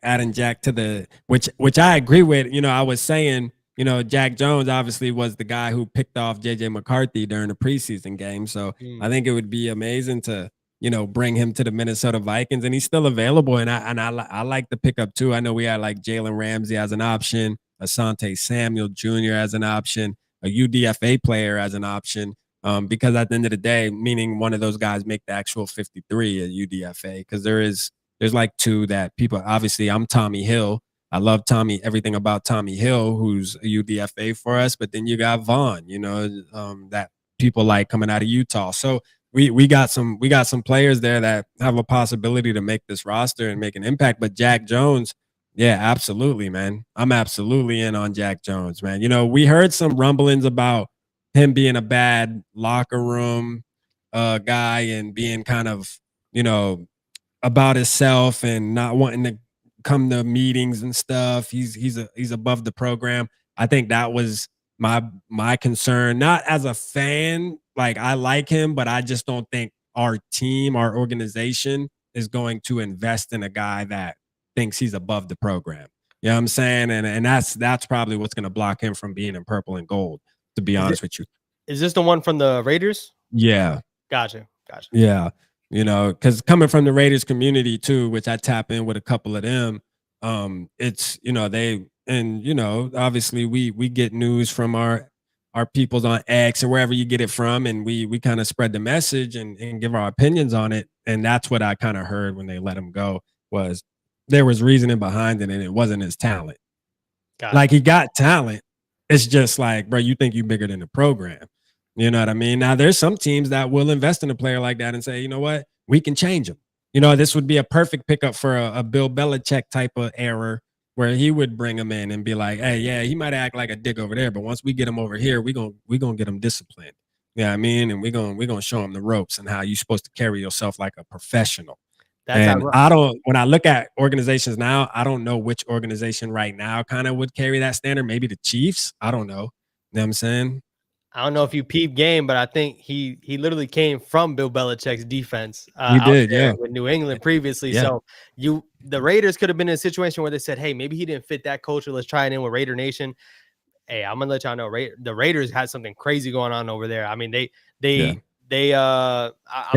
to the which I agree with. You know, I was saying, you know, Jack Jones obviously was the guy who picked off JJ McCarthy during the preseason game. So I think it would be amazing to, you know, bring him to the Minnesota Vikings, and he's still available. And I like the pickup too. I know we had like Jalen Ramsey as an option, Asante Samuel Jr. as an option, a UDFA player as an option. Because at the end of the day, meaning one of those guys make the actual 53 at UDFA, because there's like two that people, obviously I'm Tommy Hill. I love everything about Tommy Hill, who's a UDFA for us, but then you got Vaughn, you know, that people like coming out of Utah. So we got some players there that have a possibility to make this roster and make an impact. But Jack Jones, yeah, absolutely, man. I'm absolutely in on Jack Jones, man. You know, we heard some rumblings about him being a bad locker room guy and being kind of, you know, about himself and not wanting to come to meetings and stuff. He's above the program. I think that was my concern. Not as a fan, like I like him, but I just don't think our team, our organization is going to invest in a guy that thinks he's above the program. You know what I'm saying? And that's probably what's going to block him from being in purple and gold, to be honest with you. Is this the one from the Raiders? Yeah. Gotcha. Yeah. You know, because coming from the Raiders community too, which I tap in with a couple of them, it's, you know, obviously we get news from our peoples on X or wherever you get it from, and we kind of spread the message and give our opinions on it. And that's what I kind of heard when they let him go, was there was reasoning behind it, and it wasn't his talent. Like, he got talent. It's just like, bro, you think you're bigger than the program. You know what I mean? Now, there's some teams that will invest in a player like that and say, you know what, we can change him. You know, this would be a perfect pickup for a Bill Belichick type of error, where he would bring him in and be like, hey, yeah, he might act like a dick over there, but once we get him over here, we're gonna get him disciplined. Yeah, I mean, and we're gonna show them the ropes and how you're supposed to carry yourself like a professional. That's And how I don't, when I look at organizations now, I don't know which organization right now kind of would carry that standard. Maybe the Chiefs. I don't know. You know what I'm saying? I don't know if you peep game, but I think he literally came from Bill Belichick's defense He out did, there yeah. with New England previously. Yeah. So the Raiders could have been in a situation where they said, hey, maybe he didn't fit that culture. Let's try it in with Raider Nation. Hey, I'm gonna let y'all know, the Raiders had something crazy going on over there. I mean, they They I'm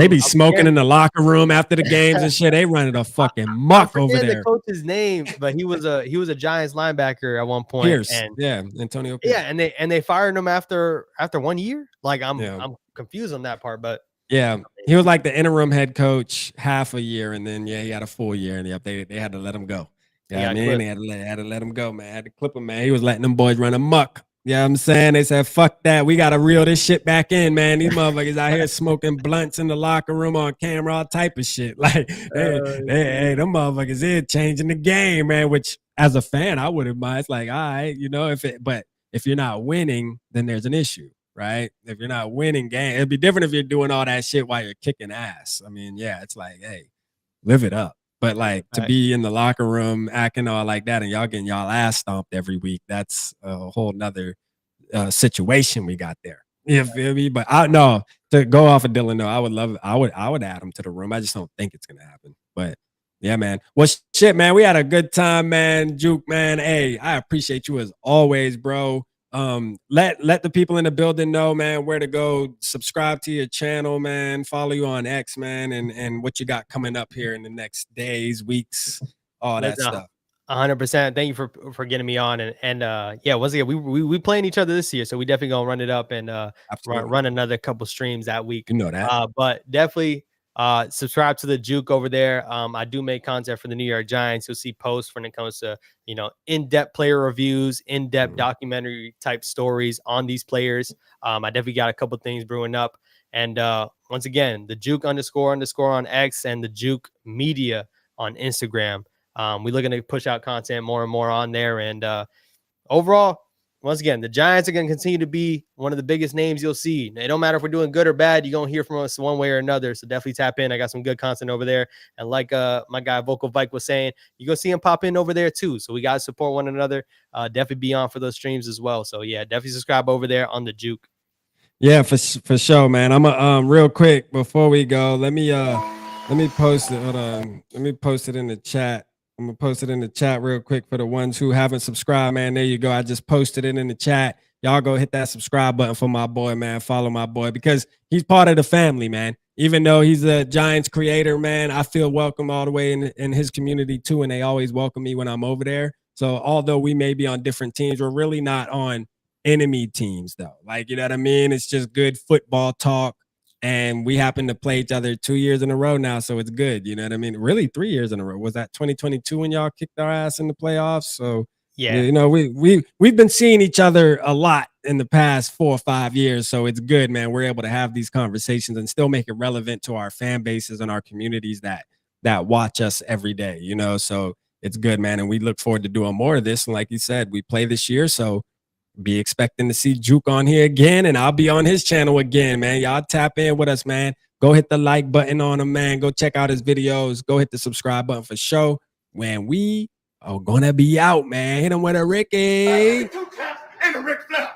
be smoking forgetting, in the locker room after the games and shit. They running a fucking I'm muck over forgetting the there. coach's name, but he was a Giants linebacker at one point, Pierce, and yeah, Antonio Pierce. yeah, and they fired him after 1 year. Like Yeah. I'm confused on that part, but Yeah, he was like the interim head coach half a year, and then he had a full year, and they had to let him go. Yeah, I mean, they had to let him go, man. Had to clip him, man. He was letting them boys run amok. Yeah, I'm saying they said, "Fuck that, we gotta reel this shit back in, man." These motherfuckers out here smoking blunts in the locker room on camera, all type of shit. Like, hey, them motherfuckers is changing the game, man. Which, as a fan, I wouldn't mind. It's like, all right, you know, but if you're not winning, then there's an issue. Right? If you're not winning game, it'd be different if you're doing all that shit while you're kicking ass. I mean, yeah, it's like, hey, live it up. But like to be in the locker room acting all like that and y'all getting y'all ass stomped every week, that's a whole nother situation we got there. You feel me? But I know to go off of Dylan, though, I would love it. I would add him to the room. I just don't think it's gonna happen. But yeah, man. Well, shit, man. We had a good time, man. Juke, man. Hey, I appreciate you as always, bro. Let the people in the building know, man, where to go. Subscribe to your channel, man. Follow you on X, man, and what you got coming up here in the next days, weeks, all that stuff. 100%. Thank you for getting me on, and yeah, once again, we playing each other this year, so we definitely gonna run it up and run another couple streams that week. You know that. But definitely subscribe to the Juke over there. I do make content for the New York Giants. You'll see posts when it comes to, you know, in-depth player reviews, in-depth documentary type stories on these players. I definitely got a couple things brewing up. And once again, the Juke __ on X and the Juke Media on Instagram. We're looking to push out content more and more on there. And overall, once again, the Giants are going to continue to be one of the biggest names you'll see. It don't matter if we're doing good or bad. You're going to hear from us one way or another. So definitely tap in. I got some good content over there. And like my guy Vocal Vike was saying, you're going to see him pop in over there too. So we got to support one another. Definitely be on for those streams as well. So yeah, definitely subscribe over there on the Juke. Yeah, for sure, man. I'm real quick before we go. Let me post it. Hold on. Let me post it in the chat. I'm gonna post it in the chat real quick for the ones who haven't subscribed, man. There you go. I just posted it in the chat. Y'all go hit that subscribe button for my boy, man. Follow my boy because he's part of the family, man. Even though he's a Giants creator, man, I feel welcome all the way in his community too, and they always welcome me when I'm over there. So although we may be on different teams, we're really not on enemy teams though. Like, you know what I mean? It's just good football talk. And we happen to play each other 2 years in a row now, so it's good. You know what I mean? Really, 3 years in a row. Was that 2022 when y'all kicked our ass in the playoffs? So yeah, you know, we've been seeing each other a lot in the past 4 or 5 years. So it's good, man. We're able to have these conversations and still make it relevant to our fan bases and our communities that watch us every day. You know, so it's good, man. And we look forward to doing more of this. And like you said, we play this year, so be expecting to see Juke on here again, and I'll be on his channel again, man. Y'all tap in with us, man. Go hit the like button on him, man. Go check out his videos. Go hit the subscribe button for sure. When we are gonna be out, man. Hit him with a Ricky. And a Rick Flair.